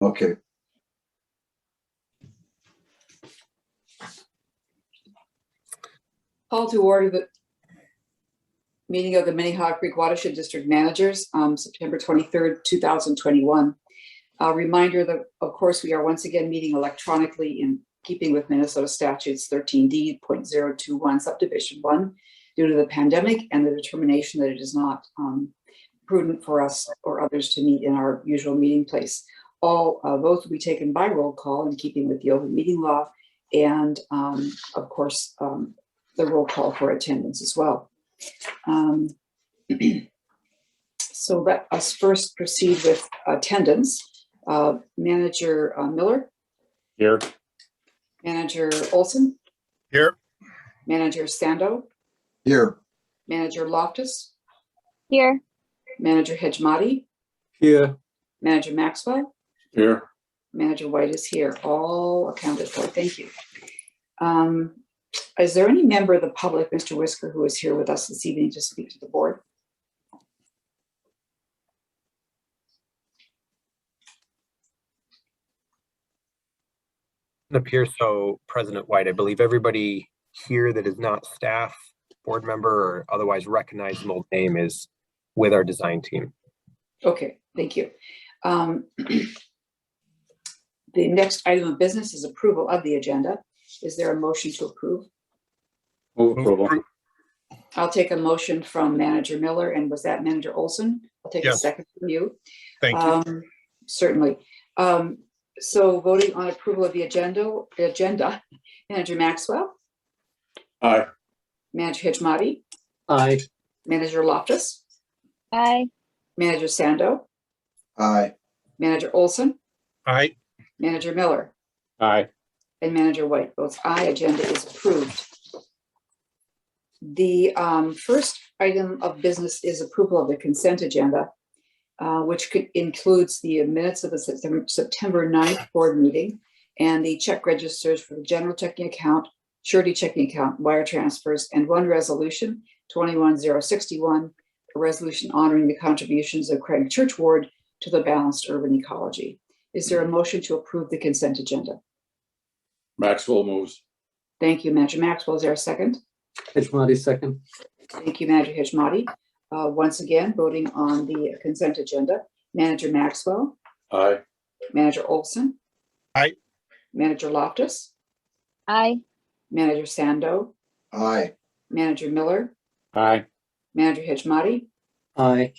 Okay. Call to order the meeting of the Minnehaha Creek Watershed District Managers, September 23rd, 2021. A reminder that, of course, we are once again meeting electronically in keeping with Minnesota Statutes 13D.021 Subdivision 1 due to the pandemic and the determination that it is not prudent for us or others to meet in our usual meeting place. All votes will be taken by roll call in keeping with the open meeting law and, of course, the roll call for attendance as well. So let us first proceed with attendance. Manager Miller. Here. Manager Olson. Here. Manager Sando. Here. Manager Loftus. Here. Manager Hejmati. Here. Manager Maxwell. Here. Manager White is here. All accounted for. Thank you. Is there any member of the public, Mr. Whisker, who is here with us this evening to speak to the board? It appears so, President White. I believe everybody here that is not staff, board member, or otherwise recognizable name is with our design team. Okay, thank you. The next item of business is approval of the agenda. Is there a motion to approve? Move approval. I'll take a motion from Manager Miller, and was that Manager Olson? I'll take a Yes. second from you. Thank you. Certainly. So voting on approval of the agenda, Manager Maxwell, Aye. Manager Hejmati, Aye. Manager Loftus, Aye. Manager Sando, Aye. Manager Olson, Aye. Manager Miller, Aye. and Manager White. Both aye. Agenda is approved. The first item of business is approval of the consent agenda, which includes the minutes of the September 9th board meeting and the check registers for the general checking account, surety checking account, wire transfers, and one resolution, 21061, a resolution honoring the contributions of Craig Church Ward to the balanced urban ecology. Is there a motion to approve the consent agenda? Maxwell moves. Thank you, Manager Maxwell. Is there a second? Hejmati, second. Thank you, Manager Hejmati. Once again, voting on the consent agenda, Manager Maxwell, Aye. Manager Olson. Aye. Manager Loftus, Aye. Manager Sando, Aye. Manager Miller, Aye. Manager Hejmati, Aye.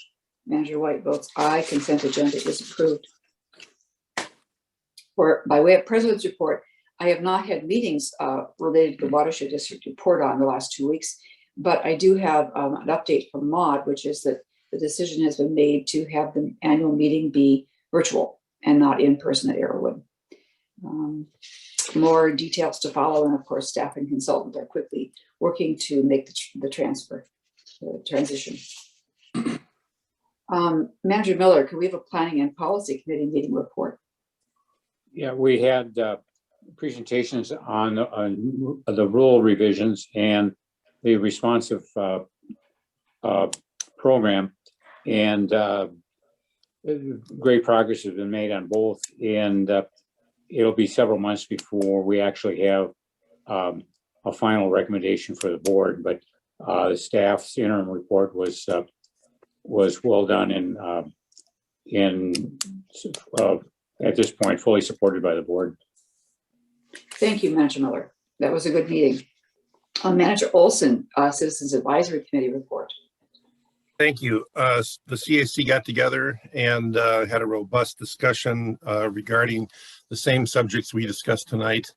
Manager White votes aye. Consent agenda is approved. By way of President's report, I have not had meetings related to the Watershed District report on the last 2 weeks, but I do have an update from Maud, which is that the decision has been made to have the annual meeting be virtual and not in person at Arrowwood. More details to follow, and of course, staff and consultant are quickly working to make the transition. Manager Miller, can we have a planning and policy committee meeting report? Yeah, we had presentations on the rule revisions and the responsive program, and great progress has been made on both, and it'll be several months before we actually have a final recommendation for the board, but the staff's interim report was well done and at this point fully supported by the board. Thank you, Manager Miller. That was a good meeting. Manager Olson, Citizens Advisory Committee report. Thank you. The CAC got together and had a robust discussion regarding the same subjects we discussed tonight.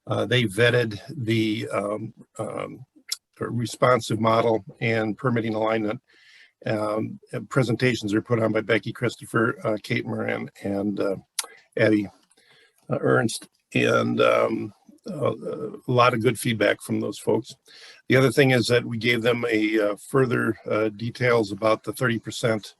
They vetted the responsive model and permitting alignment. Presentations are put on by Becky Christopher, Kate Moran, and Addie Ernst, and a lot of good feedback from those folks. The other thing is that we gave them a further details about the 30%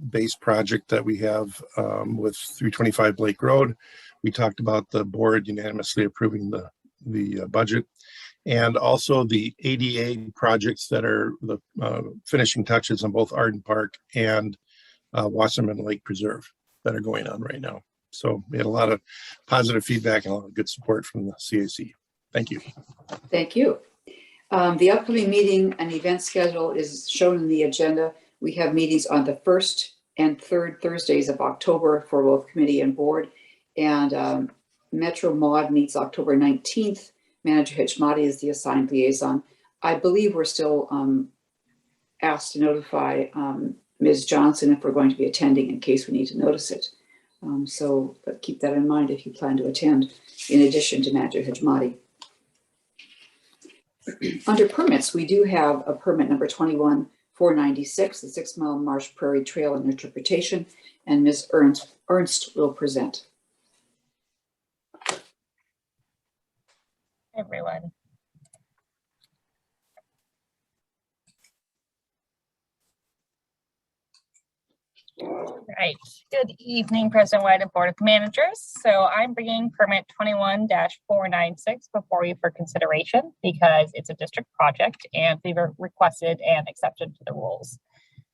base project that we have with 325 Blake Road. We talked about the board unanimously approving the budget, and also the ADA projects that are the finishing touches on both Arden Park and Wasserman Lake Preserve that are going on right now. So we had a lot of positive feedback and a lot of good support from the CAC. Thank you. Thank you. The upcoming meeting and event schedule is shown in the agenda. We have meetings on the 1st and 3rd Thursdays of October for both committee and board. And Metro Mod meets October 19th. Manager Hitchmati is the assigned liaison. I believe we're still asked to notify Ms. Johnson if we're going to be attending in case we need to notice it. But keep that in mind if you plan to attend, in addition to Manager Hitchmati. Under permits, we do have a permit number 21496, the 6 Mile Marsh Prairie Trail and Interpretation, and Ms. Ernst will present. Everyone. Right. Good evening, President White and Board of Managers. So I'm bringing permit 21-496 before you for consideration because it's a district project and we've requested and accepted to the rules.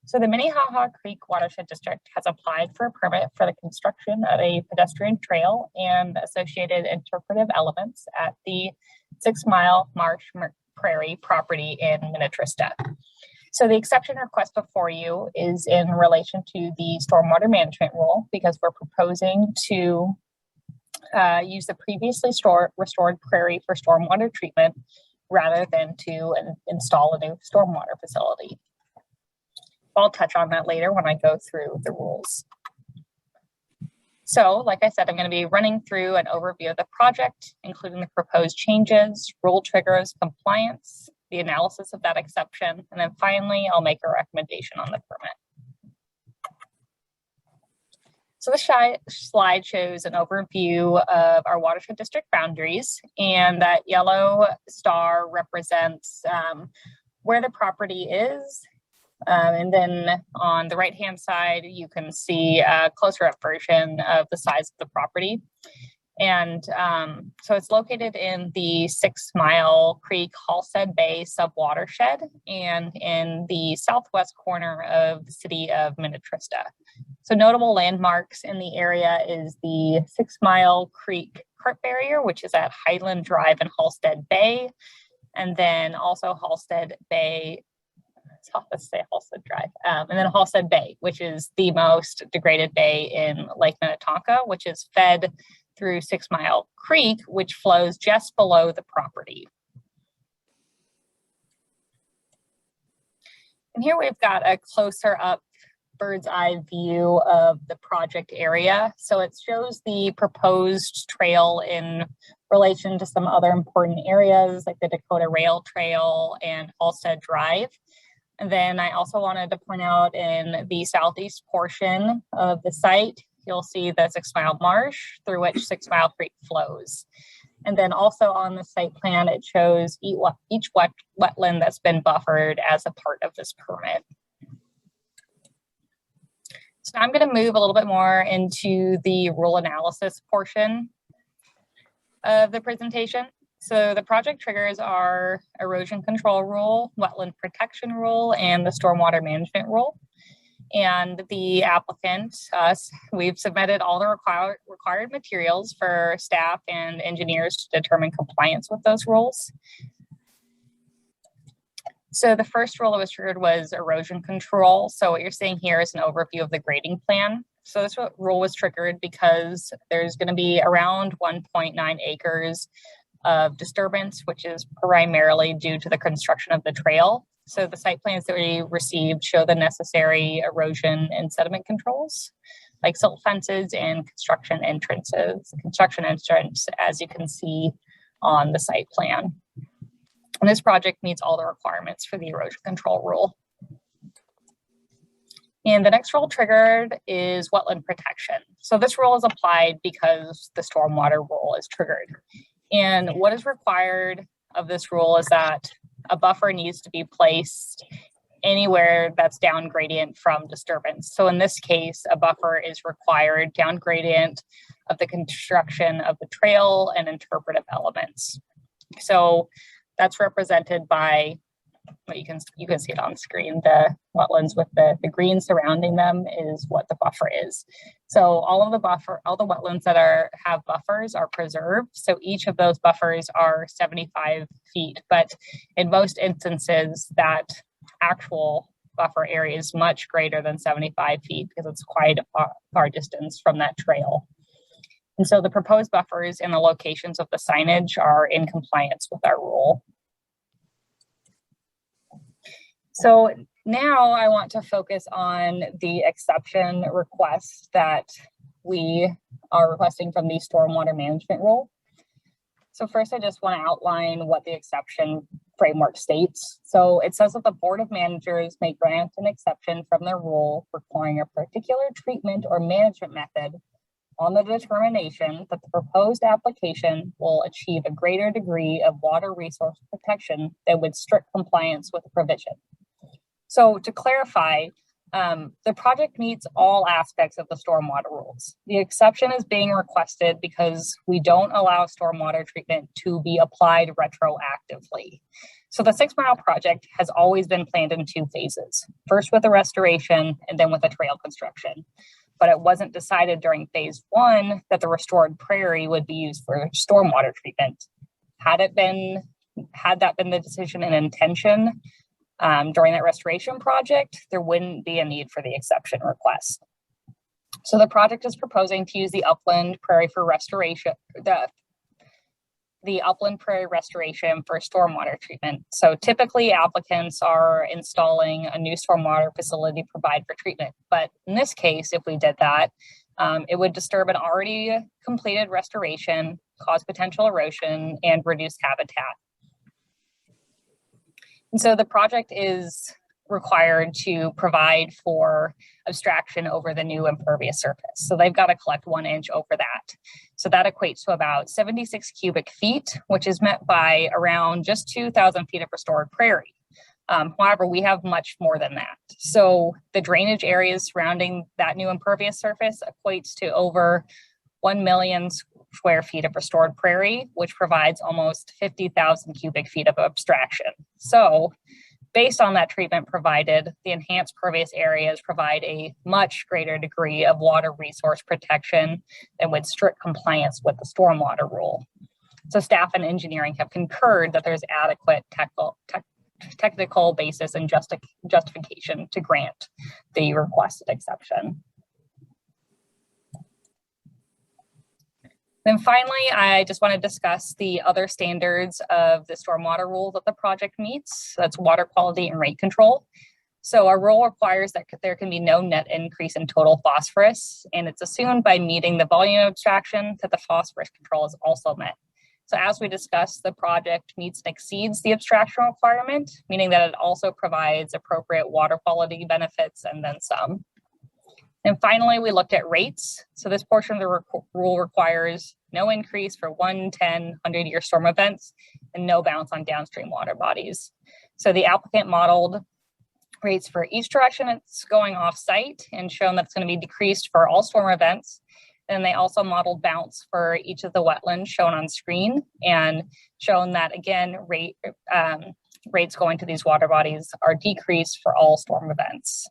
So the Minnehaha Creek Watershed District has applied for a permit for the construction of a pedestrian trail and associated interpretive elements at the 6 Mile Marsh Prairie property in Minnetrista. So the exception request before you is in relation to the stormwater management rule because we're proposing to use the previously restored prairie for stormwater treatment rather than to install a new stormwater facility. I'll touch on that later when I go through the rules. So, like I said, I'm going to be running through an overview of the project, including the proposed changes, rule triggers, compliance, the analysis of that exception, and then finally, I'll make a recommendation on the permit. So the slide shows an overview of our watershed district boundaries, and that yellow star represents where the property is. And then on the right-hand side, you can see a closer-up version of the size of the property. And so it's located in the 6 Mile Creek Halstead Bay subwatershed and in the southwest corner of the city of Minnetrista. So notable landmarks in the area is the 6 Mile Creek Cart Barrier, which is at Highland Drive and Halstead Bay. And then also Halstead Bay, let's say Halstead Drive, and then Halstead Bay, which is the most degraded bay in Lake Minnetonka, which is fed through 6 Mile Creek, which flows just below the property. And here we've got a closer up bird's eye view of the project area. So it shows the proposed trail in relation to some other important areas like the Dakota Rail Trail and Halstead Drive. And then I also wanted to point out in the southeast portion of the site, you'll see the 6 Mile Marsh through which 6 Mile Creek flows. And then also on the site plan, it shows each wetland that's been buffered as a part of this permit. So I'm going to move a little bit more into the rule analysis portion of the presentation. So the project triggers are erosion control rule, wetland protection rule, and the stormwater management rule. And the applicant, us, we've submitted all the required materials for staff and engineers to determine compliance with those rules. So the first rule that was triggered was erosion control. So what you're seeing here is an overview of the grading plan. So this rule was triggered because there's going to be around 1.9 acres of disturbance, which is primarily due to the construction of the trail. So the site plans that we received show the necessary erosion and sediment controls, like silt fences and construction entrances. Construction entrance, as you can see on the site plan. And this project meets all the requirements for the erosion control rule. And the next rule triggered is wetland protection. So this rule is applied because the stormwater rule is triggered. And what is required of this rule is that a buffer needs to be placed anywhere that's down gradient from disturbance. So in this case, a buffer is required down gradient of the construction of the trail and interpretive elements. So that's represented by but you can see it on screen. The wetlands with the green surrounding them is what the buffer is. So all the wetlands that have buffers are preserved. So each of those buffers are 75 feet, but in most instances that actual buffer area is much greater than 75 feet because it's quite a far distance from that trail. And so the proposed buffers and the locations of the signage are in compliance with our rule. So now I want to focus on the exception request that we are requesting from the stormwater management rule. So first, I just want to outline what the exception framework states. So it says that the Board of Managers may grant an exception from the rule requiring a particular treatment or management method on the determination that the proposed application will achieve a greater degree of water resource protection than with strict compliance with the provision. So to clarify, the project meets all aspects of the stormwater rules. The exception is being requested because we don't allow stormwater treatment to be applied retroactively. So the 6 Mile project has always been planned in 2 phases, first with a restoration and then with a trail construction. But it wasn't decided during phase 1 that the restored prairie would be used for stormwater treatment. Had that been the decision and intention during that restoration project, there wouldn't be a need for the exception request. So the project is proposing to use the upland prairie for restoration, the upland prairie restoration for stormwater treatment. So typically applicants are installing a new stormwater facility to provide for treatment. But in this case, if we did that, it would disturb an already completed restoration, cause potential erosion, and reduce habitat. And so the project is required to provide for abstraction over the new impervious surface. So they've got to collect 1 inch over that. So that equates to about 76 cubic feet, which is met by around just 2,000 feet of restored prairie. However, we have much more than that. So the drainage areas surrounding that new impervious surface equates to over 1 million square feet of restored prairie, which provides almost 50,000 cubic feet of abstraction. So based on that treatment provided, the enhanced pervious areas provide a much greater degree of water resource protection than with strict compliance with the stormwater rule. So staff and engineering have concurred that there's adequate technical basis and justification to grant the requested exception. Then finally, I just want to discuss the other standards of the stormwater rule that the project meets. That's water quality and rate control. So our rule requires that there can be no net increase in total phosphorus, and it's assumed by meeting the volume abstraction that the phosphorus control is also met. So as we discussed, the project meets and exceeds the abstraction requirement, meaning that it also provides appropriate water quality benefits and then some. And finally, we looked at rates. So this portion of the rule requires no increase for 1, 10, 100-year storm events and no bounce on downstream water bodies. So the applicant modeled rates for each direction it's going off site and shown that it's going to be decreased for all storm events. And they also modeled bounce for each of the wetlands shown on screen and shown that again, rates going to these water bodies are decreased for all storm events,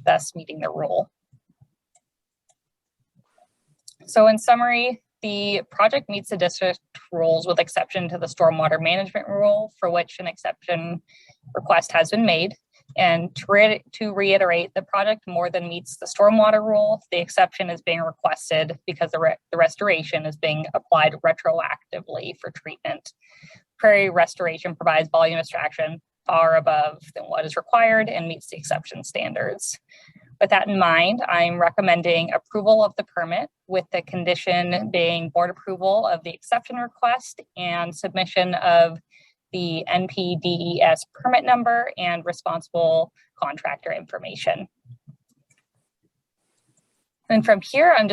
thus meeting the rule. So in summary, the project meets the district rules with exception to the stormwater management rule, for which an exception request has been made. And to reiterate, the project more than meets the stormwater rule. The exception is being requested because the restoration is being applied retroactively for treatment. Prairie restoration provides volume abstraction far above than what is required and meets the exception standards. With that in mind, I'm recommending approval of the permit with the condition being board approval of the exception request and submission of the NPDES permit number and responsible contractor information. And from here, I'm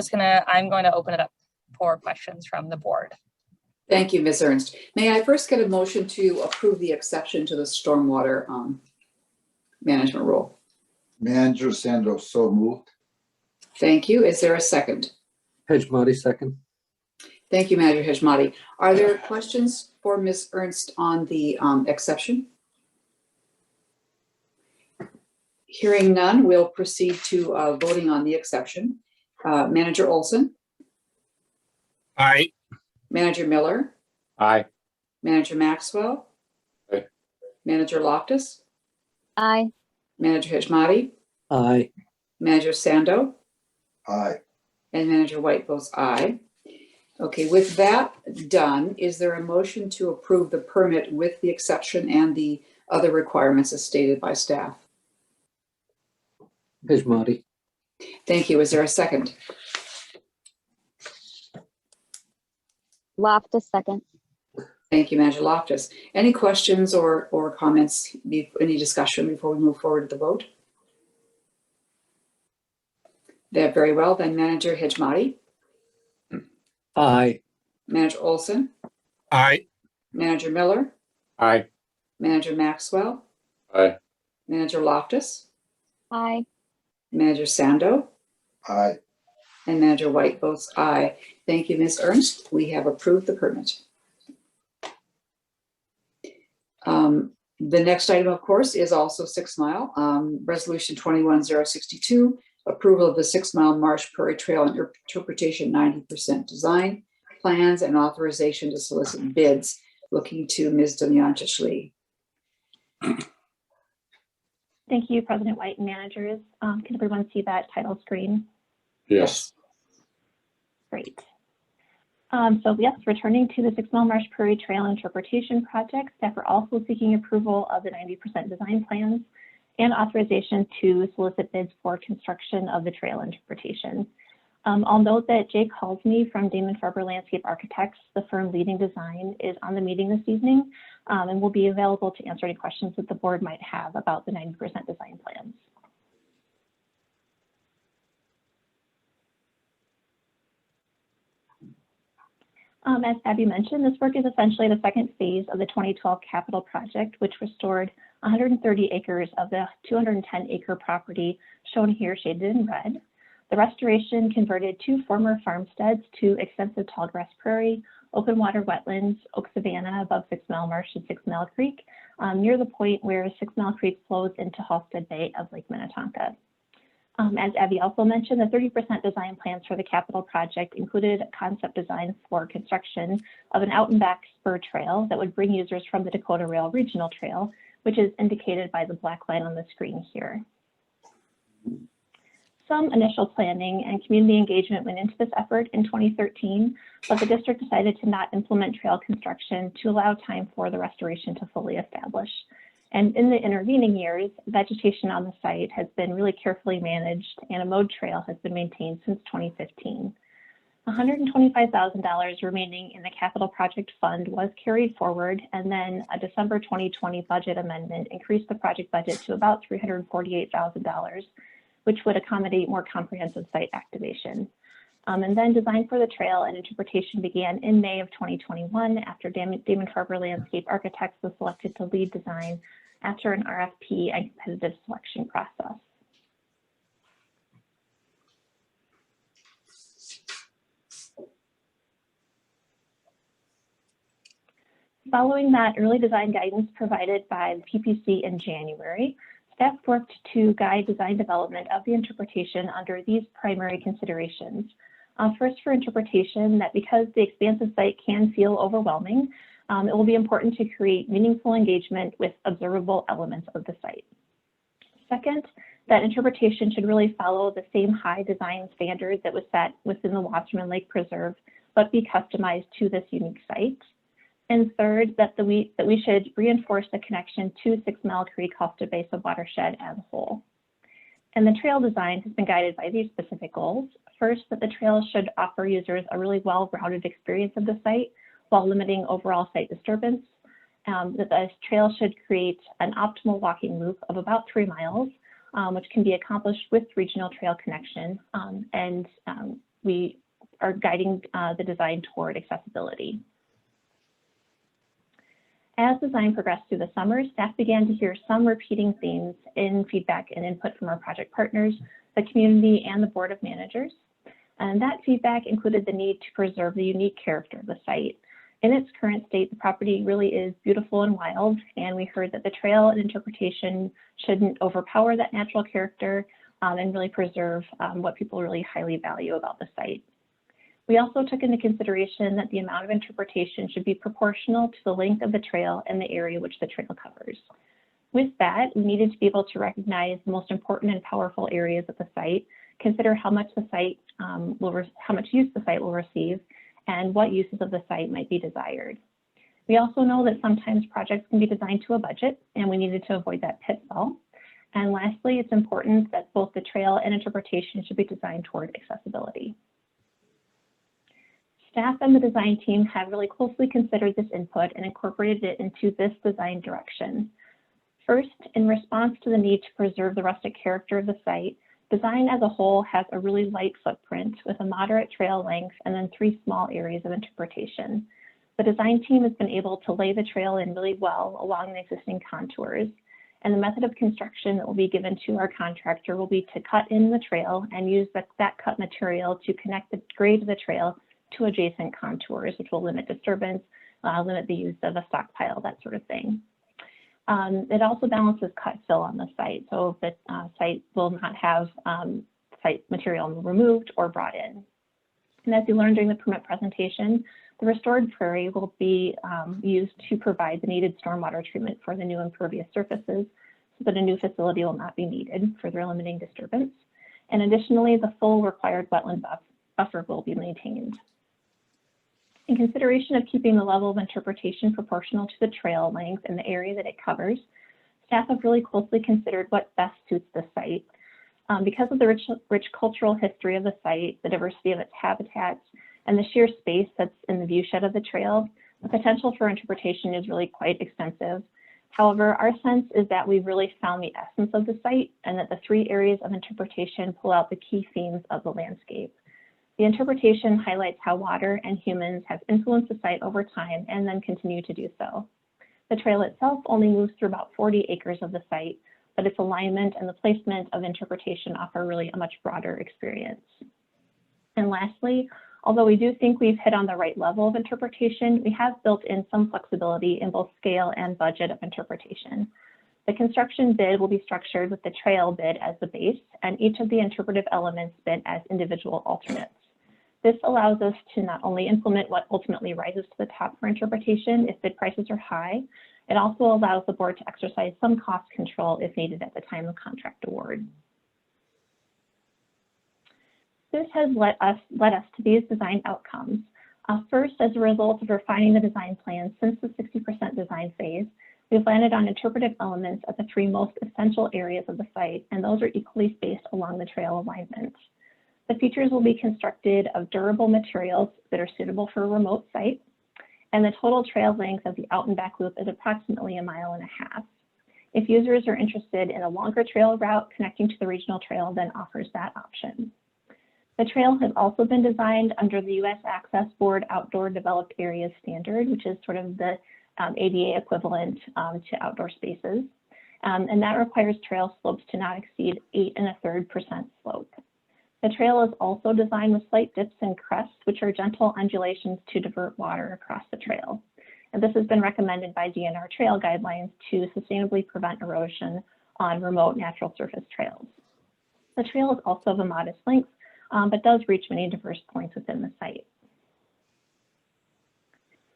going to open it up for questions from the board. Thank you, Ms. Ernst. May I first get a motion to approve the exception to the stormwater management rule? Manager Sando, so moved. Thank you. Is there a second? Hejmati, second. Thank you, Manager Hejmati. Are there questions for Ms. Ernst on the exception? Hearing none, we'll proceed to voting on the exception. Manager Olson, Aye. Manager Miller, Aye. Manager Maxwell. Aye. Manager Loftus, Aye. Manager Hishmati, Aye. Manager Sando, Aye. and Manager White votes aye. Okay, with that done, is there a motion to approve the permit with the exception and the other requirements as stated by staff? Hishmati. Thank you. Is there a second? Loftus second. Thank you, Manager Loftus. Any questions or comments, any discussion before we move forward to the vote? That very well, then Manager Hijmati, Aye. Manager Olson, Aye. Manager Miller, Aye. Manager Maxwell, Aye. Manager Loftus, Aye. Manager Sando, Aye. and Manager White votes aye. Thank you, Ms. Ernst. We have approved the permit. The next item, of course, is also 6 Mile, Resolution 21062, approval of the 6 Mile Marsh Prairie Trail interpretation 90% design plans and authorization to solicit bids. Looking to Ms. Dominguez Lee. Thank you, President White and managers. Can everyone see that title screen? Yes. Great. So yes, returning to the 6 Mile Marsh Prairie Trail Interpretation Project, staff are also seeking approval of the 90% design plans and authorization to solicit bids for construction of the trail interpretation. I'll note that Jake Halsey from Damon Farber Landscape Architects, the firm leading design, is on the meeting this evening and will be available to answer any questions that the board might have about the 90% design plans. As Abby mentioned, this work is essentially the second phase of the 2012 capital project, which restored 130 acres of the 210-acre property shown here shaded in red. The restoration converted 2 former farmsteads to extensive tallgrass prairie, open water wetlands, oak savanna above 6 Mile Marsh and 6 Mile Creek, near the point where 6 Mile Creek flows into Halstead Bay of Lake Minnetonka. As Abby also mentioned, the 30% design plans for the capital project included concept design for construction of an out and back spur trail that would bring users from the Dakota Rail Regional Trail, which is indicated by the black line on the screen here. Some initial planning and community engagement went into this effort in 2013, but the district decided to not implement trail construction to allow time for the restoration to fully establish. And in the intervening years, vegetation on the site has been really carefully managed and a mowed trail has been maintained since 2015. $125,000 remaining in the capital project fund was carried forward, and then a December 2020 budget amendment increased the project budget to about $348,000, which would accommodate more comprehensive site activation. And then design for the trail and interpretation began in May of 2021 after Damon Farber Landscape Architects was selected to lead design after an RFP and competitive selection process. Following that early design guidance provided by the PPC in January, staff worked to guide design development of the interpretation under these primary considerations. First, for interpretation, that because the expansive site can feel overwhelming, it will be important to create meaningful engagement with observable elements of the site. Second, that interpretation should really follow the same high design standards that was set within the Wasserman Lake Preserve, but be customized to this unique site. And third, that we should reinforce the connection to 6 Mile Creek Halstead Basin watershed as a whole. And the trail design has been guided by these specific goals. First, that the trail should offer users a really well-rounded experience of the site while limiting overall site disturbance. That the trail should create an optimal walking loop of about 3 miles, which can be accomplished with regional trail connection. We are guiding the design toward accessibility. As design progressed through the summer, staff began to hear some repeating themes in feedback and input from our project partners, the community, and the Board of Managers. And that feedback included the need to preserve the unique character of the site. In its current state, the property really is beautiful and wild, and we heard that the trail and interpretation shouldn't overpower that natural character and really preserve what people really highly value about the site. We also took into consideration that the amount of interpretation should be proportional to the length of the trail and the area which the trail covers. With that, we needed to be able to recognize the most important and powerful areas of the site, consider how much the site how much use the site will receive, and what uses of the site might be desired. We also know that sometimes projects can be designed to a budget, and we needed to avoid that pitfall. And lastly, it's important that both the trail and interpretation should be designed toward accessibility. Staff and the design team have really closely considered this input and incorporated it into this design direction. First, in response to the need to preserve the rustic character of the site, design as a whole has a really light footprint with a moderate trail length and then 3 small areas of interpretation. The design team has been able to lay the trail in really well along the existing contours, and the method of construction that will be given to our contractor will be to cut in the trail and use that cut material to connect the grade of the trail to adjacent contours, which will limit disturbance, limit the use of a stockpile, that sort of thing. It also balances cut fill on the site, so the site will not have site material removed or brought in. And as you learned during the permit presentation, the restored prairie will be used to provide the needed stormwater treatment for the new impervious surfaces, so that a new facility will not be needed, further limiting disturbance. And additionally, the full required wetland buffer will be maintained. In consideration of keeping the level of interpretation proportional to the trail length and the area that it covers, staff have really closely considered what best suits the site. Because of the rich cultural history of the site, the diversity of its habitats, and the sheer space that's in the viewshed of the trail, the potential for interpretation is really quite extensive. However, our sense is that we've really found the essence of the site and that the 3 areas of interpretation pull out the key themes of the landscape. The interpretation highlights how water and humans have influenced the site over time and then continue to do so. The trail itself only moves through about 40 acres of the site, but its alignment and the placement of interpretation offer really a much broader experience. And lastly, although we do think we've hit on the right level of interpretation, we have built in some flexibility in both scale and budget of interpretation. The construction bid will be structured with the trail bid as the base and each of the interpretive elements bid as individual alternates. This allows us to not only implement what ultimately rises to the top for interpretation if bid prices are high, it also allows the board to exercise some cost control if needed at the time of contract award. This has led us to these design outcomes. First, as a result of refining the design plan since the 60% design phase, we've landed on interpretive elements at the 3 most essential areas of the site, and those are equally spaced along the trail alignment. The features will be constructed of durable materials that are suitable for a remote site, and the total trail length of the out and back loop is approximately 1.5 miles. If users are interested in a longer trail route connecting to the regional trail, then offers that option. The trail has also been designed under the U.S. Access Board Outdoor Developed Areas Standard, which is sort of the ADA equivalent to outdoor spaces, and that requires trail slopes to not exceed 8 1/3% slope. The trail is also designed with slight dips and crests, which are gentle undulations to divert water across the trail. And this has been recommended by DNR trail guidelines to sustainably prevent erosion on remote natural surface trails. The trail is also of a modest length, but does reach many diverse points within the site.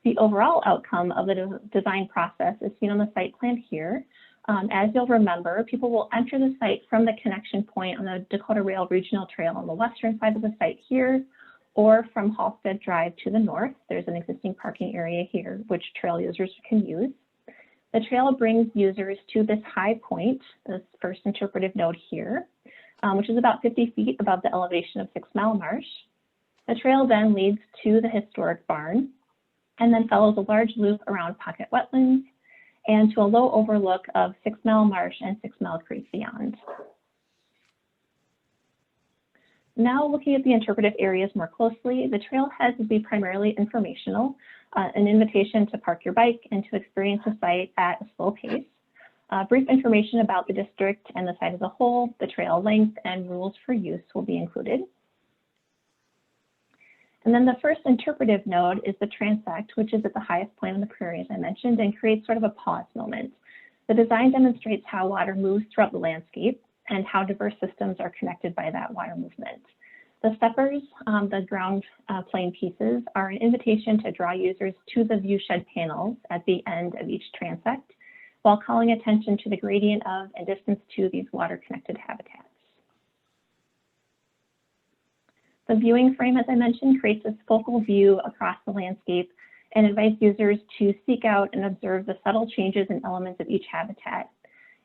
The overall outcome of the design process is seen on the site plan here. As you'll remember, people will enter the site from the connection point on the Dakota Rail Regional Trail on the western side of the site here, or from Halstead Drive to the north. There's an existing parking area here, which trail users can use. The trail brings users to this high point, this first interpretive node here, which is about 50 feet above the elevation of 6 Mile Marsh. The trail then leads to the historic barn, and then follows a large loop around Pocket Wetlands, and to a low overlook of 6 Mile Marsh and 6 Mile Creek beyond. Now looking at the interpretive areas more closely, the trailheads will be primarily informational, an invitation to park your bike and to experience the site at a slow pace. Brief information about the district and the site as a whole, the trail length, and rules for use will be included. And then the first interpretive node is the transect, which is at the highest point on the prairie, as I mentioned, and creates sort of a pause moment. The design demonstrates how water moves throughout the landscape and how diverse systems are connected by that water movement. The steppers, the ground plane pieces, are an invitation to draw users to the viewshed panels at the end of each transect, while calling attention to the gradient of and distance to these water-connected habitats. The viewing frame, as I mentioned, creates this focal view across the landscape and invites users to seek out and observe the subtle changes and elements of each habitat.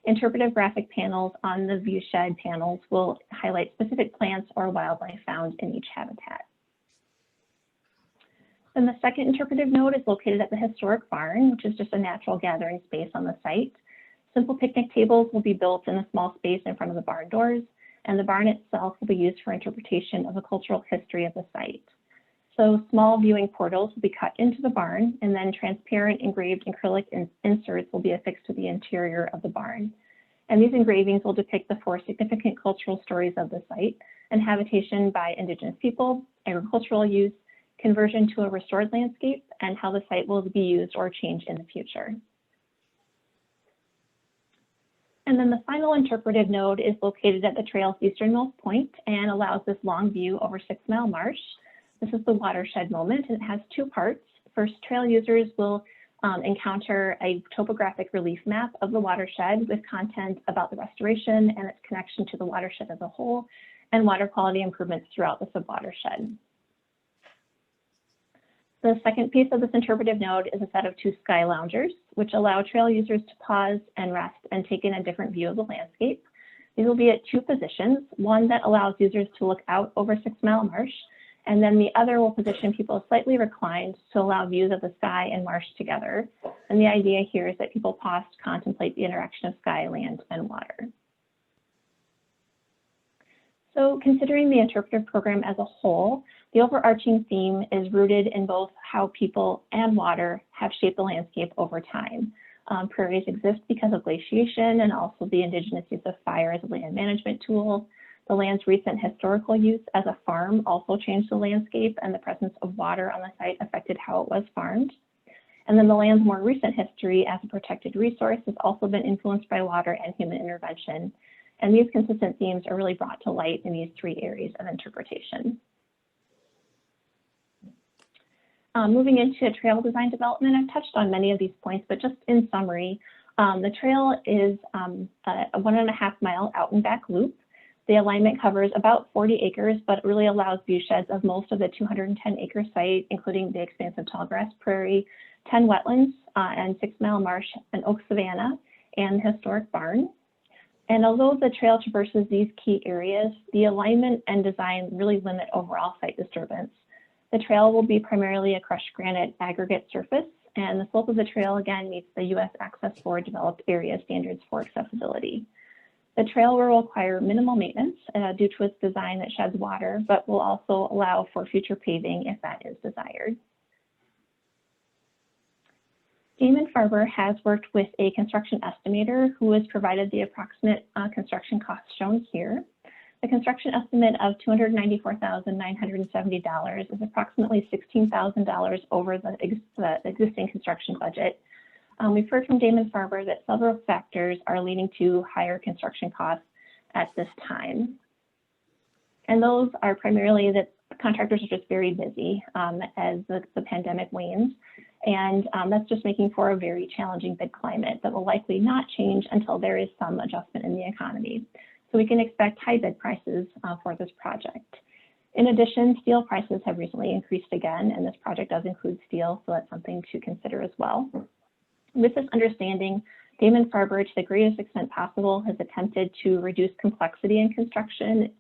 Interpretive graphic panels on the viewshed panels will highlight specific plants or wildlife found in each habitat. Then the second interpretive node is located at the historic barn, which is just a natural gathering space on the site. Simple picnic tables will be built in a small space in front of the barn doors, and the barn itself will be used for interpretation of the cultural history of the site. So small viewing portals will be cut into the barn, and then transparent engraved acrylic inserts will be affixed to the interior of the barn. And these engravings will depict the 4 significant cultural stories of the site: and habitation by Indigenous people, agricultural use, conversion to a restored landscape, and how the site will be used or changed in the future. And then the final interpretive node is located at the trail's easternmost point and allows this long view over 6 Mile Marsh. This is the watershed moment, and it has 2 parts. First, trail users will encounter a topographic relief map of the watershed with content about the restoration and its connection to the watershed as a whole, and water quality improvements throughout the subwatershed. The second piece of this interpretive node is a set of 2 sky loungers, which allow trail users to pause and rest and take in a different view of the landscape. These will be at 2 positions, one that allows users to look out over 6 Mile Marsh, and then the other will position people slightly reclined to allow views of the sky and marsh together. And the idea here is that people pause to contemplate the interaction of sky, land, and water. So considering the interpretive program as a whole, the overarching theme is rooted in both how people and water have shaped the landscape over time. Prairies exist because of glaciation and also the indigenous use of fire as a land management tool. The land's recent historical use as a farm also changed the landscape, and the presence of water on the site affected how it was farmed. And then the land's more recent history as a protected resource has also been influenced by water and human intervention. And these consistent themes are really brought to light in these 3 areas of interpretation. Moving into trail design development, I've touched on many of these points, but just in summary, the trail is a 1.5 mile out and back loop. The alignment covers about 40 acres, but it really allows viewsheds of most of the 210 acre site, including the expansive tallgrass prairie, 10 wetlands, and 6 Mile Marsh and oak savanna, and the historic barn. And although the trail traverses these key areas, the alignment and design really limit overall site disturbance. The trail will be primarily a crushed granite aggregate surface, and the slope of the trail again meets the U.S. Access Board developed area standards for accessibility. The trail will require minimal maintenance due to its design that sheds water, but will also allow for future paving if that is desired. Damon-Farber has worked with a construction estimator who has provided the approximate construction costs shown here. The construction estimate of $294,970 is approximately $16,000 over the existing construction budget. We've heard from Damon-Farber that several factors are leading to higher construction costs at this time. And those are primarily that contractors are just very busy as the pandemic wanes. And that's just making for a very challenging bid climate that will likely not change until there is some adjustment in the economy. So we can expect high bid prices for this project. In addition, steel prices have recently increased again, and this project does include steel, so that's something to consider as well. With this understanding, Damon-Farber, to the greatest extent possible, has attempted to reduce complexity in construction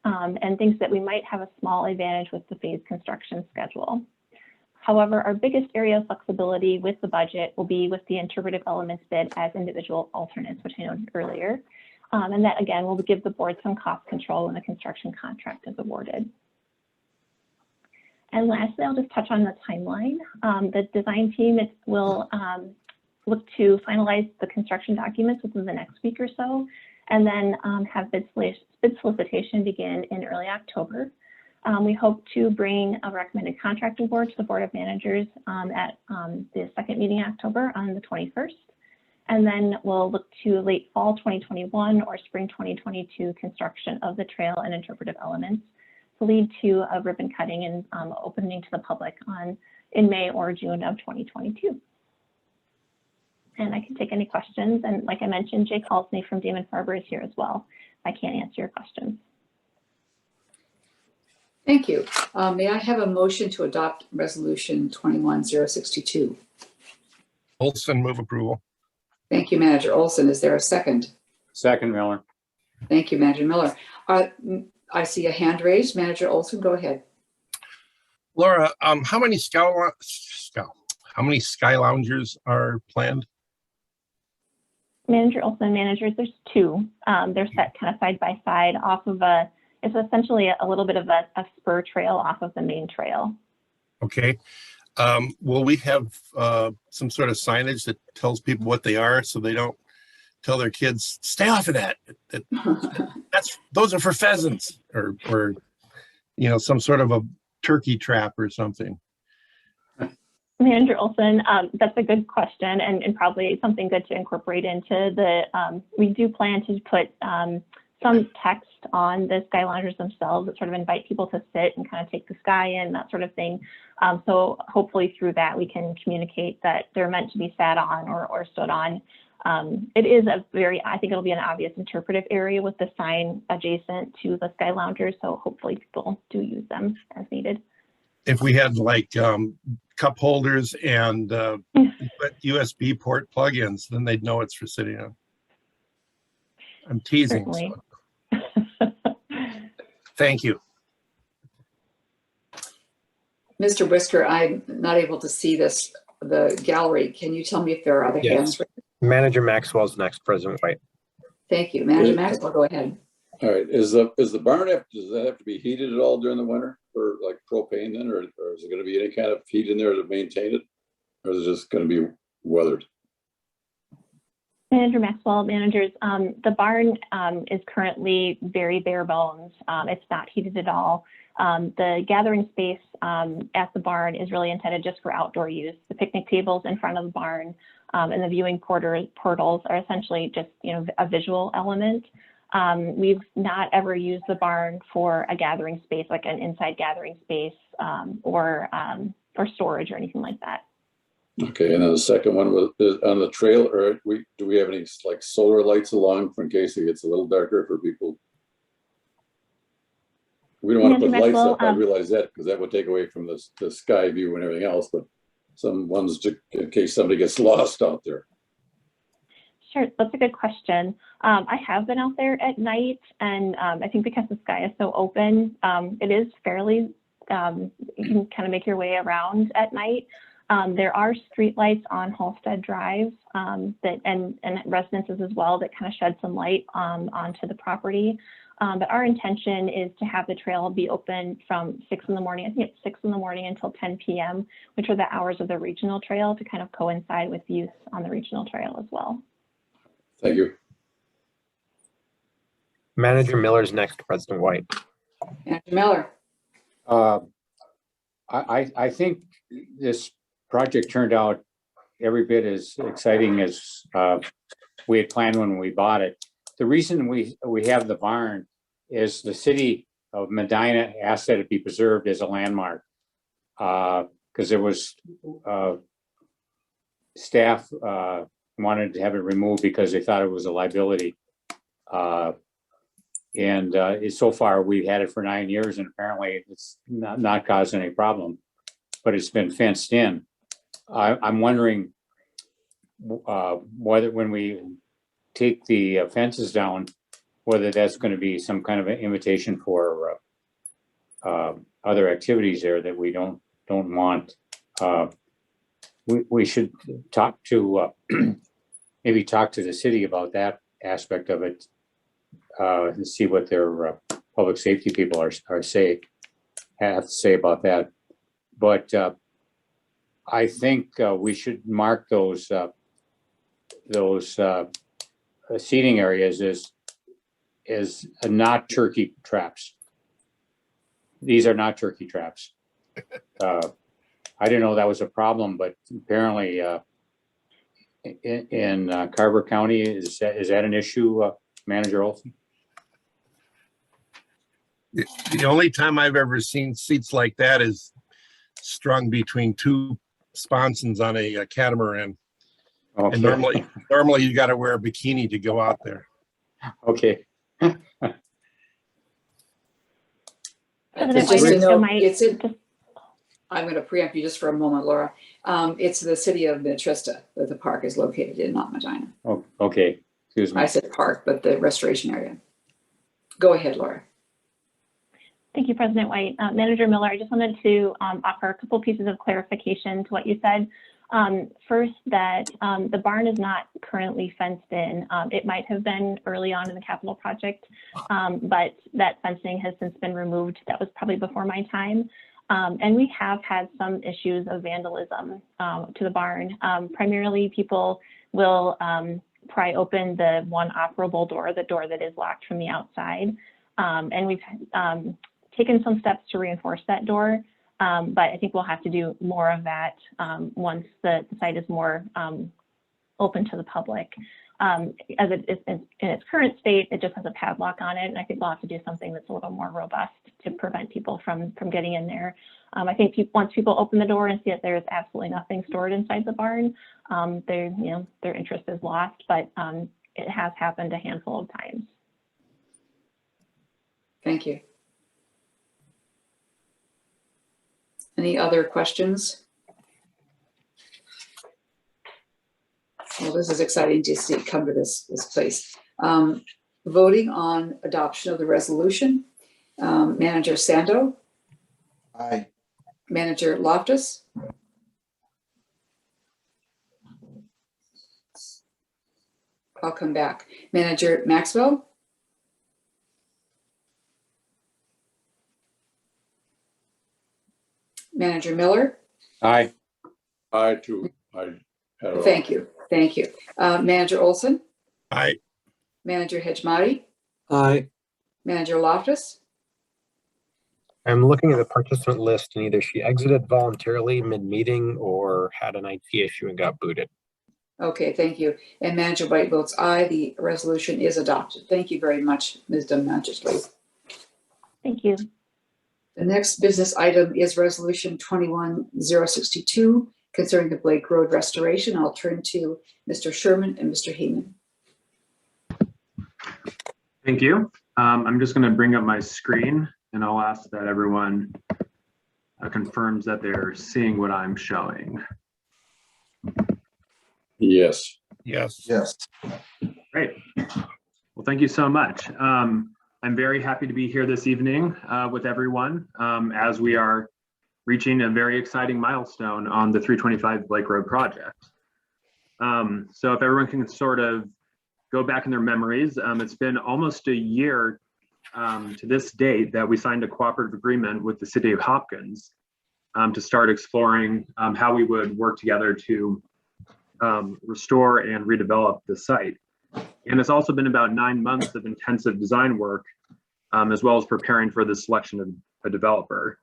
and thinks that we might have a small advantage with the phased construction schedule. However, our biggest area of flexibility with the budget will be with the interpretive elements bid as individual alternates, which I noted earlier. And that, again, will give the board some cost control when the construction contract is awarded. And lastly, I'll just touch on the timeline. The design team will look to finalize the construction documents within the next week or so, and then have bid solicitation begin in early October. We hope to bring a recommended contract award to the Board of Managers at the second meeting in October on the 21st. And then we'll look to late fall 2021 or spring 2022 construction of the trail and interpretive elements to lead to a ribbon cutting and opening to the public in May or June of 2022. And I can take any questions. And like I mentioned, Jake Halsney from Damon Farber is here as well. I can't answer your questions. Thank you. May I have a motion to adopt resolution 21062? Olson, move approval. Thank you, Manager Olson. Is there a second? Second, Miller. Thank you, Manager Miller. I see a hand raised. Manager Olson, go ahead. Laura, how many sky loungers are planned? Manager Olson, managers, there's two. They're set kind of side by side off of it's essentially a little bit of a spur trail off of the main trail. Okay. Will we have some sort of signage that tells people what they are so they don't tell their kids, stay off of that? Those are for pheasants or some sort of a turkey trap or something. Manager Olson, that's a good question and probably something good to incorporate into we do plan to put some text on the sky loungers themselves that sort of invite people to sit and kind of take the sky in, that sort of thing. So hopefully through that we can communicate that they're meant to be sat on or stood on. It is I think it'll be an obvious interpretive area with the sign adjacent to the sky loungers. So hopefully people do use them as needed. If we had like cup holders and USB port plugins, then they'd know it's for sitting on. I'm teasing. Certainly. Thank you. Mr. Whisker, I'm not able to see the gallery. Can you tell me if there are other hands? Manager Maxwell's next, President White. Thank you. Manager Maxwell, go ahead. All right, does the barn does that have to be heated at all during the winter for like propane then, or is it going to be any kind of heat in there to maintain it? Or is it just going to be weathered? Manager Maxwell, managers, the barn is currently very bare bones. It's not heated at all. The gathering space at the barn is really intended just for outdoor use. The picnic tables in front of the barn and the viewing portals are essentially just a visual element. We've not ever used the barn for a gathering space, like an inside gathering space or storage or anything like that. Okay, and then the second one was on the trail, or do we have any like solar lights along for in case it gets a little darker for people? We don't want to put lights up, I realize that, because that would take away from the sky view and everything else, but some ones just in case somebody gets lost out there. Sure, that's a good question. I have been out there at night, and I think because the sky is so open, it is fairly, you can kind of make your way around at night. There are street lights on Halstead Drive and residences as well that kind of shed some light onto the property. But our intention is to have the trail be open from 6 in the morning. I think it's 6 in the morning until 10 p.m., which are the hours of the regional trail to kind of coincide with use on the regional trail as well. Thank you. Manager Miller's next, President White. Manager Miller. I think this project turned out every bit as exciting as we had planned when we bought it. The reason we have the barn is the city of Medina asked that it be preserved as a landmark because there was staff wanted to have it removed because they thought it was a liability. So far we've had it for 9 years and apparently it's not caused any problem, but it's been fenced in. I'm wondering whether when we take the fences down, whether that's going to be some kind of an invitation for other activities there that we don't want. We should talk to maybe talk to the city about that aspect of it and see what their public safety people have to say about that. But I think we should mark those seating areas as not turkey traps. these are not turkey traps. I didn't know that was a problem, but apparently in Carver County, is that an issue, Manager Olson? The only time I've ever seen seats like that is strung between two sponsons on a catamaran. Okay. And normally you got to wear a bikini to go out there. Okay. President Just White, to so know, might it's in, just- I'm going to preempt you just for a moment, Laura. It's the city of Minnetrista that the park is located in, not Medina. Oh, okay. Excuse I me. said park, but the restoration area. Go ahead, Laura. Thank you, President White. Manager Miller, I just wanted to offer a couple pieces of clarification to what you said. First, that the barn is not currently fenced in. It might have been early on in the capital project, but that fencing has since been removed. That was probably before my time. And we have had some issues of vandalism to the barn. Primarily, people will pry open the one operable door, the door that is locked from the outside. And we've taken some steps to reinforce that door. But I think we'll have to do more of that once the site is more open to the public. As it is in its current state, it just has a padlock on it. And I think we'll have to do something that's a little more robust to prevent people from getting in there. I think once people open the door and see that there's absolutely nothing stored inside the barn, their interest is lost, but it has happened a handful of times. Thank you. Any other questions? Well, this is exciting to see come to this place. Voting on adoption of the resolution. Manager Sando, Aye. Manager Loftus. I'll come back. Manager Maxwell. Manager Miller. Aye. I too, I had it. Thank you. Thank you. Manager Olson, Aye. Manager Hejmadi, Aye. Manager Loftus. I'm looking at the participant list and either she exited voluntarily mid-meeting or had an IT issue and got booted. Okay, thank you. And Manager White votes aye. The resolution is adopted. Thank you very much, Ms. Dunn Magistrate. Thank you. The next business item is Resolution 21062 concerning the Blake Road restoration. I'll turn to Mr. Sherman and Mr. Heyman. Thank you. I'm just going to bring up my screen and I'll ask that everyone confirms that they're seeing what I'm showing. Yes. Yes. Yes. Great. Well, thank you so much. I'm very happy to be here this evening with everyone as we are reaching a very exciting milestone on the 325 Blake Road project. So if everyone can sort of go back in their memories, it's been almost a year to this date that we signed a cooperative agreement with the City of Hopkins to start exploring how we would work together to restore and redevelop the site. And it's also been about 9 months of intensive design work, as well as preparing for the selection of a developer.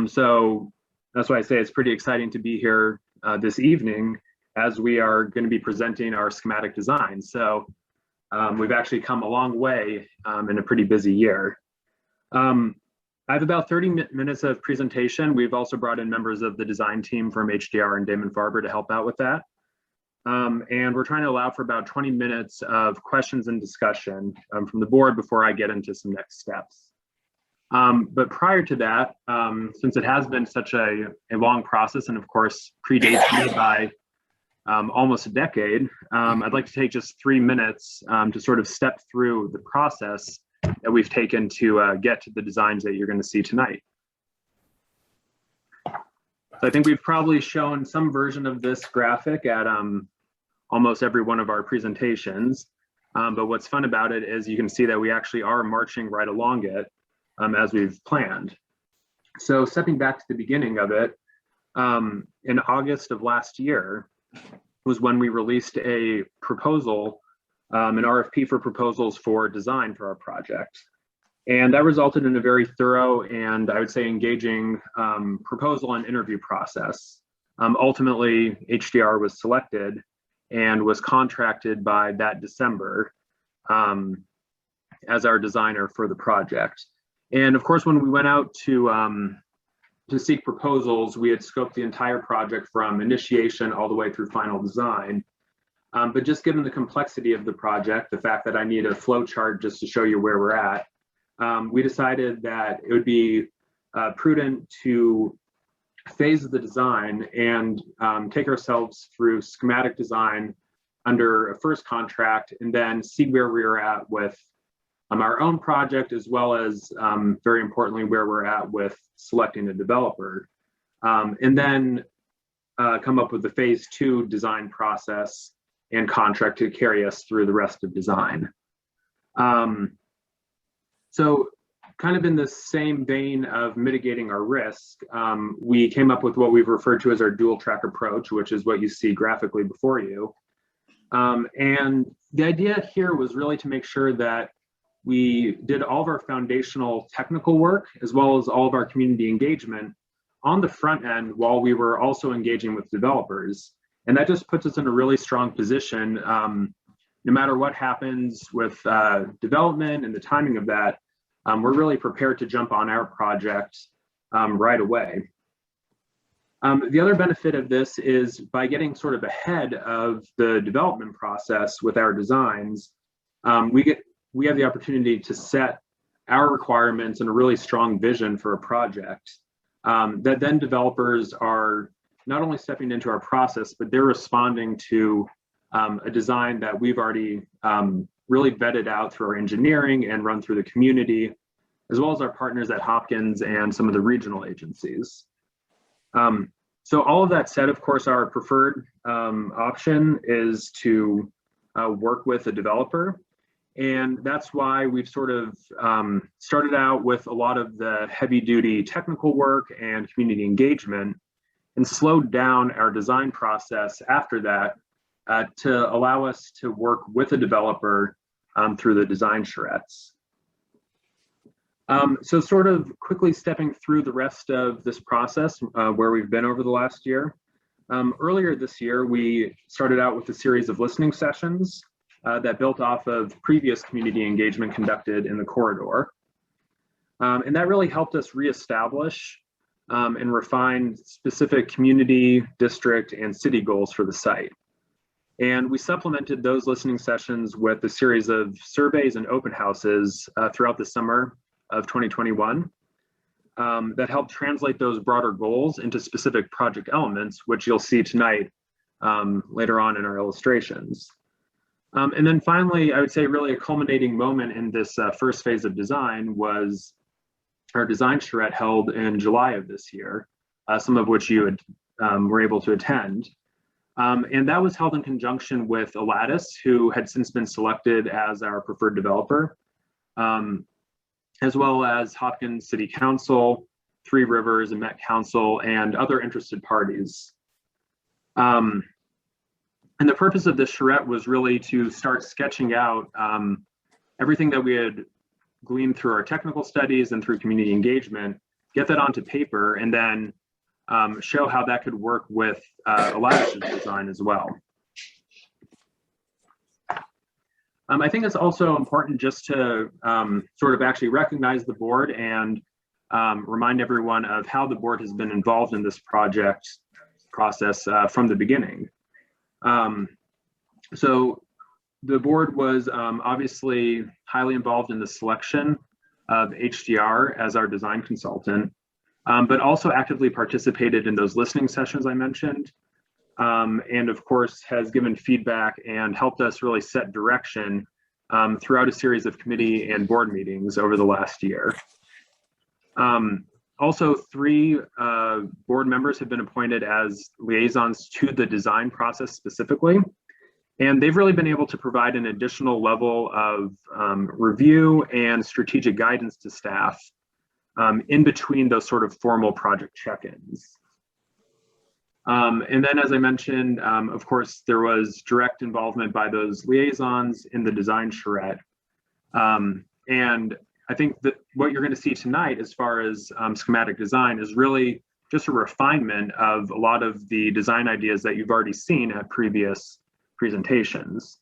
So that's why I say it's pretty exciting to be here this evening as we are going to be presenting our schematic design. So we've actually come a long way in a pretty busy year. I have about 30 minutes of presentation. We've also brought in members of the design team from HDR and Damon Farber to help out with that. And we're trying to allow for about 20 minutes of questions and discussion from the board before I get into some next steps. But prior to that, since it has been such a long process and of course predates me by almost a decade, I'd like to take just 3 minutes to sort of step through the process that we've taken to get to the designs that you're going to see tonight. So I think we've probably shown some version of this graphic at almost every one of our presentations. But what's fun about it is you can see that we actually are marching right along it as we've planned. So stepping back to the beginning of it, in August of last year was when we released a proposal, an RFP for proposals for design for our project. And that resulted in a very thorough and I would say engaging proposal and interview process. Ultimately, HDR was selected and was contracted by that December as our designer for the project. And of course, when we went out to seek proposals, we had scoped the entire project from initiation all the way through final design. But just given the complexity of the project, the fact that I need a flow chart just to show you where we're at, we decided that it would be prudent to phase the design and take ourselves through schematic design under a first contract and then see where we are at with our own project, as well as very importantly, where we're at with selecting a developer. And then come up with the phase 2 design process and contract to carry us through the rest of design. So kind of in the same vein of mitigating our risk, we came up with what we've referred to as our dual track approach, which is what you see graphically before you. And the idea here was really to make sure that we did all of our foundational technical work, as well as all of our community engagement on the front end while we were also engaging with developers. And that just puts us in a really strong position. No matter what happens with development and the timing of that, we're really prepared to jump on our project right away. The other benefit of this is by getting sort of ahead of the development process with our designs, we have the opportunity to set our requirements and a really strong vision for a project that then developers are not only stepping into our process, but they're responding to a design that we've already really vetted out through our engineering and run through the community, as well as our partners at Hopkins and some of the regional agencies. So all of that said, of course, our preferred option is to work with a developer. And that's why we've sort of started out with a lot of the heavy duty technical work and community engagement and slowed down our design process after that to allow us to work with a developer through the design charrettes. So sort of quickly stepping through the rest of this process where we've been over the last year. Earlier this year, we started out with a series of listening sessions that built off of previous community engagement conducted in the corridor. And that really helped us reestablish and refine specific community, district, and city goals for the site. And we supplemented those listening sessions with a series of surveys and open houses throughout the summer of 2021 that helped translate those broader goals into specific project elements, which you'll see tonight later on in our illustrations. And then finally, I would say really a culminating moment in this first phase of design was our design charrette held in July of this year, some of which you were able to attend. And that was held in conjunction with Aladis, who had since been selected as our preferred developer, as well as Hopkins City Council, Three Rivers and Met Council, and other interested parties. And the purpose of this charrette was really to start sketching out everything that we had gleaned through our technical studies and through community engagement, get that onto paper, and then show how that could work with Aladis' design as well. I think it's also important just to sort of actually recognize the board and remind everyone of how the board has been involved in this project process from the beginning. So the board was obviously highly involved in the selection of HDR as our design consultant, but also actively participated in those listening sessions I mentioned, and of course has given feedback and helped us really set direction throughout a series of committee and board meetings over the last year. Also, 3 board members have been appointed as liaisons to the design process specifically, and they've really been able to provide an additional level of review and strategic guidance to staff in between those sort of formal project check-ins. And then, as I mentioned, of course, there was direct involvement by those liaisons in the design charrette. And I think that what you're going to see tonight as far as schematic design is really just a refinement of a lot of the design ideas that you've already seen at previous presentations.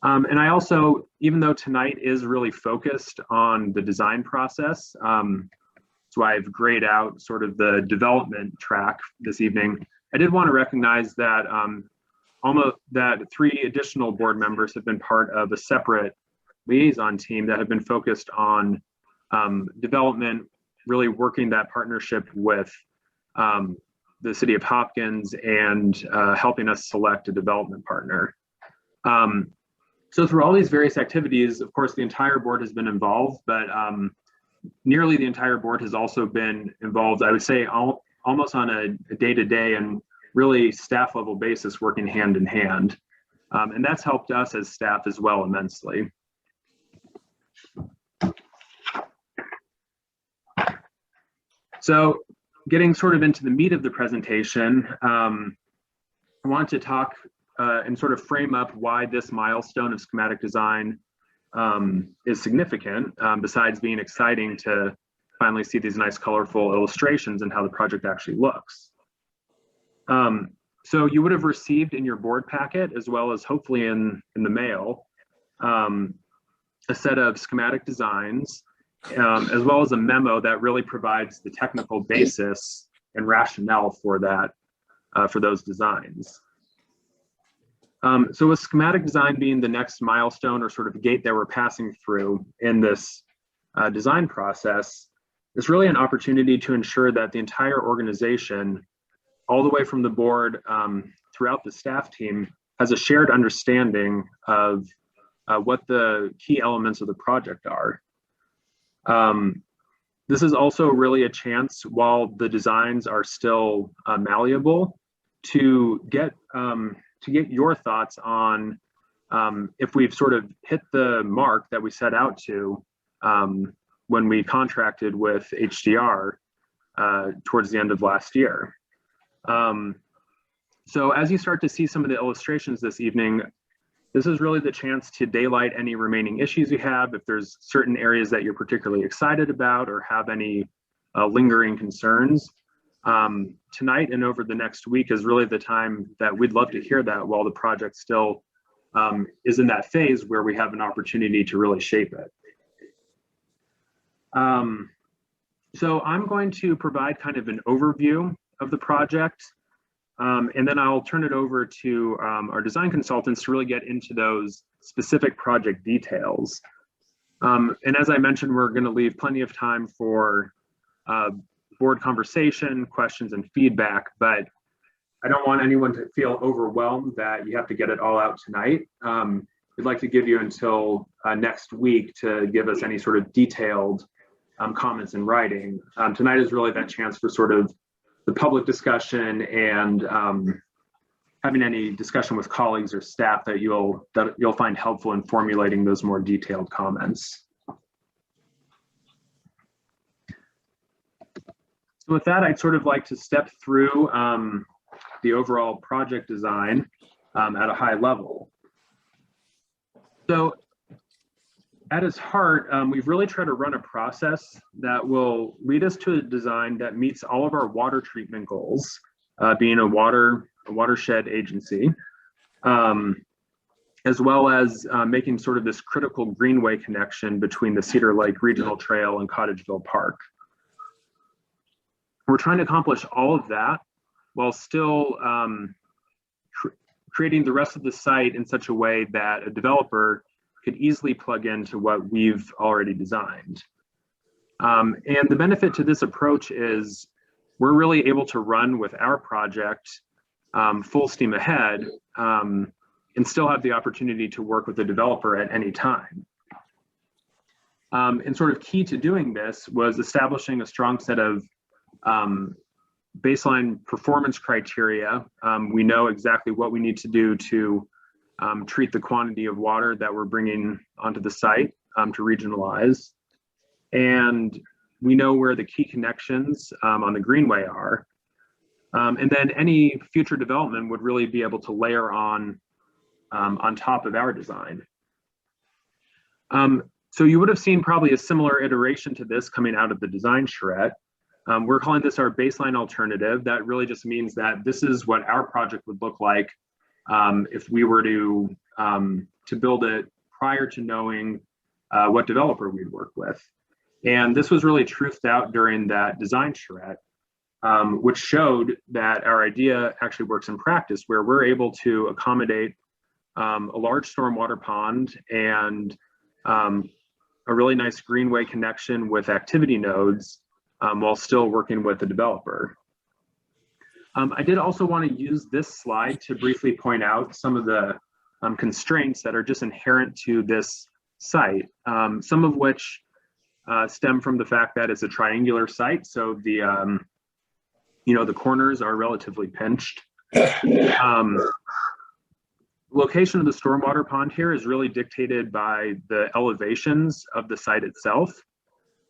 And I also, even though tonight is really focused on the design process, so I've grayed out sort of the development track this evening, I did want to recognize that that 3 additional board members have been part of a separate liaison team that have been focused on development, really working that partnership with the City of Hopkins and helping us select a development partner. So through all these various activities, of course, the entire board has been involved, but nearly the entire board has also been involved, I would say, almost on a day-to-day and really staff level basis, working hand in hand. And that's helped us as staff as well immensely. So getting sort of into the meat of the presentation, I want to talk and sort of frame up why this milestone of schematic design is significant, besides being exciting to finally see these nice colorful illustrations and how the project actually looks. So you would have received in your board packet, as well as hopefully in the mail, a set of schematic designs, as well as a memo that really provides the technical basis and rationale for that, for those designs. So with schematic design being the next milestone or sort of gate that we're passing through in this design process, it's really an opportunity to ensure that the entire organization, all the way from the board throughout the staff team, has a shared understanding of what the key elements of the project are. This is also really a chance, while the designs are still malleable, to get your thoughts on if we've sort of hit the mark that we set out to when we contracted with HDR towards the end of last year. So as you start to see some of the illustrations this evening, this is really the chance to daylight any remaining issues you have. If there's certain areas that you're particularly excited about or have any lingering concerns, tonight and over the next week is really the time that we'd love to hear that while the project still is in that phase where we have an opportunity to really shape it. So I'm going to provide kind of an overview of the project, and then I'll turn it over to our design consultants to really get into those specific project details. And as I mentioned, we're going to leave plenty of time for board conversation, questions, and feedback, but I don't want anyone to feel overwhelmed that you have to get it all out tonight. We'd like to give you until next week to give us any sort of detailed comments in writing. Tonight is really that chance for sort of the public discussion and having any discussion with colleagues or staff that you'll find helpful in formulating those more detailed comments. So with that, I'd sort of like to step through the overall project design at a high level. So at its heart, we've really tried to run a process that will lead us to a design that meets all of our water treatment goals, being a watershed agency, as well as making sort of this critical greenway connection between the Cedar Lake Regional Trail and Cottageville Park. We're trying to accomplish all of that while still creating the rest of the site in such a way that a developer could easily plug into what we've already designed. And the benefit to this approach is we're really able to run with our project full steam ahead and still have the opportunity to work with the developer at any time. And sort of key to doing this was establishing a strong set of baseline performance criteria. We know exactly what we need to do to treat the quantity of water that we're bringing onto the site to regionalize. And we know where the key connections on the greenway are. And then any future development would really be able to layer on top of our design. So you would have seen probably a similar iteration to this coming out of the design charrette. We're calling this our baseline alternative. That really just means that this is what our project would look like if we were to build it prior to knowing what developer we'd work with. And this was really truthed out during that design charrette, which showed that our idea actually works in practice, where we're able to accommodate a large stormwater pond and a really nice greenway connection with activity nodes while still working with the developer. I did also want to use this slide to briefly point out some of the constraints that are just inherent to this site, some of which stem from the fact that it's a triangular site, so the the corners are relatively pinched. Location of the stormwater pond here is really dictated by the elevations of the site itself.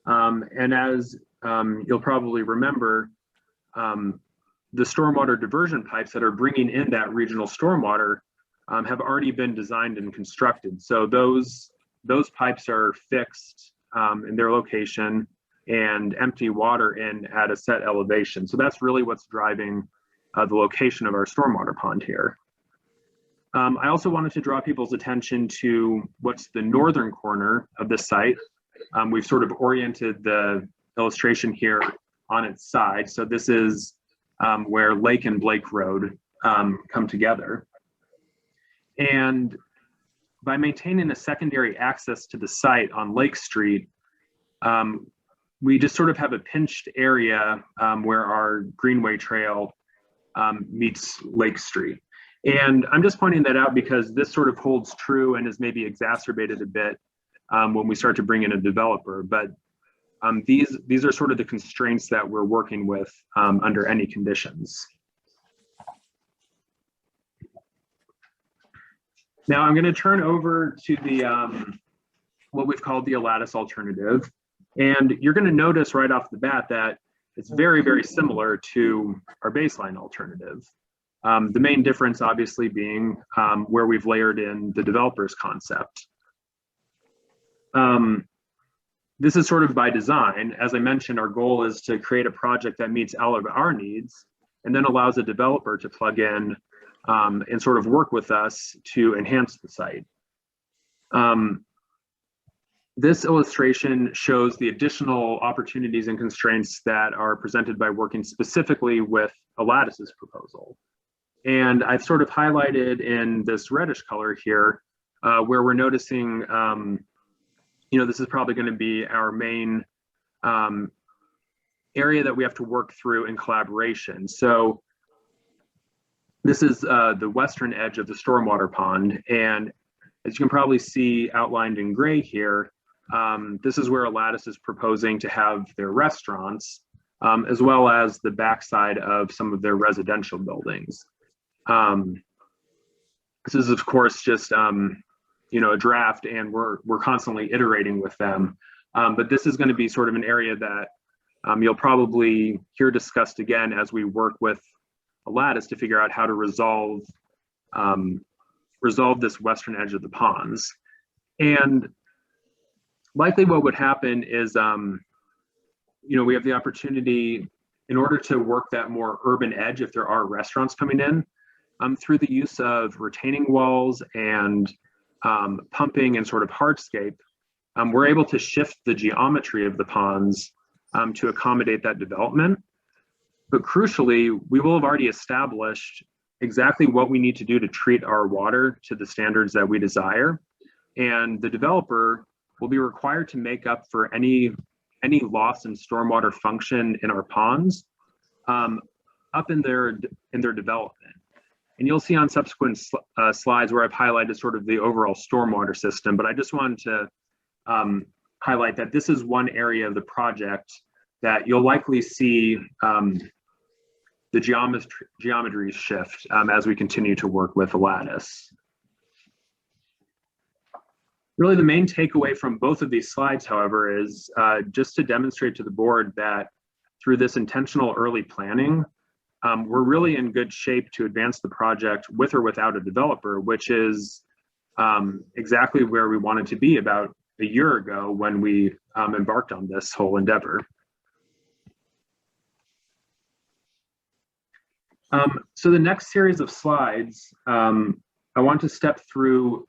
And as you'll probably remember, the stormwater diversion pipes that are bringing in that regional stormwater have already been designed and constructed. So those pipes are fixed in their location and empty water in at a set elevation. So that's really what's driving the location of our stormwater pond here. I also wanted to draw people's attention to what's the northern corner of the site. We've sort of oriented the illustration here on its side. So this is where Lake and Blake Road come together. And by maintaining a secondary access to the site on Lake Street, we just sort of have a pinched area where our Greenway Trail meets Lake Street. And I'm just pointing that out because this sort of holds true and is maybe exacerbated a bit when we start to bring in a developer. But these are sort of the constraints that we're working with under any conditions. Now I'm going to turn over to the what we've called the Aladis alternative. And you're going to notice right off the bat that it's very, very similar to our baseline alternative. The main difference obviously being where we've layered in the developer's concept. This is sort of by design. As I mentioned, our goal is to create a project that meets all of our needs and then allows a developer to plug in and sort of work with us to enhance the site. This illustration shows the additional opportunities and constraints that are presented by working specifically with Aladis's proposal. And I've sort of highlighted in this reddish color here, where we're noticing, this is probably going to be our main area that we have to work through in collaboration. So this is the western edge of the stormwater pond. And as you can probably see outlined in gray here, this is where Aladis is proposing to have their restaurants, as well as the backside of some of their residential buildings. This is, of course, just a draft, and we're constantly iterating with them. But this is going to be sort of an area that you'll probably hear discussed again as we work with Aladis to figure out how to resolve this western edge of the ponds. And likely what would happen is, we have the opportunity, in order to work that more urban edge, if there are restaurants coming in, through the use of retaining walls and pumping and sort of hardscape, we're able to shift the geometry of the ponds to accommodate that development. But crucially, we will have already established exactly what we need to do to treat our water to the standards that we desire. And the developer will be required to make up for any loss in stormwater function in our ponds up in their development. And you'll see on subsequent slides where I've highlighted sort of the overall stormwater system, but I just wanted to highlight that this is one area of the project that you'll likely see the geometry shift as we continue to work with Aladis. Really, the main takeaway from both of these slides, however, is just to demonstrate to the board that through this intentional early planning, we're really in good shape to advance the project with or without a developer, which is exactly where we wanted to be about a year ago when we embarked on this whole endeavor. So the next series of slides, I want to step through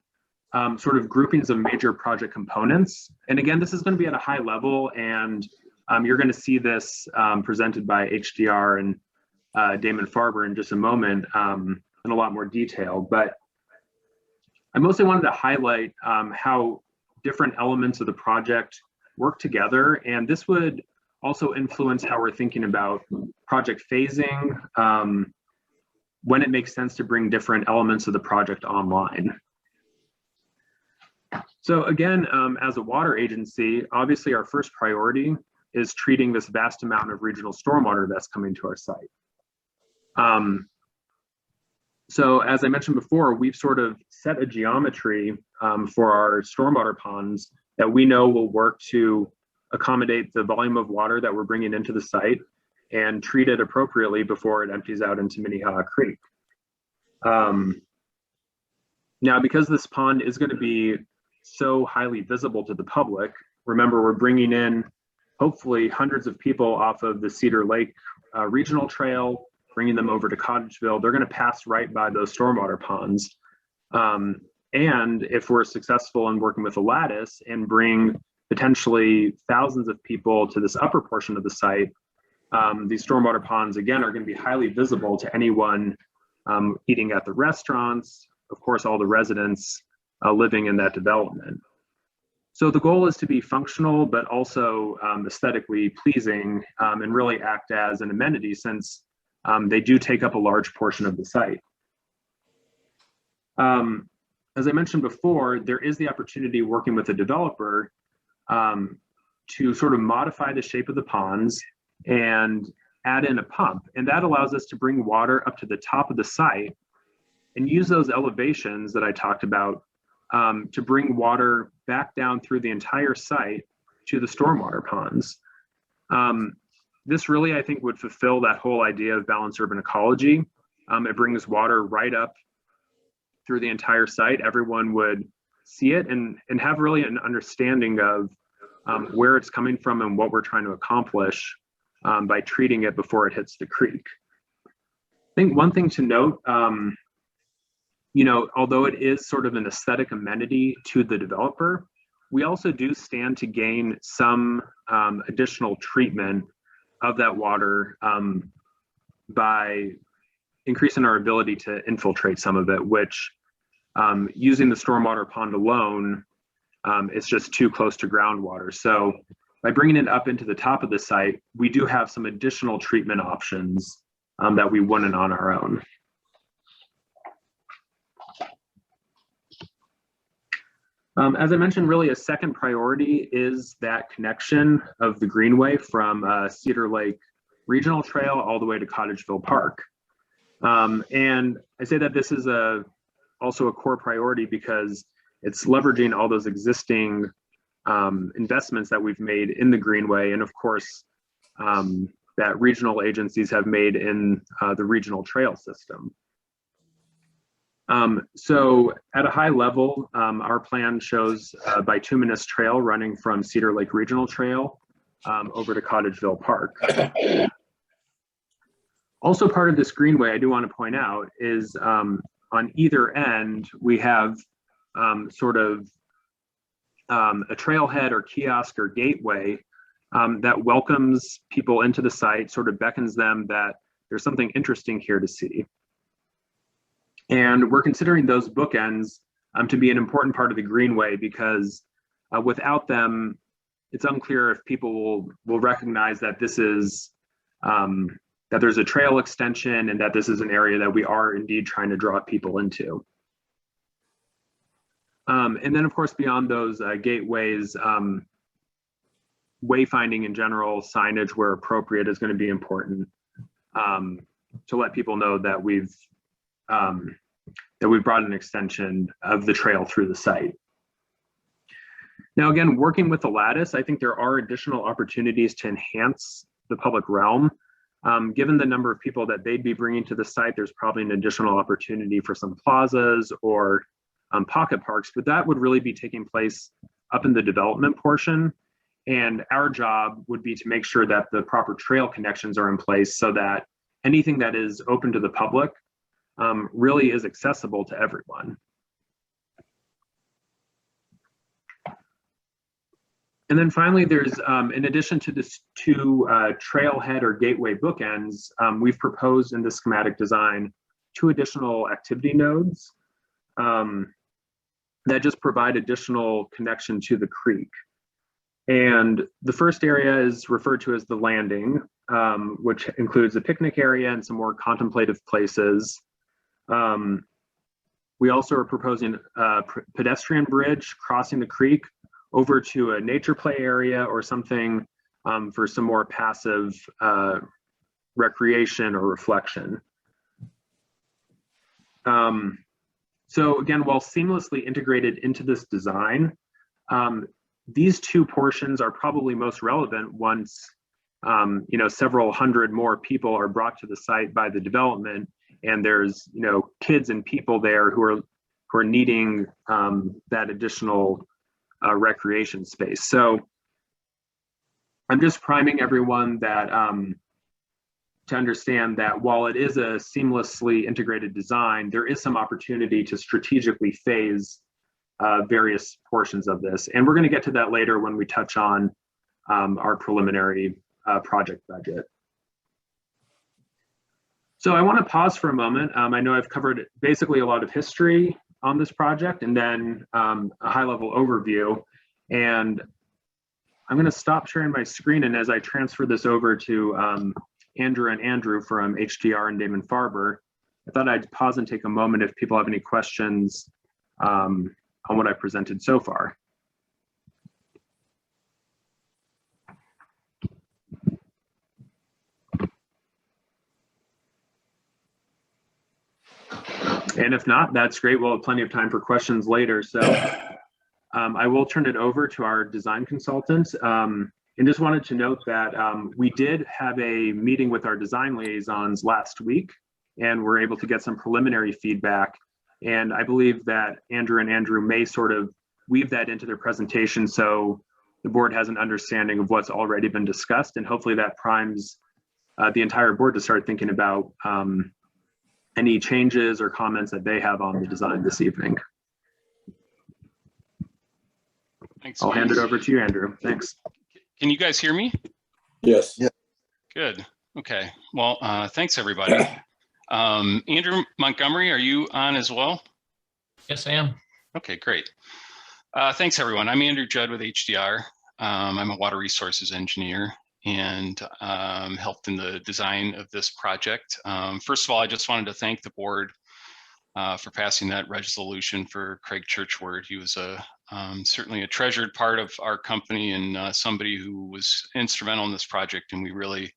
sort of groupings of major project components. And again, this is going to be at a high level, and you're going to see this presented by HDR and Damon Farber in just a moment in a lot more detail. But I mostly wanted to highlight how different elements of the project work together. And this would also influence how we're thinking about project phasing, when it makes sense to bring different elements of the project online. So again, as a water agency, obviously our first priority is treating this vast amount of regional stormwater that's coming to our site. So as I mentioned before, we've sort of set a geometry for our stormwater ponds that we know will work to accommodate the volume of water that we're bringing into the site and treat it appropriately before it empties out into Minnehaha Creek. Now, because this pond is going to be so highly visible to the public, remember we're bringing in hopefully hundreds of people off of the Cedar Lake Regional Trail, bringing them over to Cottageville. They're going to pass right by those stormwater ponds. And if we're successful in working with a lattice and bring potentially thousands of people to this upper portion of the site, these stormwater ponds, again, are going to be highly visible to anyone eating at the restaurants, of course, all the residents living in that development. So the goal is to be functional, but also aesthetically pleasing and really act as an amenity, since they do take up a large portion of the site. As I mentioned before, there is the opportunity working with a developer to sort of modify the shape of the ponds and add in a pump. And that allows us to bring water up to the top of the site and use those elevations that I talked about to bring water back down through the entire site to the stormwater ponds. This really, I think, would fulfill that whole idea of balanced urban ecology. It brings water right up through the entire site. Everyone would see it and have really an understanding of where it's coming from and what we're trying to accomplish by treating it before it hits the creek. I think one thing to note, you know, although it is sort of an aesthetic amenity to the developer, we also do stand to gain some additional treatment of that water by increasing our ability to infiltrate some of it, which using the stormwater pond alone, it's just too close to groundwater. So by bringing it up into the top of the site, we do have some additional treatment options that we wouldn't on our own. As I mentioned, really a second priority is that connection of the Greenway from Cedar Lake Regional Trail all the way to Cottageville Park. And I say that this is also a core priority because it's leveraging all those existing investments that we've made in the Greenway, and of course, that regional agencies have made in the regional trail system. So at a high level, our plan shows a bituminous trail running from Cedar Lake Regional Trail over to Cottageville Park. Also part of this Greenway, I do want to point out, is on either end, we have sort of a trailhead or kiosk or gateway that welcomes people into the site, sort of beckons them that there's something interesting here to see. And we're considering those bookends to be an important part of the Greenway because without them, it's unclear if people will recognize that this is, that there's a trail extension and that this is an area that we are indeed trying to draw people into. And then of course, beyond those gateways, wayfinding in general, signage where appropriate is going to be important to let people know that we've brought an extension of the trail through the site. Now, again, working with the lattice, I think there are additional opportunities to enhance the public realm. Given the number of people that they'd be bringing to the site, there's probably an additional opportunity for some plazas or pocket parks, but that would really be taking place up in the development portion. And our job would be to make sure that the proper trail connections are in place so that anything that is open to the public really is accessible to everyone. And then finally, there's, in addition to this two trailhead or gateway bookends, we've proposed in the schematic design 2 additional activity nodes that just provide additional connection to the creek. And the first area is referred to as the landing, which includes a picnic area and some more contemplative places. We also are proposing a pedestrian bridge crossing the creek over to a nature play area or something for some more passive recreation or reflection. So again, while seamlessly integrated into this design, these 2 portions are probably most relevant once several hundred more people are brought to the site by the development, and there's kids and people there who are needing that additional recreation space. So I'm just priming everyone that to understand that while it is a seamlessly integrated design, there is some opportunity to strategically phase various portions of this. And we're going to get to that later when we touch on our preliminary project budget. So I want to pause for a moment. I know I've covered basically a lot of history on this project and then a high-level overview. And I'm going to stop sharing my screen, and as I transfer this over to Andrew and Andrew from HDR and Damon Farber, I thought I'd pause and take a moment if people have any questions on what I presented so far. And if not, that's great. We'll have plenty of time for questions later. So I will turn it over to our design consultant. And just wanted to note that we did have a meeting with our design liaisons last week, and we're able to get some preliminary feedback. And I believe that Andrew and Andrew may sort of weave that into their presentation so the board has an understanding of what's already been discussed, and hopefully that primes the entire board to start thinking about any changes or comments that they have on the design this evening. Thanks. I'll hand it over to you, Andrew. Thanks. Can you guys hear me? Yes. Yeah. Good. Okay. Well, thanks everybody. Andrew Montgomery, are you on as well? Yes, I am. Okay, great. Thanks everyone. I'm Andrew Judd with HDR. I'm a water resources engineer and helped in the design of this project. First of all, I just wanted to thank the board for passing that resolution for Craig Churchward. He was certainly a treasured part of our company and somebody who was instrumental in this project, and we really,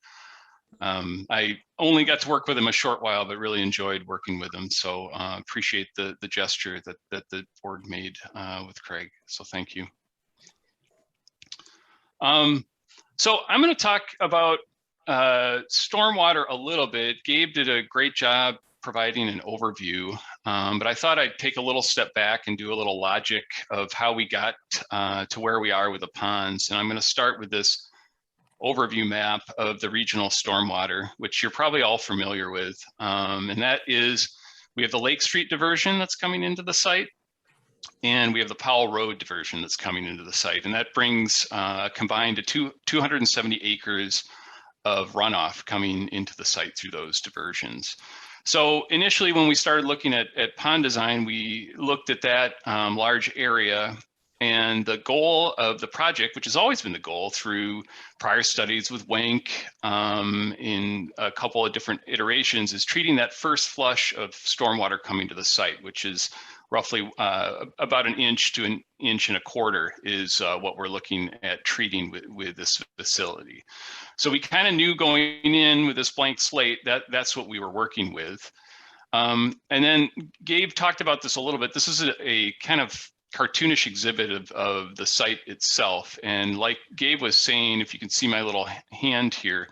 I only got to work with him a short while, but really enjoyed working with him. So appreciate the gesture that the board made with Craig. So thank you. So I'm going to talk about stormwater a little bit. Gabe did a great job providing an overview, but I thought I'd take a little step back and do a little logic of how we got to where we are with the ponds. And I'm going to start with this overview map of the regional stormwater, which you're probably all familiar with. And that is, we have the Lake Street diversion that's coming into the site, and we have the Powell Road diversion that's coming into the site. And that brings combined to 270 acres of runoff coming into the site through those diversions. So initially, when we started looking at pond design, we looked at that large area, and the goal of the project, which has always been the goal through prior studies with WANC in a couple of different iterations, is treating that first flush of stormwater coming to the site, which is roughly about 1 inch to 1.25 inches is what we're looking at treating with this facility. So we kind of knew going in with this blank slate that that's what we were working with. And then Gabe talked about this a little bit. This is a kind of cartoonish exhibit of the site itself. And like Gabe was saying, if you can see my little hand here,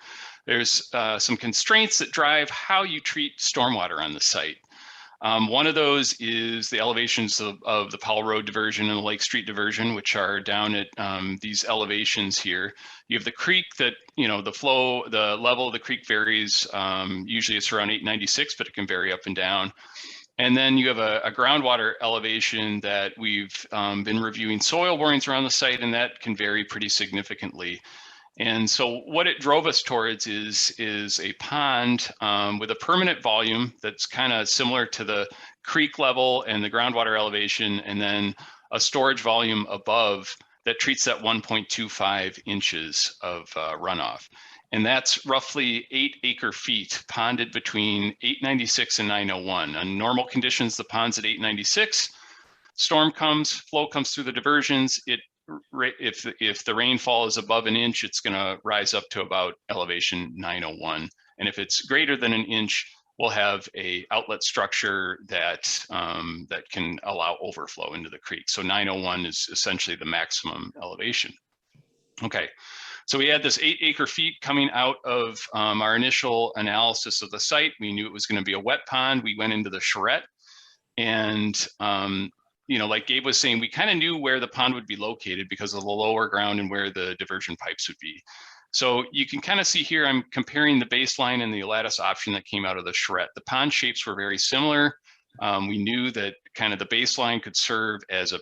there's some constraints that drive how you treat stormwater on the site. One of those is the elevations of the Powell Road diversion and the Lake Street diversion, which are down at these elevations here. You have the creek that, you know, the level of the creek varies. Usually it's around 896, but it can vary up and down. And then you have a groundwater elevation that we've been reviewing soil borings around the site, and that can vary pretty significantly. And so what it drove us towards is a pond with a permanent volume that's kind of similar to the creek level and the groundwater elevation, and then a storage volume above that treats that 1.25 inches of runoff. And that's roughly 8 acre-feet ponded between 896 and 901. On normal conditions, the pond's at 896. Storm comes, flow comes through the diversions. If the rainfall is above an inch, it's going to rise up to about elevation 901. And if it's greater than an inch, we'll have a outlet structure that that can allow overflow into the creek. So 901 is essentially the maximum elevation. Okay, so we had this 8 acre-feet coming out of our initial analysis of the site. We knew it was going to be a wet pond. We went into the charrette, and you know, like Gabe was saying, we kind of knew where the pond would be located because of the lower ground and where the diversion pipes would be. So you can kind of see here, I'm comparing the baseline and the lattice option that came out of the charrette. The pond shapes were very similar. We knew that kind of the baseline could serve as a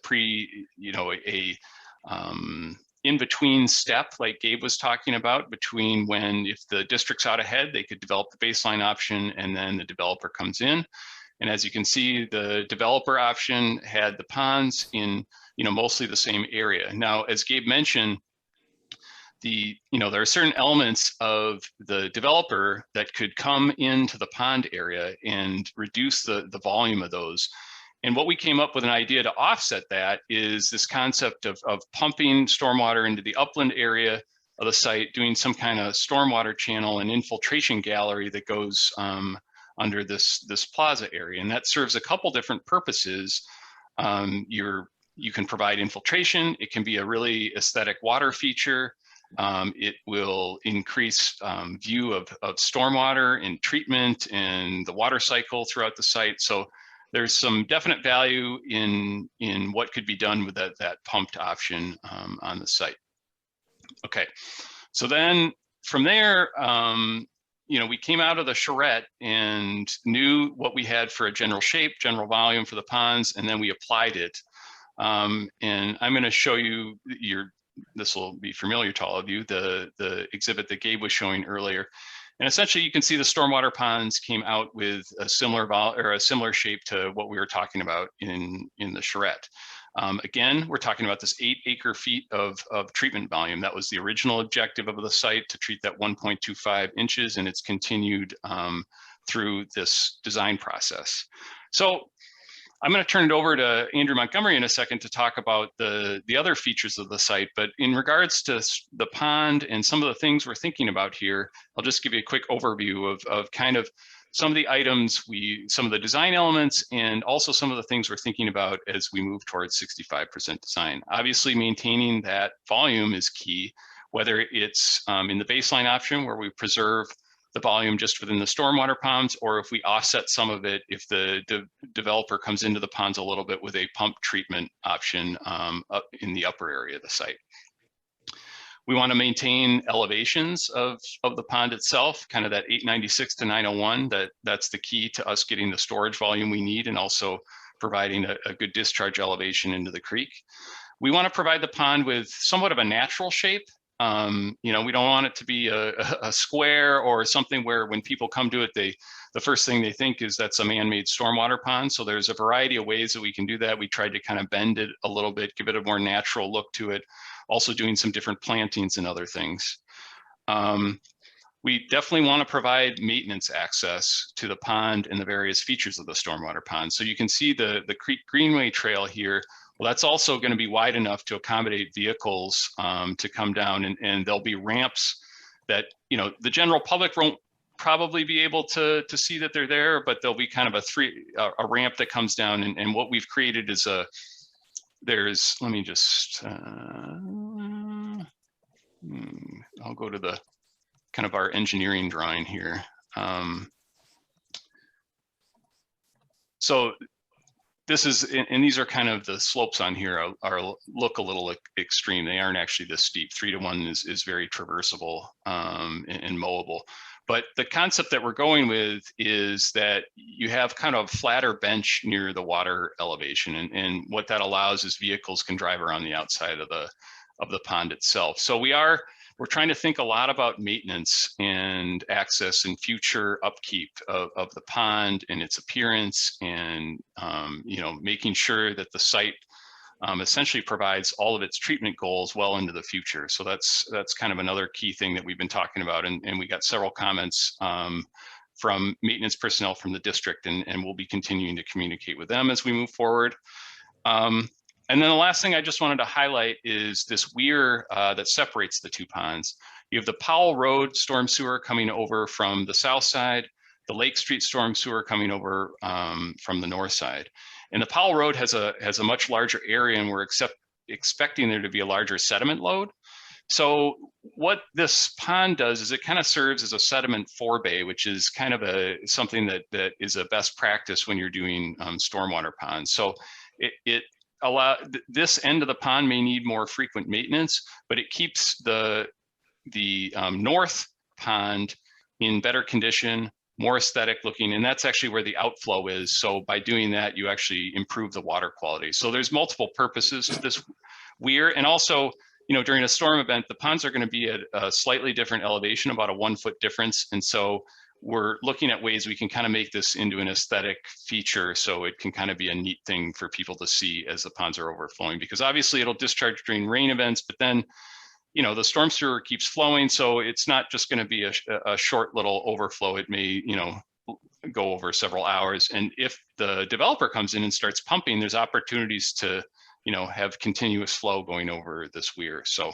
in-between step, like Gabe was talking about, between when, if the district's out ahead, they could develop the baseline option and then the developer comes in. And as you can see, the developer option had the ponds in, you know, mostly the same area. Now, as Gabe mentioned, there are certain elements of the developer that could come into the pond area and reduce the volume of those. And what we came up with an idea to offset that is this concept of pumping stormwater into the upland area of the site, doing some kind of stormwater channel and infiltration gallery that goes under this plaza area. And that serves a couple different purposes. You can provide infiltration. It can be a really aesthetic water feature. It will increase view of stormwater and treatment and the water cycle throughout the site. So there's some definite value in what could be done with that pumped option on the site. Okay, so then from there, we came out of the charrette and knew what we had for a general shape, general volume for the ponds, and then we applied it. And I'm going to show you this will be familiar to all of you, the exhibit that Gabe was showing earlier. And essentially, you can see the stormwater ponds came out with a similar shape to what we were talking about in the charrette. Again, we're talking about this 8 acre-feet of treatment volume. That was the original objective of the site, to treat that 1.25 inches, and it's continued through this design process. So I'm going to turn it over to Andrew Montgomery in a second to talk about the other features of the site. But in regards to the pond and some of the things we're thinking about here, I'll just give you a quick overview of kind of some of the items, some of the design elements, and also some of the things we're thinking about as we move towards 65% design. Obviously, maintaining that volume is key, whether it's in the baseline option where we preserve the volume just within the stormwater ponds, or if we offset some of it, if the developer comes into the ponds a little bit with a pump treatment option up in the upper area of the site. We want to maintain elevations of the pond itself, kind of that 896 to 901. That's the key to us getting the storage volume we need, and also providing a good discharge elevation into the creek. We want to provide the pond with somewhat of a natural shape. We don't want it to be a square or something where when people come to it, the first thing they think is that's a man-made stormwater pond. So there's a variety of ways that we can do that. We tried to kind of bend it a little bit, give it a more natural look to it, also doing some different plantings and other things. We definitely want to provide maintenance access to the pond and the various features of the stormwater pond. So you can see the Creek Greenway Trail here. Well, that's also going to be wide enough to accommodate vehicles to come down, and there'll be ramps that, the general public won't probably be able to see that they're there, but there'll be kind of a ramp that comes down. And what we've created is let me just, I'll go to the kind of our engineering drawing here. So this is, and these are kind of the slopes on here are look a little extreme. They aren't actually this steep. 3-to-1 is very traversable and mowable. But the concept that we're going with is that you have kind of flatter bench near the water elevation. And what that allows is vehicles can drive around the outside of the pond itself. So we're trying to think a lot about maintenance and access and future upkeep of the pond and its appearance, and making sure that the site essentially provides all of its treatment goals well into the future. So that's kind of another key thing that we've been talking about, and we got several comments from maintenance personnel from the district, and we'll be continuing to communicate with them as we move forward. And then the last thing I just wanted to highlight is this weir that separates the two ponds. You have the Powell Road storm sewer coming over from the south side, the Lake Street storm sewer coming over from the north side. And the Powell Road has a much larger area, and we're expecting there to be a larger sediment load. So what this pond does is it kind of serves as a sediment forebay, which is kind of something that is a best practice when you're doing stormwater ponds. So this end of the pond may need more frequent maintenance, but it keeps the north pond in better condition, more aesthetic looking, and that's actually where the outflow is. So by doing that, you actually improve the water quality. So there's multiple purposes to this weir. And also, during a storm event, the ponds are going to be at a slightly different elevation, about a 1 foot difference. And so we're looking at ways we can kind of make this into an aesthetic feature, so it can kind of be a neat thing for people to see as the ponds are overflowing, because obviously it'll discharge during rain events, but then the storm sewer keeps flowing, so it's not just going to be a short little overflow. It may go over several hours, and if the developer comes in and starts pumping, there's opportunities to have continuous flow going over this weir. So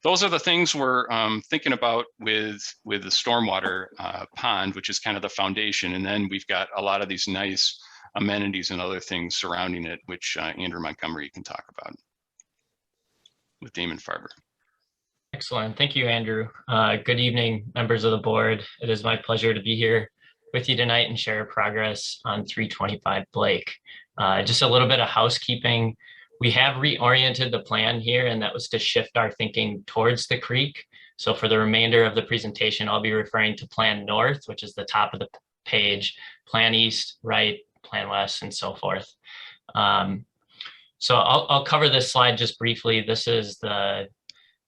those are the things we're thinking about with the stormwater pond, which is kind of the foundation. And then we've got a lot of these nice amenities and other things surrounding it, which Andrew Montgomery can talk about with Damon Farber. Excellent. Thank you, Andrew. Good evening, members of the board. It is my pleasure to be here with you tonight and share progress on 325 Blake. Just a little bit of housekeeping. We have reoriented the plan here, and that was to shift our thinking towards the creek. So for the remainder of the presentation, I'll be referring to Plan North, which is the top of the page, Plan East, right, Plan West, and so forth. So I'll cover this slide just briefly. This is the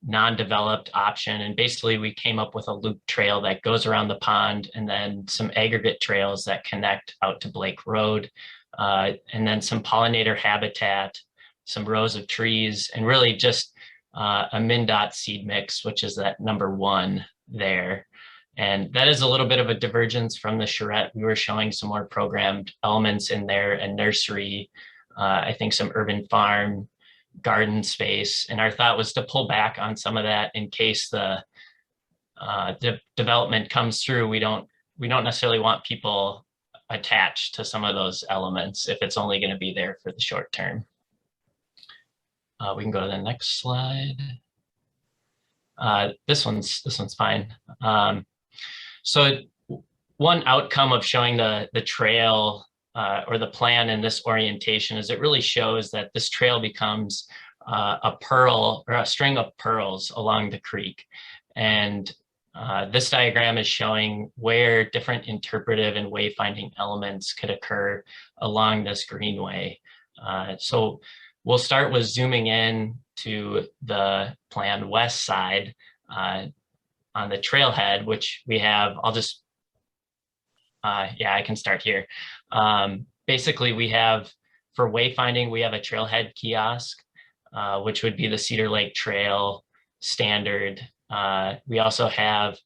non-developed option, and basically we came up with a loop trail that goes around the pond, and then some aggregate trails that connect out to Blake Road, and then some pollinator habitat, some rows of trees, and really just a MnDOT seed mix, which is that number 1 there. And that is a little bit of a divergence from the charrette. We were showing some more programmed elements in there, and nursery, I think some urban farm, garden space. And our thought was to pull back on some of that in case the development comes through. We don't necessarily want people attached to some of those elements if it's only going to be there for the short term. We can go to the next slide. This one's fine. So one outcome of showing the trail or the plan in this orientation is it really shows that this trail becomes a pearl or a string of pearls along the creek. And this diagram is showing where different interpretive and wayfinding elements could occur along this greenway. So we'll start with zooming in to the Plan West side on the trailhead, which we have, I can start here. Basically, we have, for wayfinding, we have a trailhead kiosk, which would be the Cedar Lake Trail standard. We also have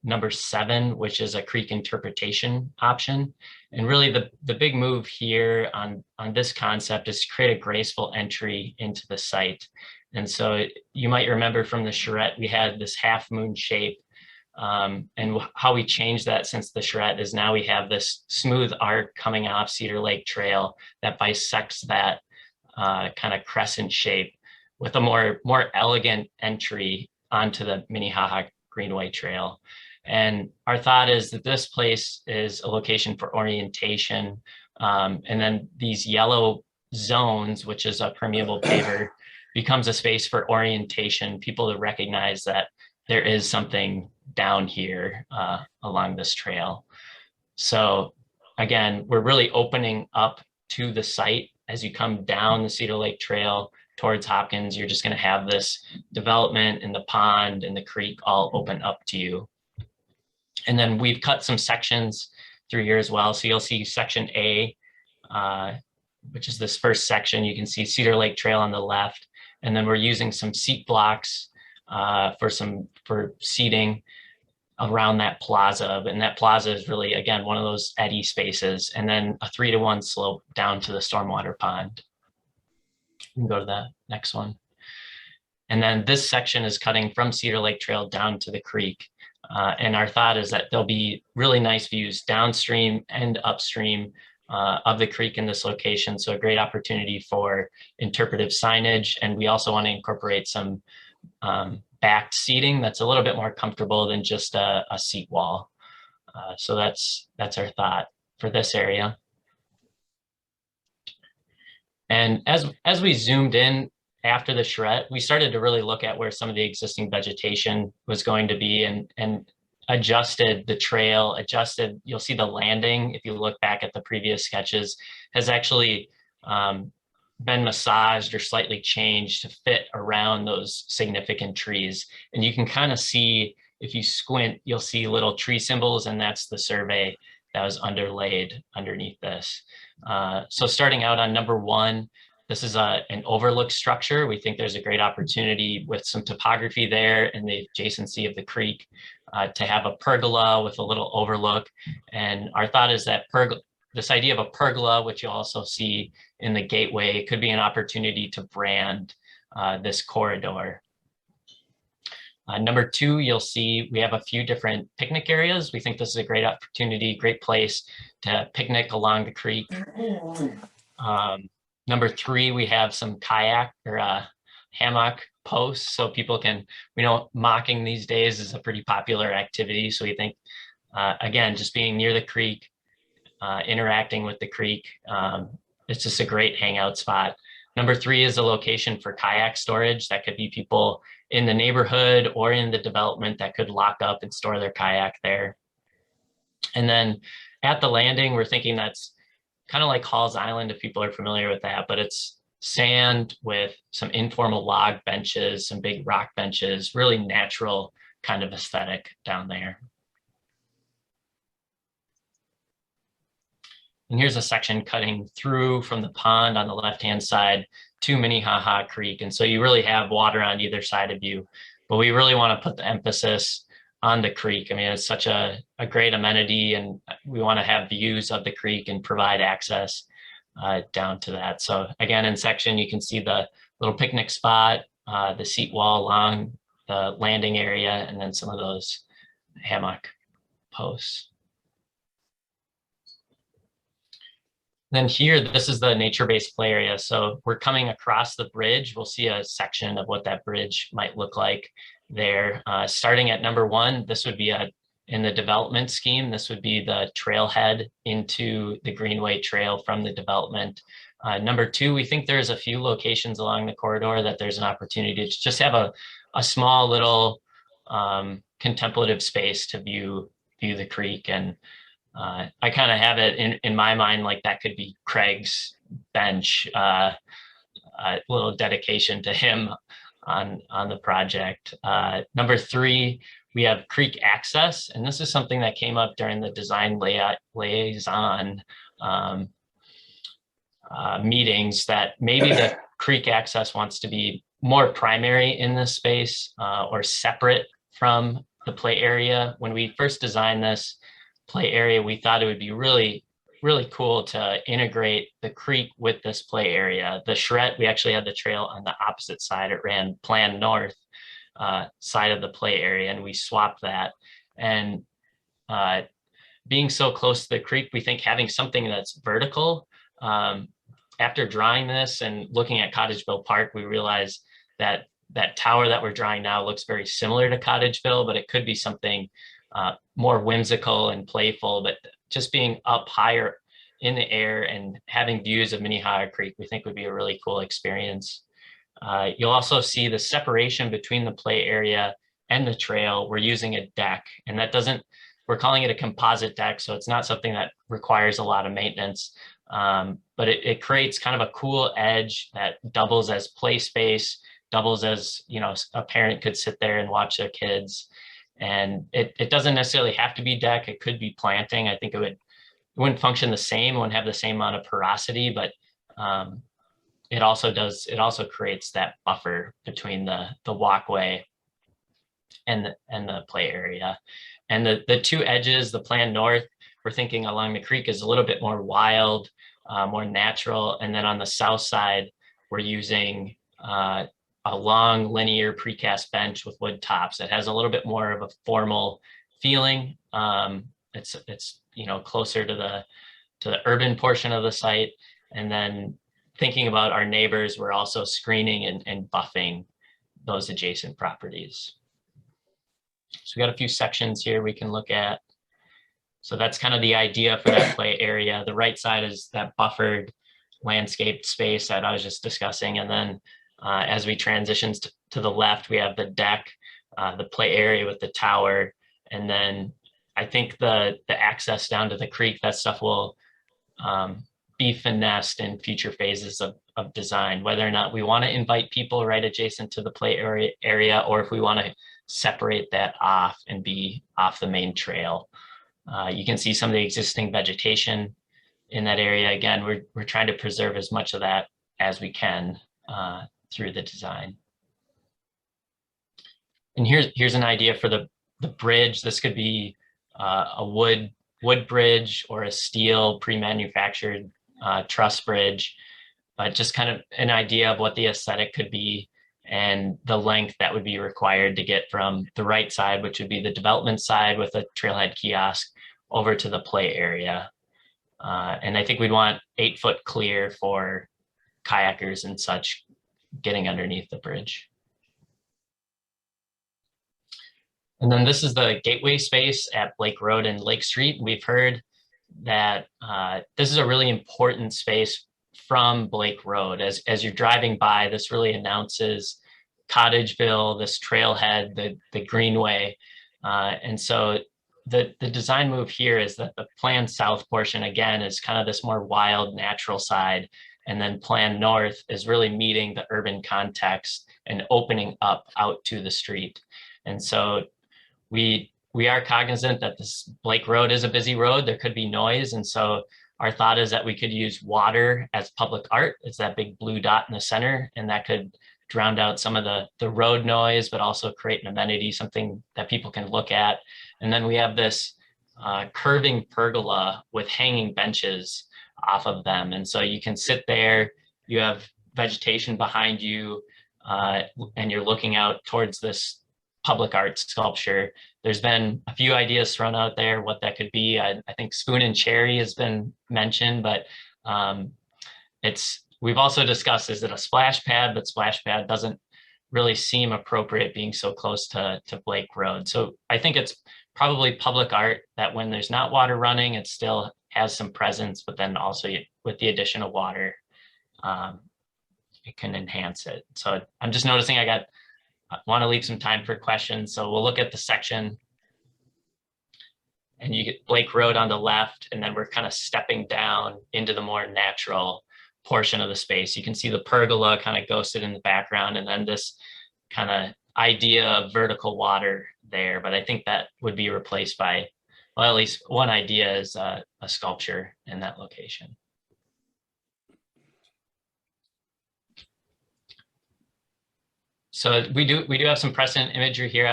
number 7, which is a creek interpretation option. And really the big move here on this concept is to create a graceful entry into the site. And so you might remember from the charrette, we had this half moon shape. And how we changed that since the charrette is now we have this smooth arc coming off Cedar Lake Trail that bisects that kind of crescent shape with a more elegant entry onto the Minnehaha Greenway Trail. And our thought is that this place is a location for orientation. And then these yellow zones, which is a permeable paver, becomes a space for orientation, people to recognize that there is something down here along this trail. So again, we're really opening up to the site. As you come down the Cedar Lake Trail towards Hopkins, you're just going to have this development and the pond and the creek all open up to you. And then we've cut some sections through here as well. So you'll see section A, which is this first section. You can see Cedar Lake Trail on the left. And then we're using some seat blocks for seating around that plaza. And that plaza is really, again, one of those eddy spaces. And then a 3-to-1 slope down to the stormwater pond. You can go to the next one. And then this section is cutting from Cedar Lake Trail down to the creek. And our thought is that there'll be really nice views downstream and upstream of the creek in this location. So a great opportunity for interpretive signage. And we also want to incorporate some backed seating that's a little bit more comfortable than just a seat wall. So that's our thought for this area. And as we zoomed in after the charrette, we started to really look at where some of the existing vegetation was going to be and adjusted the trail, you'll see the landing, if you look back at the previous sketches, has actually been massaged or slightly changed to fit around those significant trees. And you can kind of see, if you squint, you'll see little tree symbols, and that's the survey that was underlaid underneath this. So starting out on number 1, this is an overlook structure. We think there's a great opportunity with some topography there and the adjacency of the creek to have a pergola with a little overlook. And our thought is that this idea of a pergola, which you'll also see in the gateway, could be an opportunity to brand this corridor. Number 2, you'll see we have a few different picnic areas. We think this is a great opportunity, great place to picnic along the creek. Number 3, we have some kayak or hammock posts, so people can, we know mocking these days is a pretty popular activity. So we think, again, just being near the creek, interacting with the creek, it's just a great hangout spot. Number 3 is a location for kayak storage. That could be people in the neighborhood or in the development that could lock up and store their kayak there. And then at the landing, we're thinking that's kind of like Hall's Island, if people are familiar with that, but it's sand with some informal log benches, some big rock benches, really natural kind of aesthetic down there. And here's a section cutting through from the pond on the left-hand side to Minnehaha Creek. And so you really have water on either side of you, but we really want to put the emphasis on the creek. I mean, it's such a great amenity, and we want to have views of the creek and provide access down to that. So again, in section, you can see the little picnic spot, the seat wall along the landing area, and then some of those hammock posts. Then here, this is the nature-based play area. So we're coming across the bridge. We'll see a section of what that bridge might look like there. Starting at number 1, this would be in the development scheme, this would be the trailhead into the Greenway Trail from the development. Number 2, we think there's a few locations along the corridor that there's an opportunity to just have a small little contemplative space to view the creek. And I kind of have it in my mind like that could be Craig's bench, a little dedication to him on the project. Number 3, we have creek access, and this is something that came up during the design liaison meetings, that maybe the creek access wants to be more primary in this space or separate from the play area. When we first designed this play area, we thought it would be really cool to integrate the creek with this play area. The charrette, we actually had the trail on the opposite side. It ran planned north side of the play area, and we swapped that. And being so close to the creek, we think having something that's vertical, after drawing this and looking at Cottageville Park, we realized that that tower that we're drawing now looks very similar to Cottageville, but it could be something more whimsical and playful, but just being up higher in the air and having views of Minnehaha Creek, we think would be a really cool experience. You'll also see the separation between the play area and the trail. We're using a deck, and that doesn't, we're calling it a composite deck, so it's not something that requires a lot of maintenance, but it creates kind of a cool edge that doubles as play space, doubles as, you know, a parent could sit there and watch their kids. And it doesn't necessarily have to be deck, it could be planting. I think it wouldn't function the same, it wouldn't have the same amount of porosity, but it also creates that buffer between the walkway and the play area. And the two edges, the plan north, we're thinking along the creek is a little bit more wild, more natural. And then on the south side, we're using a long linear precast bench with wood tops. It has a little bit more of a formal feeling. It's you know, closer to the urban portion of the site. And then thinking about our neighbors, we're also screening and buffing those adjacent properties. So we got a few sections here we can look at. So that's kind of the idea for that play area. The right side is that buffered landscaped space that I was just discussing. And then as we transition to the left, we have the deck, the play area with the tower. And then I think the access down to the creek, that stuff will be finessed in future phases of design, whether or not we want to invite people right adjacent to the play area, or if we want to separate that off and be off the main trail. You can see some of the existing vegetation in that area. Again, we're trying to preserve as much of that as we can through the design. And here's an idea for the bridge. This could be a wood bridge or a steel pre-manufactured truss bridge, but just kind of an idea of what the aesthetic could be and the length that would be required to get from the right side, which would be the development side with a trailhead kiosk, over to the play area. And I think we'd want 8-foot clear for kayakers and such getting underneath the bridge. And then this is the gateway space at Blake Road and Lake Street. We've heard that this is a really important space from Blake Road. As you're driving by, this really announces Cottageville, this trailhead, the greenway. And so the design move here is that the planned south portion, again, is kind of this more wild, natural side. And then planned north is really meeting the urban context and opening up out to the street. And so we are cognizant that this Blake Road is a busy road. There could be noise. And so our thought is that we could use water as public art. It's that big blue dot in the center, and that could drown out some of the road noise, but also create an amenity, something that people can look at. And then we have this curving pergola with hanging benches off of them. And so you can sit there, you have vegetation behind you, and you're looking out towards this public art sculpture. There's been a few ideas thrown out there what that could be. I think Spoon and Cherry has been mentioned, but we've also discussed, is it a splash pad? But splash pad doesn't really seem appropriate being so close to Blake Road. So I think it's probably public art that when there's not water running, it still has some presence, but then also with the addition of water, it can enhance it. So I'm just noticing I want to leave some time for questions. So we'll look at the section and you get Blake Road on the left, and then we're kind of stepping down into the more natural portion of the space. You can see the pergola kind of ghosted in the background, and then this kind of idea of vertical water there. But I think that would be replaced by, well, at least one idea is a sculpture in that location. So we do have some precedent imagery here.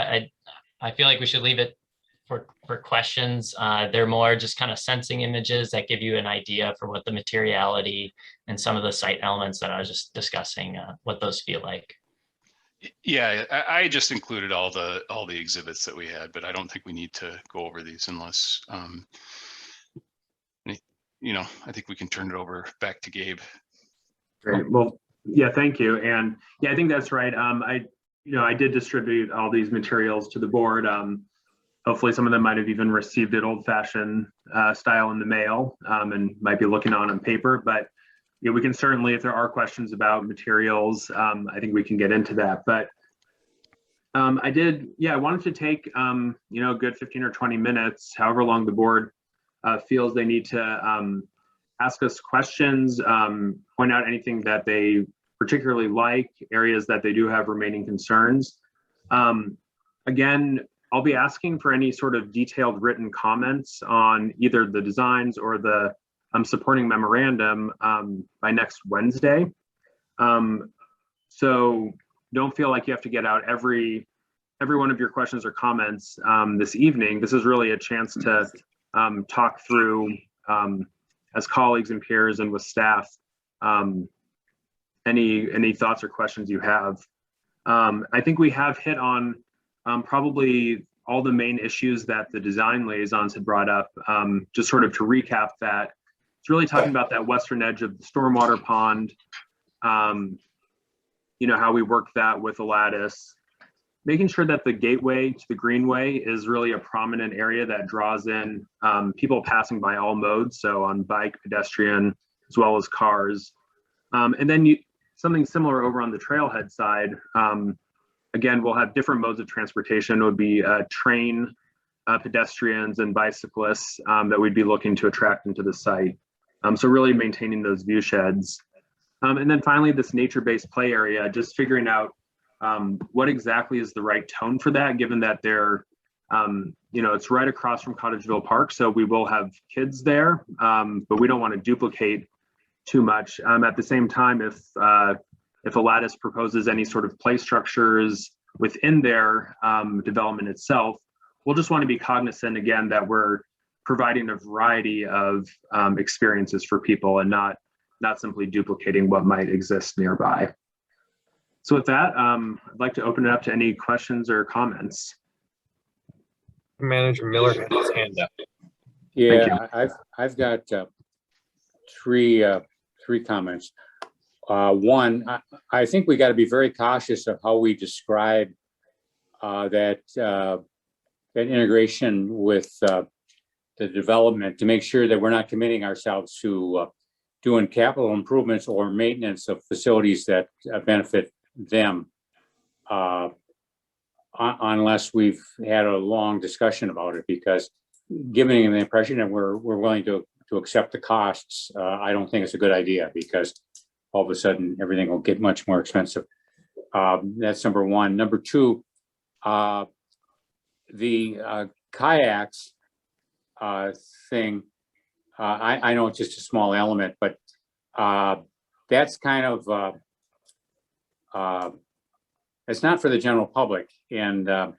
I feel like we should leave it for questions. They're more just kind of sensing images that give you an idea for what the materiality and some of the site elements that I was just discussing, what those feel like. Yeah, I just included all the exhibits that we had, but I don't think we need to go over these unless, you know, I think we can turn it over back to Gabe. Great. Well, yeah, thank you. And yeah, I think that's right. I did distribute all these materials to the board. Hopefully some of them might have even received it old fashioned style in the mail and might be looking on paper, but yeah, we can certainly, if there are questions about materials, I think we can get into that. But I wanted to take, a good 15 or 20 minutes, however long the board feels they need to ask us questions, point out anything that they particularly like, areas that they do have remaining concerns. Again, I'll be asking for any sort of detailed written comments on either the designs or the supporting memorandum by next Wednesday. So don't feel like you have to get out every one of your questions or comments this evening. This is really a chance to talk through as colleagues and peers and with staff any thoughts or questions you have. I think we have hit on probably all the main issues that the design liaisons had brought up. Just sort of to recap that, it's really talking about that western edge of the stormwater pond, how we work that with Lattice, making sure that the gateway to the greenway is really a prominent area that draws in people passing by all modes, so on bike, pedestrian, as well as cars. And then something similar over on the trailhead side. Again, we'll have different modes of transportation. It would be train, pedestrians, and bicyclists that we'd be looking to attract into the site. So really maintaining those view sheds. And then finally, this nature-based play area, just figuring out what exactly is the right tone for that, given that they're, it's right across from Cottageville Park. So we will have kids there, but we don't want to duplicate too much. At the same time, if Lattice proposes any sort of play structures within their development itself, we'll just want to be cognizant again that we're providing a variety of experiences for people and not simply duplicating what might exist nearby. So with that, I'd like to open it up to any questions or comments. Manager Miller has his hand up. Yeah, I've got three comments. One, I think we got to be very cautious of how we describe that integration with the development to make sure that we're not committing ourselves to doing capital improvements or maintenance of facilities that benefit them unless we've had a long discussion about it, because giving them the impression that we're willing to accept the costs, I don't think it's a good idea, because all of a sudden everything will get much more expensive. That's number one. Number two, the kayaks thing, I know it's just a small element, but that's kind of, it's not for the general public, and I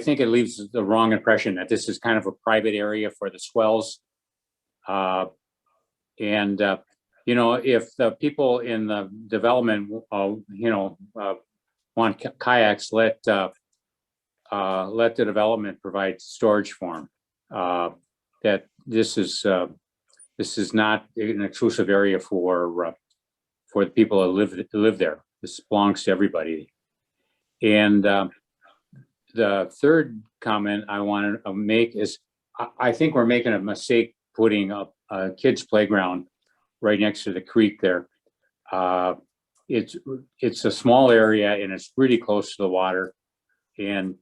think it leaves the wrong impression that this is kind of a private area for the swells. And if the people in the development, want kayaks, let the development provide storage for them. That this is not an exclusive area for the people that live there. This belongs to everybody. And the third comment I want to make is I think we're making a mistake putting up a kids' playground right next to the creek there. It's a small area and it's really close to the water. And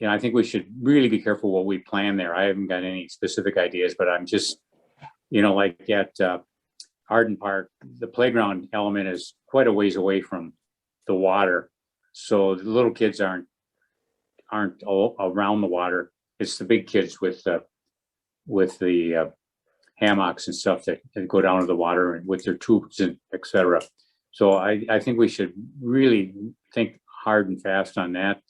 I think we should really be careful what we plan there. I haven't got any specific ideas, but I'm just, like at Arden Park, the playground element is quite a ways away from the water. So the little kids aren't all around the water. It's the big kids with the hammocks and stuff that go down to the water and with their tubes and etc. So I think we should really think hard and fast on that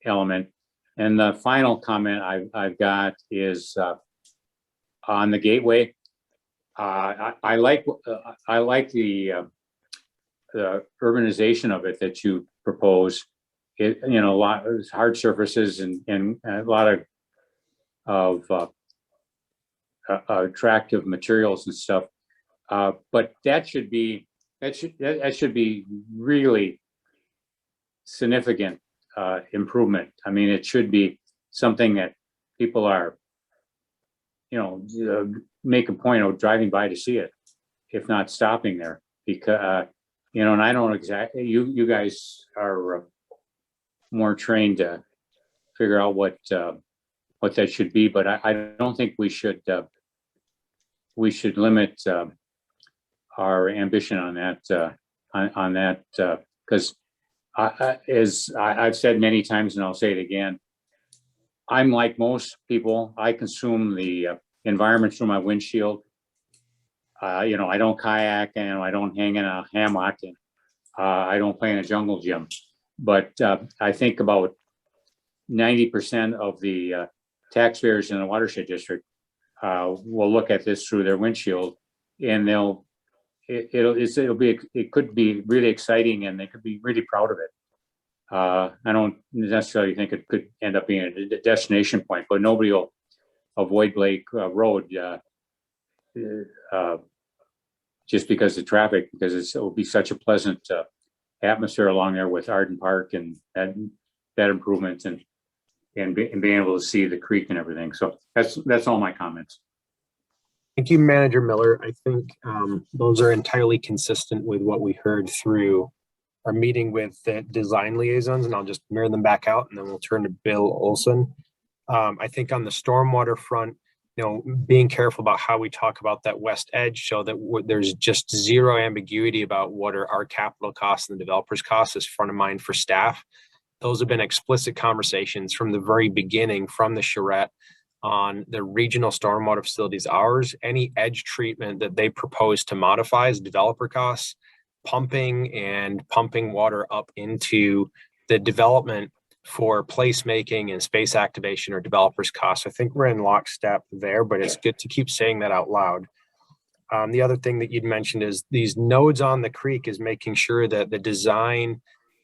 element. And the final comment I've got is on the gateway. I like the urbanization of it that you propose. It, a lot of hard surfaces and a lot of attractive materials and stuff. But that should be really significant improvement. I mean, it should be something that people are, make a point of driving by to see it, if not stopping there, because, and I don't exactly, you guys are more trained to figure out what that should be, but I don't think we should limit our ambition on that, because as I've said many times, and I'll say it again, I'm like most people, I consume the environment through my windshield. I don't kayak, and I don't hang in a hammock, and I don't play in a jungle gym. But I think about 90% of the taxpayers in the watershed district will look at this through their windshield, and it could be really exciting, and they could be really proud of it. I don't necessarily think it could end up being a destination point, but nobody will avoid Blake Road just because of traffic, because it will be such a pleasant atmosphere along there with Arden Park and that improvement and being able to see the creek and everything. So that's all my comments. Thank you, Manager Miller. I think those are entirely consistent with what we heard through our meeting with the design liaisons, and I'll just mirror them back out, and then we'll turn to Bill Olson. I think on the stormwater front, being careful about how we talk about that west edge, so that there's just zero ambiguity about what are our capital costs and the developer's costs is front of mind for staff. Those have been explicit conversations from the very beginning from the charrette on the regional stormwater facilities. Ours, any edge treatment that they propose to modify is developer costs, pumping water up into the development for placemaking and space activation or developers costs. I think we're in lockstep there, but it's good to keep saying that out loud. The other thing that you'd mentioned is these nodes on the creek is making sure that the design,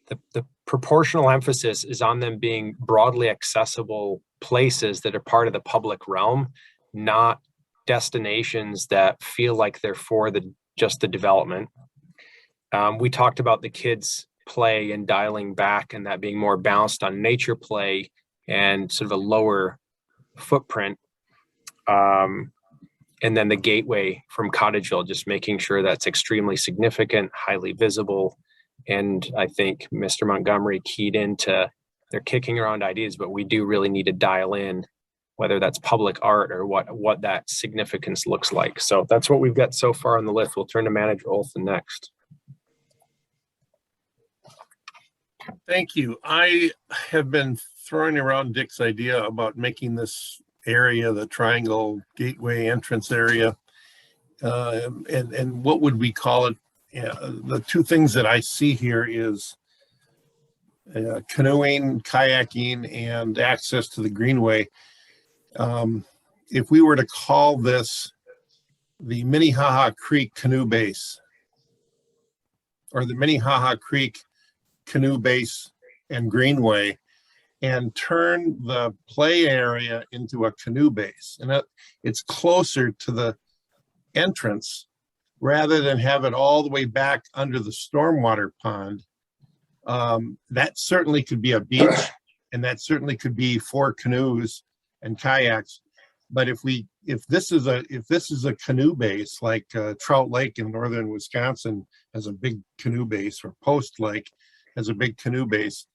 the proportional emphasis is on them being broadly accessible places that are part of the public realm, not destinations that feel like they're for just the development. We talked about the kids' play and dialing back, and that being more balanced on nature play and sort of a lower footprint. And then the gateway from Cottageville, just making sure that's extremely significant, highly visible. And I think Mr. Montgomery keyed into, they're kicking around ideas, but we do really need to dial in whether that's public art or what that significance looks like. So that's what we've got so far on the list. We'll turn to Manager Olson next. Thank you. I have been throwing around Dick's idea about making this area, the triangle gateway entrance area, and what would we call it? The two things that I see here is canoeing, kayaking, and access to the greenway. If we were to call this the Minnehaha Creek Canoe Base, or the Minnehaha Creek Canoe Base and Greenway, and turn the play area into a canoe base, and it's closer to the entrance rather than have it all the way back under the stormwater pond. That certainly could be a beach, and that certainly could be for canoes and kayaks. But if this is a canoe base, like Trout Lake in northern Wisconsin has a big canoe base, or Post Lake has a big canoe base,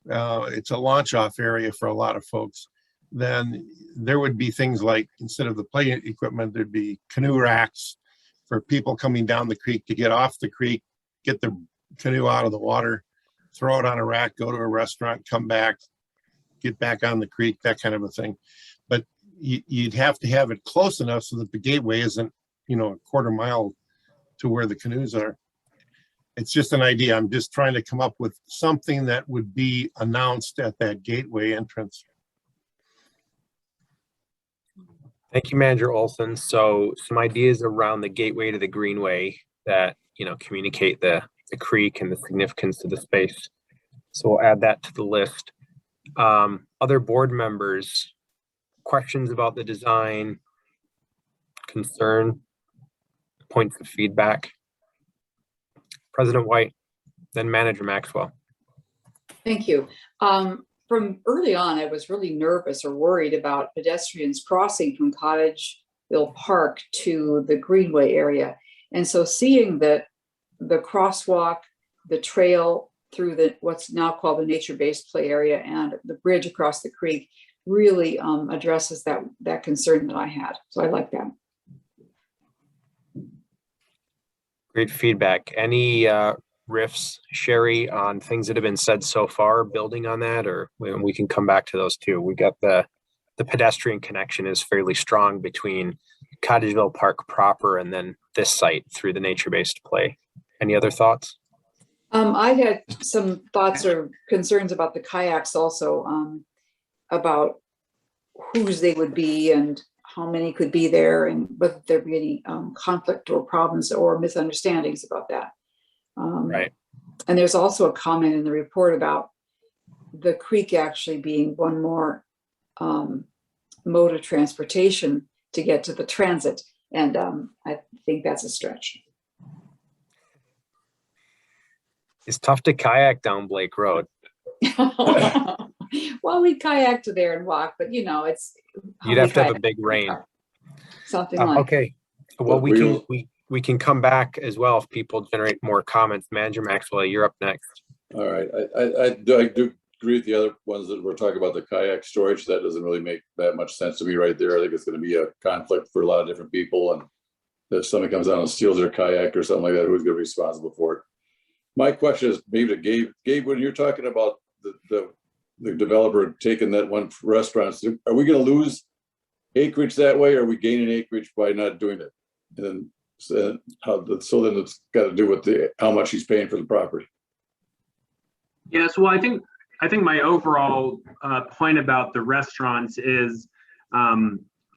it's a launch off area for a lot of folks, then there would be things like, instead of the play equipment, there'd be canoe racks for people coming down the creek to get off the creek, get their canoe out of the water, throw it on a rack, go to a restaurant, come back, get back on the creek, that kind of a thing. But you'd have to have it close enough so that the gateway isn't, a quarter mile to where the canoes are. It's just an idea. I'm just trying to come up with something that would be announced at that gateway entrance. Thank you, Manager Olson. So some ideas around the gateway to the greenway that, communicate the creek and the significance of the space. So we'll add that to the list. Other board members, questions about the design, concern, points of feedback? President White, then Manager Maxwell. Thank you. From early on, I was really nervous or worried about pedestrians crossing from Cottageville Park to the Greenway area. And so seeing that the crosswalk, the trail through the what's now called the nature-based play area and the bridge across the creek really addresses that concern that I had. So I like that. Great feedback. Any riffs, Sherry, on things that have been said so far, building on that, or we can come back to those too. We got the pedestrian connection is fairly strong between Cottageville Park proper and then this site through the nature-based play. Any other thoughts? I had some thoughts or concerns about the kayaks also, about whose they would be and how many could be there and whether there be any conflict or problems or misunderstandings about that. Right. And there's also a comment in the report about the creek actually being one more mode of transportation to get to the transit. And I think that's a stretch. It's tough to kayak down Blake Road. Well, we kayak to there and walk, but it's. You'd have to have a big rain. Something like. Okay. Well, we can come back as well if people generate more comments. Manager Maxwell, you're up next. All right, I do agree with the other ones that we're talking about, the kayak storage. That doesn't really make that much sense to me right there. I think it's going to be a conflict for a lot of different people, and if somebody comes down and steals their kayak or something like that, who's going to be responsible for it? My question is maybe to Gabe. Gabe, when you're talking about the developer taking that one restaurant, are we going to lose acreage that way, or are we gaining acreage by not doing it? And then so then it's got to do with how much he's paying for the property. Yes, well, I think my overall point about the restaurants is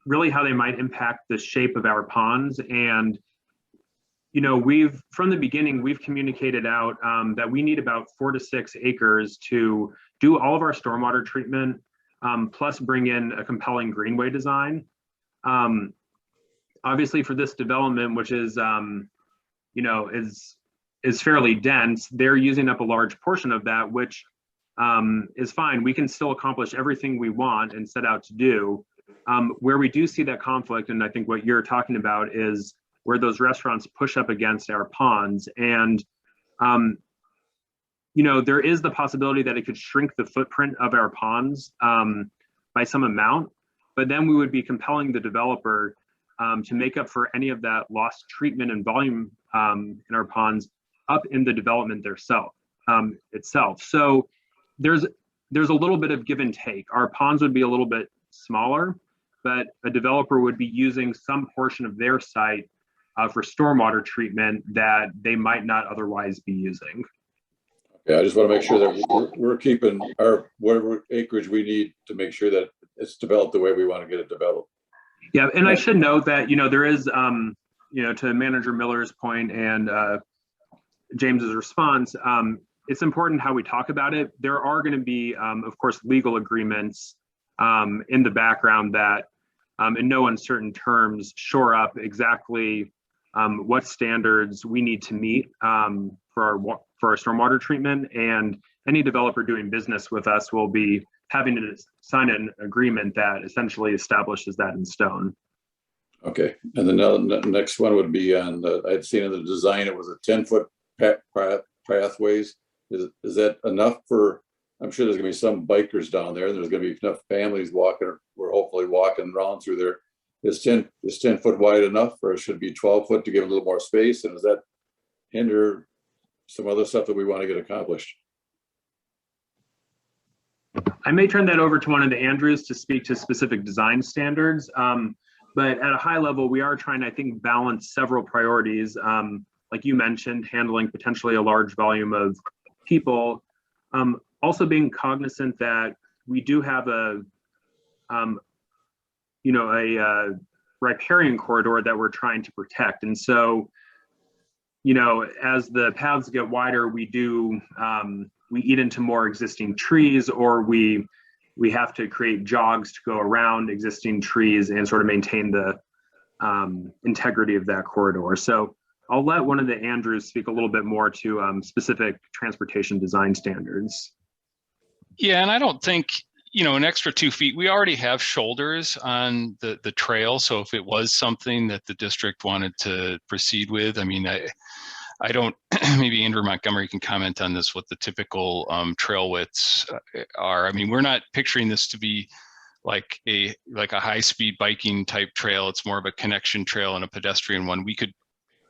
really how they might impact the shape of our ponds. And from the beginning, we've communicated out that we need about 4 to 6 acres to do all of our stormwater treatment, plus bring in a compelling greenway design. Obviously, for this development, which is is fairly dense, they're using up a large portion of that, which is fine. We can still accomplish everything we want and set out to do. Where we do see that conflict, and I think what you're talking about is where those restaurants push up against our ponds. And, there is the possibility that it could shrink the footprint of our ponds by some amount, but then we would be compelling the developer to make up for any of that lost treatment and volume in our ponds up in the development itself. So there's a little bit of give and take. Our ponds would be a little bit smaller, but a developer would be using some portion of their site for stormwater treatment that they might not otherwise be using. Yeah, I just want to make sure that we're keeping our whatever acreage we need to make sure that it's developed the way we want to get it developed. Yeah, and I should note that, there is, to Manager Miller's point and James's response, it's important how we talk about it. There are going to be, of course, legal agreements in the background that, in no uncertain terms, shore up exactly what standards we need to meet for our stormwater treatment. And any developer doing business with us will be having to sign an agreement that essentially establishes that in stone. Okay, and then the next one would be on I'd seen in the design, it was a 10-foot pathways. Is that enough for, I'm sure there's gonna be some bikers down there, and there's gonna be enough families walking, or hopefully walking around through there. Is 10 foot wide enough, or should it be 12 foot to give a little more space? And does that hinder some other stuff that we want to get accomplished? I may turn that over to one of the Andrews to speak to specific design standards. But at a high level, we are trying to, I think, balance several priorities. Like you mentioned, handling potentially a large volume of people. Also being cognizant that we do have a riparian corridor that we're trying to protect. And so, as the paths get wider, we do, we eat into more existing trees, or we have to create jogs to go around existing trees and sort of maintain the integrity of that corridor. So I'll let one of the Andrews speak a little bit more to specific transportation design standards. Yeah, and I don't think, an extra 2 feet, we already have shoulders on the trail. So if it was something that the district wanted to proceed with, I mean, I don't, maybe Andrew Montgomery can comment on this, what the typical trail widths are. I mean, we're not picturing this to be like a high-speed biking type trail. It's more of a connection trail and a pedestrian one.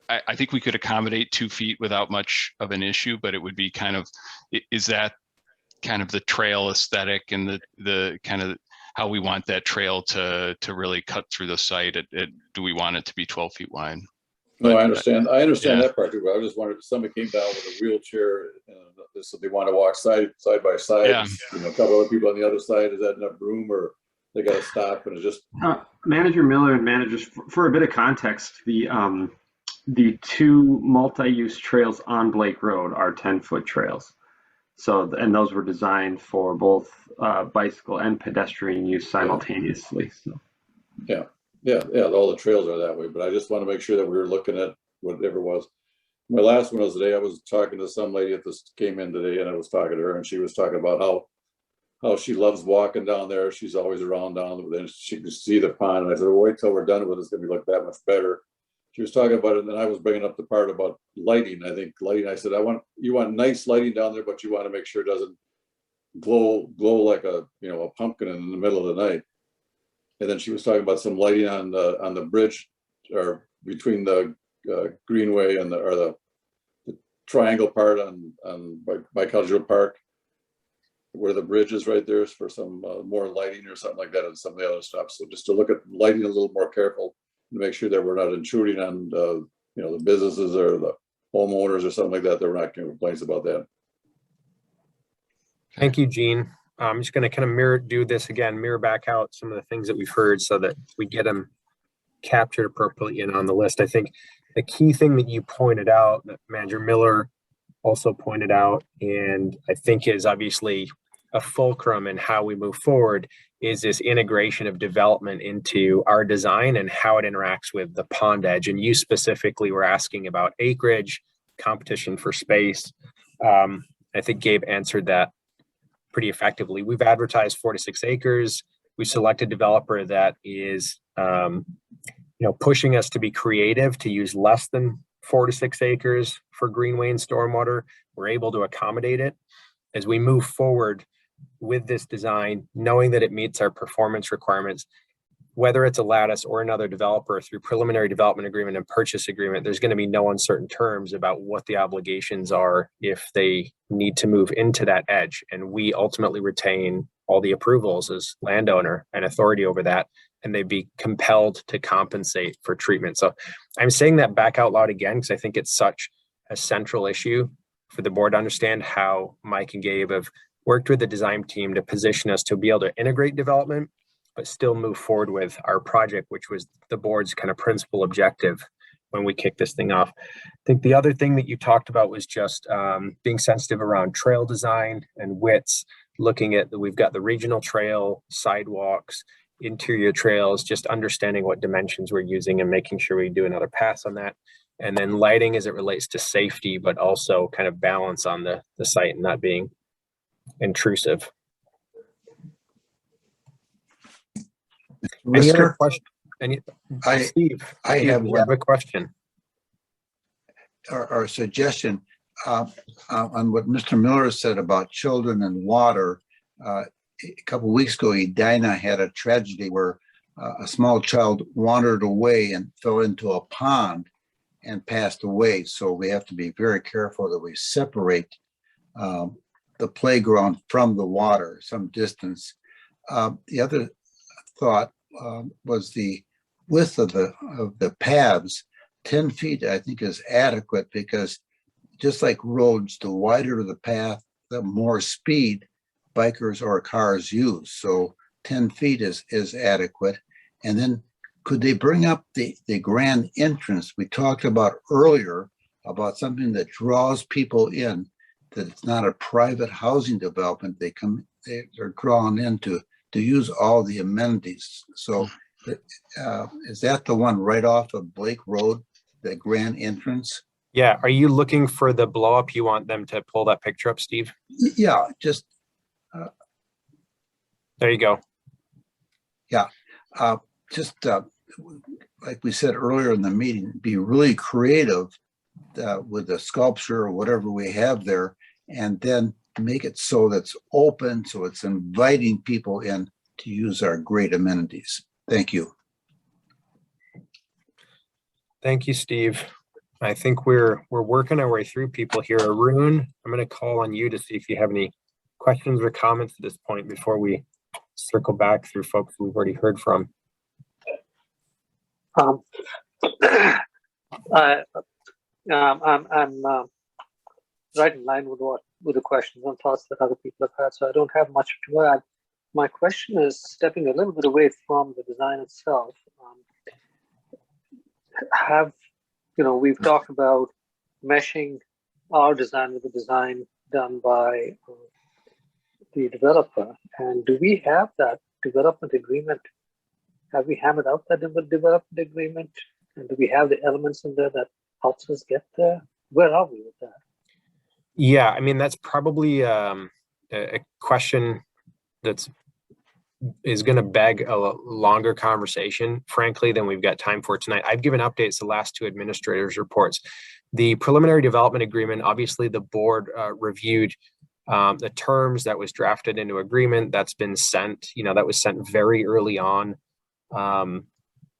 I think we could accommodate 2 feet without much of an issue, but it would be kind of, is that kind of the trail aesthetic and the kind of how we want that trail to really cut through the site? Do we want it to be 12 feet wide? No, I understand. I understand yeah. that part too, but I just wondered if somebody came down with a wheelchair, so they want to walk side by side, Yeah. a couple other people on the other side, is that enough room, or they got to stop and it's just? Manager Miller and managers, for a bit of context, the two multi-use trails on Blake Road are 10-foot trails. So, and those were designed for both bicycle and pedestrian use simultaneously. So. Yeah, all the trails are that way, but I just want to make sure that we were looking at whatever was. My last one was today, I was talking to some lady that this came in today, and I was talking to her, and she was talking about how she loves walking down there. She's always around down there, then she could see the pond. And I said, well, wait till we're done with it, it's going to look that much better. She was talking about it, and then I was bringing up the part about lighting. I think lighting, I said, you want nice lighting down there, but you want to make sure it doesn't glow like a pumpkin in the middle of the night. And then she was talking about some lighting on the bridge, or between the Greenway and the triangle part by Cultural Park, where the bridge is right there, is for some more lighting or something like that, and some of the other stuff. So just to look at lighting a little more careful, to make sure that we're not intruding on the businesses or the homeowners or something like that. That we're not getting complaints about that. Thank you, Gene. I'm just going to kind of mirror back out some of the things that we've heard so that we get them captured appropriately and on the list. I think the key thing that you pointed out, that Manager Miller also pointed out, and I think is obviously a fulcrum in how we move forward, is this integration of development into our design and how it interacts with the pond edge. And you specifically were asking about acreage, competition for space. I think Gabe answered that pretty effectively. We've advertised 4 to 6 acres. We selected a developer that is, pushing us to be creative, to use less than 4 to 6 acres for greenway and stormwater. We're able to accommodate it as we move forward with this design, knowing that it meets our performance requirements. Whether it's a Lattice or another developer, through preliminary development agreement and purchase agreement, there's going to be no uncertain terms about what the obligations are if they need to move into that edge. And we ultimately retain all the approvals as landowner and authority over that, and they'd be compelled to compensate for treatment. So I'm saying that back out loud again, because I think it's such a central issue for the board to understand how Mike and Gabe have worked with the design team to position us to be able to integrate development, but still move forward with our project, which was the board's kind of principal objective when we kicked this thing off. I think the other thing that you talked about was just being sensitive around trail design and widths, looking at we've got the regional trail, sidewalks, interior trails, just understanding what dimensions we're using and making sure we do another pass on that. And then lighting as it relates to safety, but also kind of balance on the site and not being intrusive. Any other question? Steve, I have a question or a suggestion on what Mr. Miller said about children and water. A couple of weeks ago, Edina had a tragedy where a small child wandered away and fell into a pond and passed away. So we have to be very careful that we separate the playground from the water some distance. The other thought was the width of the paths. 10 feet, I think, is adequate, because just like roads, the wider the path, the more speed bikers or cars use. So 10 feet is adequate. And then could they bring up the grand entrance we talked about earlier, about something that draws people in, that it's not a private housing development. They're drawn in to use all the amenities. So is that the one right off of Blake Road, the grand entrance? Yeah. Are you looking for the blow up? You want them to pull that picture up, Steve? Yeah, just There you go. Just like we said earlier in the meeting, be really creative with the sculpture or whatever we have there, and then make it so that's open, so it's inviting people in to use our great amenities. Thank you. Thank you, Steve. I think we're working our way through people here. Arun, I'm going to call on you to see if you have any questions or comments at this point before we circle back through folks we've already heard from. I'm right in line with the questions and thoughts that other people have had, so I don't have much to add. My question is stepping a little bit away from the design itself. We've talked about meshing our design with the design done by the developer, and do we have that development agreement? Have we hammered out that development agreement? And do we have the elements in there that helps us get there? Where are we with that? Yeah, I mean, that's probably a question is going to beg a longer conversation, frankly, than we've got time for tonight. I've given updates the last two administrators' reports. The preliminary development agreement, obviously the board reviewed the terms that was drafted into agreement. That's been sent, that was sent very early on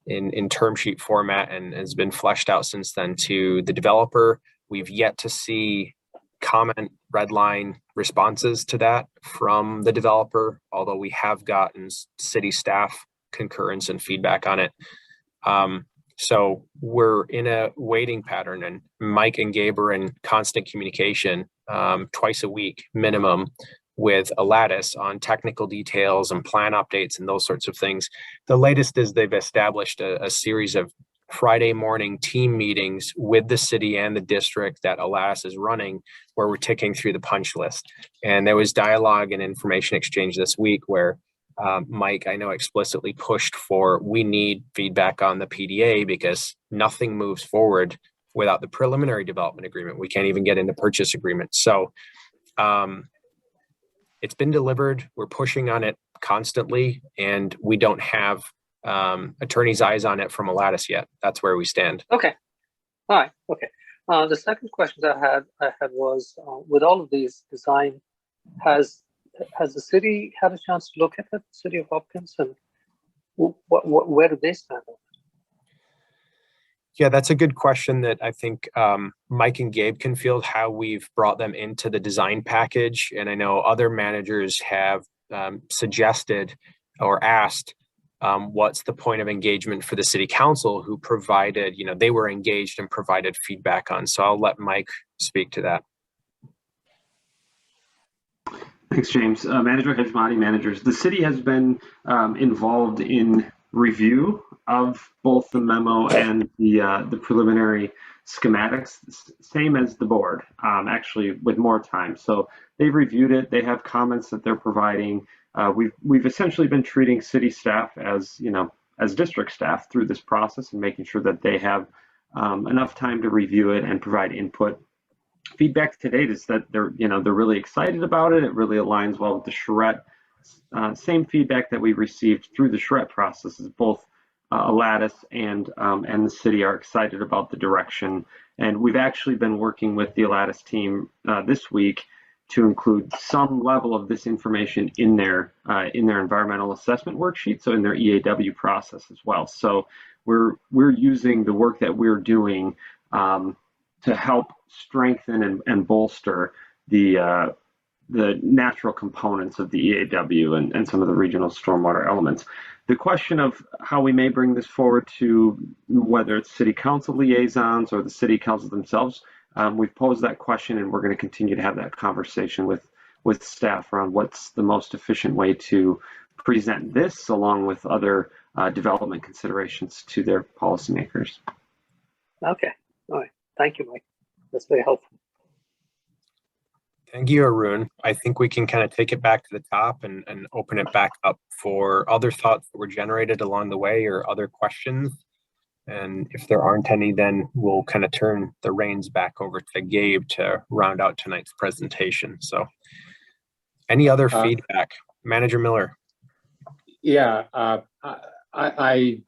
in term sheet format and has been fleshed out since then to the developer. We've yet to see comment red line responses to that from the developer, although we have gotten city staff concurrence and feedback on it. So we're in a waiting pattern, and Mike and Gabe are in constant communication twice a week minimum with Alatus on technical details and plan updates and those sorts of things. The latest is they've established a series of Friday morning team meetings with the city and the district that Alatus is running, where we're ticking through the punch list. And there was dialogue and information exchange this week where Mike, I know, explicitly pushed for, we need feedback on the PDA because nothing moves forward without the preliminary development agreement. We can't even get into purchase agreement. So it's been delivered. We're pushing on it constantly, and we don't have attorney's eyes on it from Alatus yet. That's where we stand. Okay. All right. Okay. The second question I had was with all of these design, has the city had a chance to look at it, City of Hopkins, and where do they stand on it? Yeah, that's a good question that I think Mike and Gabe can field, how we've brought them into the design package. And I know other managers have suggested or asked what's the point of engagement for the city council, who provided, they were engaged and provided feedback on. So I'll let Mike speak to that. Thanks, James. Manager Hejmati, managers. The city has been involved in review of both the memo and the preliminary schematics, same as the board, actually with more time. So they've reviewed it. They have comments that they're providing. We've essentially been treating city staff as district staff through this process and making sure that they have enough time to review it and provide input. Feedback to date is that they're really excited about it. It really aligns well with the charrette. Same feedback that we received through the charrette process is both Alatus and the city are excited about the direction. And we've actually been working with the Alatus team this week to include some level of this information in their environmental assessment worksheet, so in their EAW process as well. So we're using the work that we're doing to help strengthen and bolster the natural components of the EAW and some of the regional stormwater elements. The question of how we may bring this forward to whether it's city council liaisons or the city council themselves, we've posed that question, and we're going to continue to have that conversation with staff around what's the most efficient way to present this, along with other development considerations to their policymakers. Okay. All right. Thank you, Mike. That's very helpful. Thank you, Arun. I think we can kind of take it back to the top and open it back up for other thoughts that were generated along the way or other questions. And if there aren't any, then we'll kind of turn the reins back over to Gabe to round out tonight's presentation. So any other feedback? Manager Miller. Yeah, I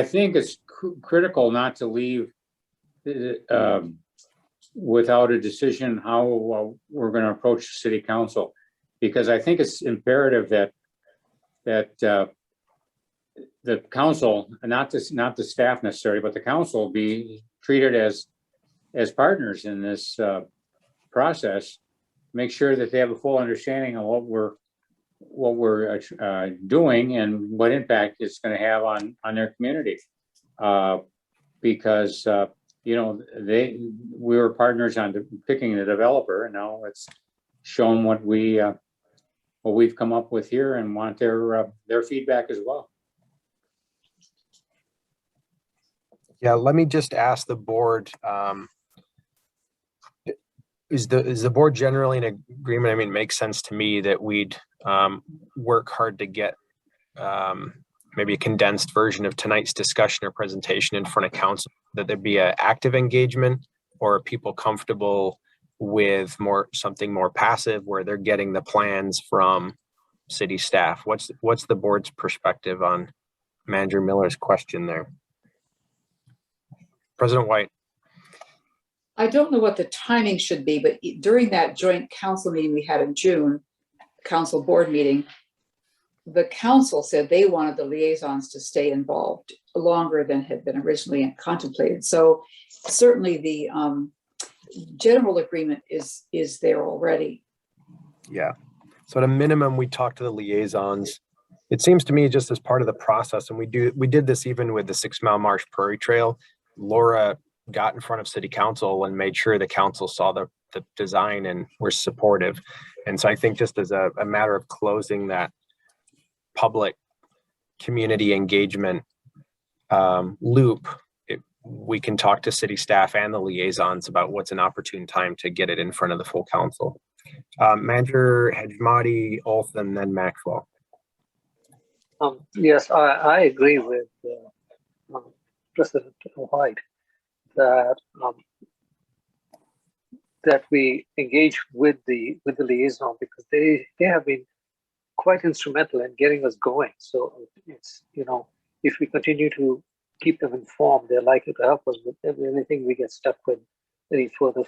think it's critical not to leave without a decision how we're going to approach the city council, because I think it's imperative that the council, not the staff necessarily, but the council be treated as partners in this process. Make sure that they have a full understanding of what we're doing and what impact it's going to have on their community. Because you know, we were partners on picking the developer, and now it's shown what we've come up with here, and want their feedback as well. Yeah, let me just ask the board, is the board generally in agreement? I mean, it makes sense to me that we'd work hard to get maybe a condensed version of tonight's discussion or presentation in front of council, that there'd be an active engagement, or are people comfortable with something more passive where they're getting the plans from city staff? What's the board's perspective on Manager Miller's question there? President White. I don't know what the timing should be, but during that joint council meeting we had in June, council board meeting, the council said they wanted the liaisons to stay involved longer than had been originally contemplated. So certainly the general agreement is there already. Yeah. So at a minimum, we talk to the liaisons. It seems to me just as part of the process, and we did this even with the 6 Mile Marsh Prairie Trail. Laura got in front of city council and made sure the council saw the design and were supportive. And so I think just as a matter of closing that public community engagement loop, we can talk to city staff and the liaisons about what's an opportune time to get it in front of the full council. Manager Hejmati, Olth, and then Maxwell. Yes, I agree with President White that that we engage with the liaison, because they have been quite instrumental in getting us going. So it's, you know, if we continue to keep them informed, they're likely to help us with anything we get stuck with any further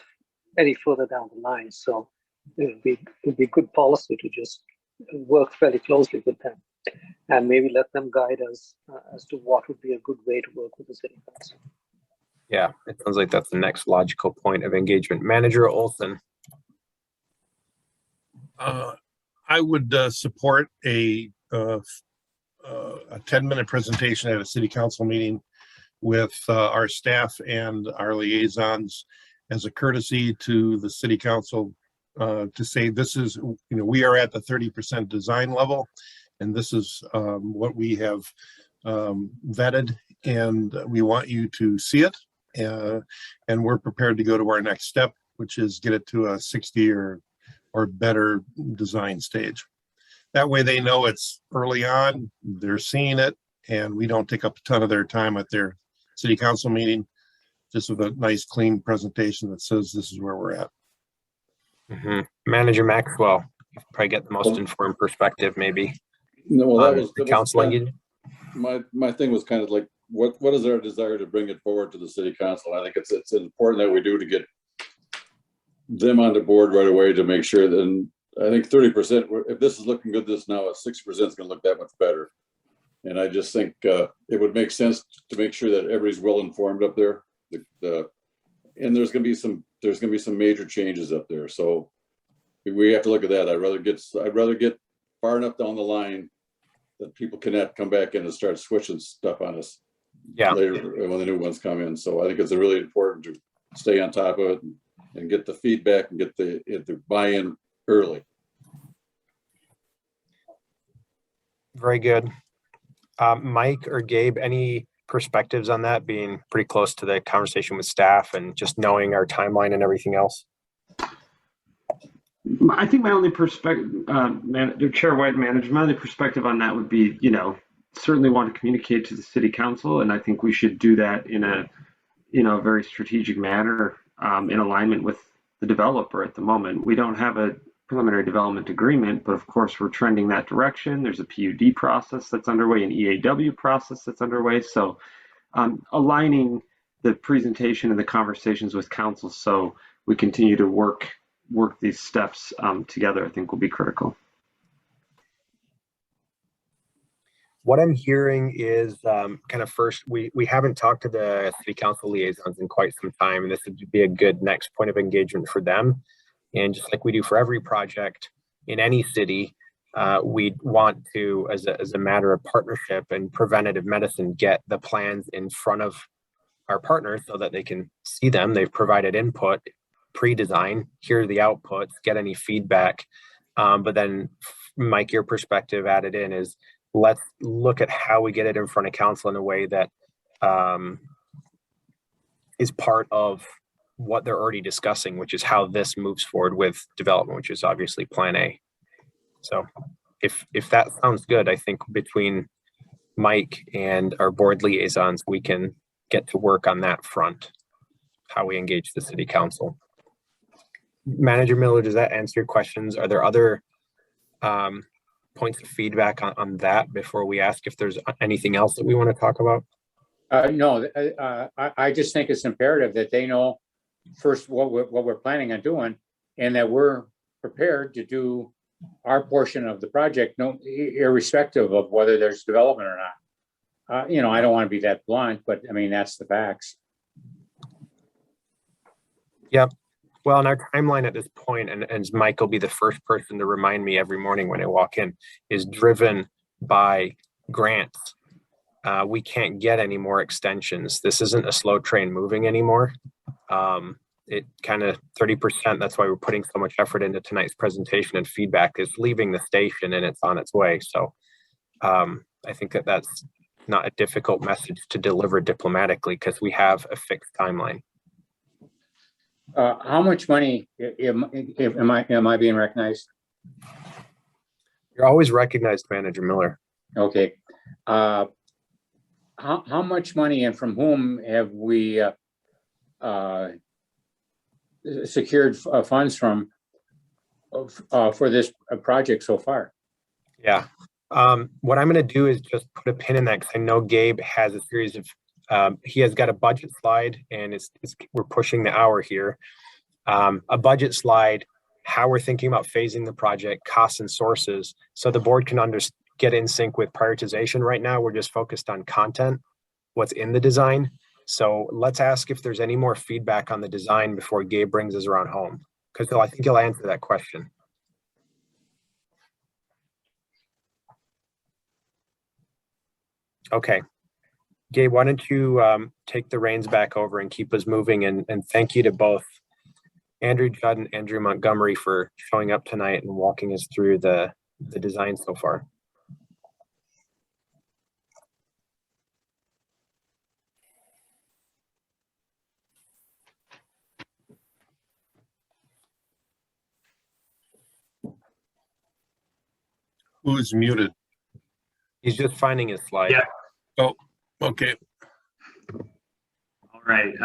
down the line. So it would be good policy to just work fairly closely with them, and maybe let them guide us as to what would be a good way to work with the city council. Yeah, it sounds like that's the next logical point of engagement. Manager Olson. I would support a 10-minute presentation at a city council meeting with our staff and our liaisons as a courtesy to the city council, to say this is, you know, we are at the 30% design level, and this is what we have vetted, and we want you to see it, and we're prepared to go to our next step, which is get it to a 60 or better design stage. That way they know it's early on, they're seeing it, and we don't take up a ton of their time at their city council meeting, just with a nice clean presentation that says this is where we're at. Mm-hmm. Manager Maxwell, you probably get the most informed perspective, maybe. No, well, that was the council engagement. My thing was kind of like, what is our desire to bring it forward to the city council? I think it's important that we do to get them on the board right away, to make sure that, and I think 30%, if this is looking good this now, 60% is going to look that much better. And I just think it would make sense to make sure that everybody's well informed up there. And there's going to be some major changes up there, so we have to look at that. I'd rather get far enough down the line that people cannot come back in and start switching stuff on us later when the new ones come in. So I think it's really important to stay on top of it and get the feedback and get the buy-in early. Very good. Mike or Gabe, any perspectives on that, being pretty close to the conversation with staff and just knowing our timeline and everything else? I think my only perspective, Chair White, Manager, my only perspective on that would be, you know, certainly want to communicate to the city council, and I think we should do that in a, you know, very strategic manner, in alignment with the developer. At the moment, we don't have a preliminary development agreement, but of course we're trending that direction. There's a PUD process that's underway, an EAW process that's underway. So aligning the presentation and the conversations with council so we continue to work these steps together, I think will be critical. What I'm hearing is kind of first, we haven't talked to the city council liaisons in quite some time, and this would be a good next point of engagement for them. And just like we do for every project in any city, we want to, as a matter of partnership and preventative medicine, get the plans in front of our partners so that they can see them. They've provided input, pre-design, hear the outputs, get any feedback. But then, Mike, your perspective added in is, let's look at how we get it in front of council in a way that is part of what they're already discussing, which is how this moves forward with development, which is obviously Plan A. So if that sounds good, I think between Mike and our board liaisons, we can get to work on that front, how we engage the city council. Manager Miller, does that answer your questions? Are there other points of feedback on that before we ask if there's anything else that we want to talk about? No, I just think it's imperative that they know first what we're planning on doing, and that we're prepared to do our portion of the project, irrespective of whether there's development or not. I don't want to be that blunt, but I mean, that's the facts. Yep. Well, and our timeline at this point, and Mike will be the first person to remind me every morning when I walk in, is driven by grants. We can't get any more extensions. This isn't a slow train moving anymore. It kind of 30%, that's why we're putting so much effort into tonight's presentation and feedback, is leaving the station and it's on its way. So I think that's not a difficult message to deliver diplomatically because we have a fixed timeline. How much money am I being recognized? You're always recognized, Manager Miller. Okay. How much money and from whom have we secured funds from for this project so far? Yeah. What I'm going to do is just put a pin in that because I know Gabe has a series of he has got a budget slide, and we're pushing the hour here. A budget slide, how we're thinking about phasing the project, costs and sources, so the board can get in sync with prioritization. Right now, we're just focused on content, what's in the design. So let's ask if there's any more feedback on the design before Gabe brings us around home, because I think he'll answer that question. Okay. Gabe, why don't you take the reins back over and keep us moving, and thank you to both Andrew Judd and Andrew Montgomery for showing up tonight and walking us through the design so far. Who's muted? He's just finding his slide. Yeah. Oh, okay. All right.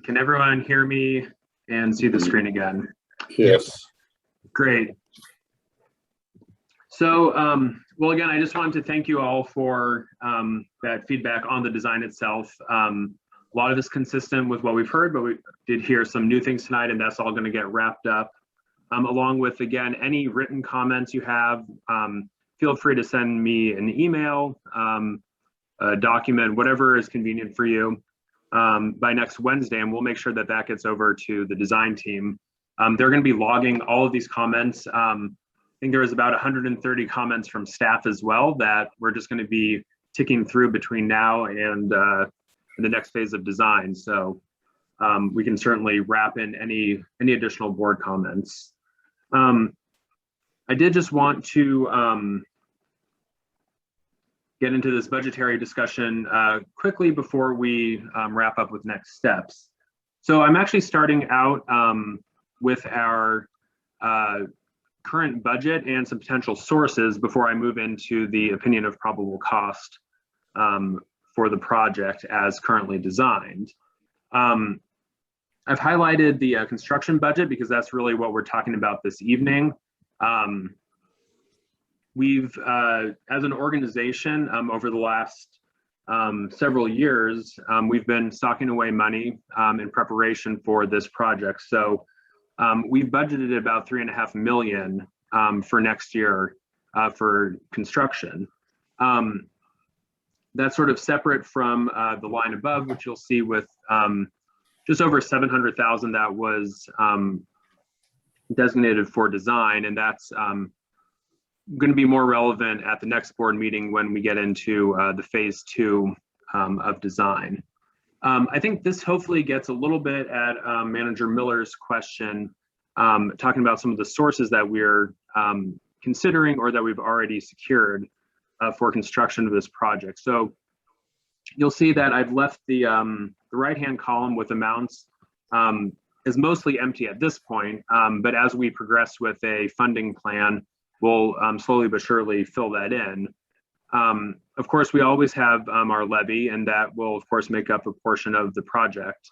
Can everyone hear me and see the screen again? Yes. Great. So, well, again, I just wanted to thank you all for that feedback on the design itself. A lot of this consistent with what we've heard, but we did hear some new things tonight, and that's all going to get wrapped up. Along with, again, any written comments you have, feel free to send me an email, a document, whatever is convenient for you by next Wednesday, and we'll make sure that that gets over to the design team. They're going to be logging all of these comments. I think there was about 130 comments from staff as well that we're just going to be ticking through between now and the next phase of design. So we can certainly wrap in any additional board comments. I did just want to get into this budgetary discussion quickly before we wrap up with next steps. So I'm actually starting out with our current budget and some potential sources before I move into the opinion of probable cost for the project as currently designed. I've highlighted the construction budget because that's really what we're talking about this evening. We've, as an organization, over the last several years, we've been stocking away money in preparation for this project. So we've budgeted about $3.5 million for next year for construction. That's sort of separate from the line above, which you'll see with just over 700,000 that was designated for design, and that's going to be more relevant at the next board meeting when we get into the phase 2 of design. I think this hopefully gets a little bit at Manager Miller's question, talking about some of the sources that we're considering or that we've already secured for construction of this project. So you'll see that I've left the right-hand column with amounts is mostly empty at this point, but as we progress with a funding plan, we'll slowly but surely fill that in. Of course, we always have our levy, and that will, of course, make up a portion of the project.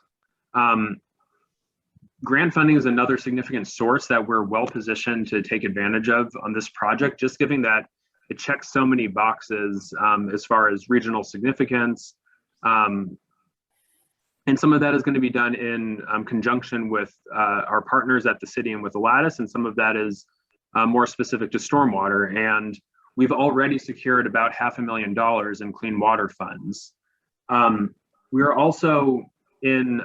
Grant funding is another significant source that we're well positioned to take advantage of on this project, just given that it checks so many boxes as far as regional significance. And some of that is going to be done in conjunction with our partners at the city and with Lattice, and some of that is more specific to stormwater. And we've already secured about $500,000 in clean water funds. We are also in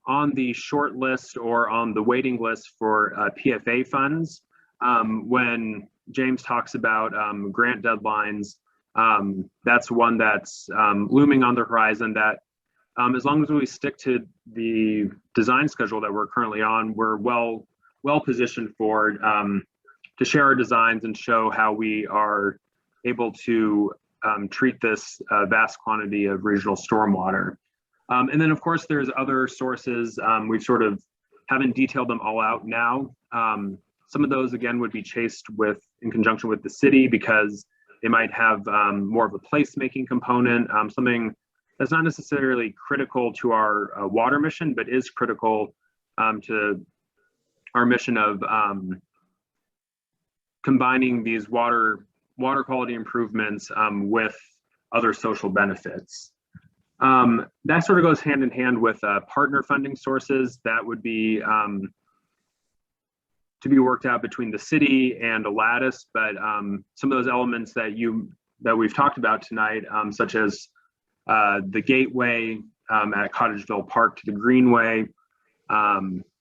on the short list or on the waiting list for PFA funds. When James talks about grant deadlines, that's one that's looming on the horizon that as long as we stick to the design schedule that we're currently on, we're well positioned for to share our designs and show how we are able to treat this vast quantity of regional stormwater. And then, of course, there's other sources. We sort of haven't detailed them all out now. Some of those, again, would be chased in conjunction with the city because they might have more of a placemaking component, something that's not necessarily critical to our water mission, but is critical to our mission of combining these water quality improvements with other social benefits. That sort of goes hand in hand with partner funding sources that would be to be worked out between the city and Lattice, but some of those elements that we've talked about tonight, such as the gateway at Cottageville Park to the Greenway,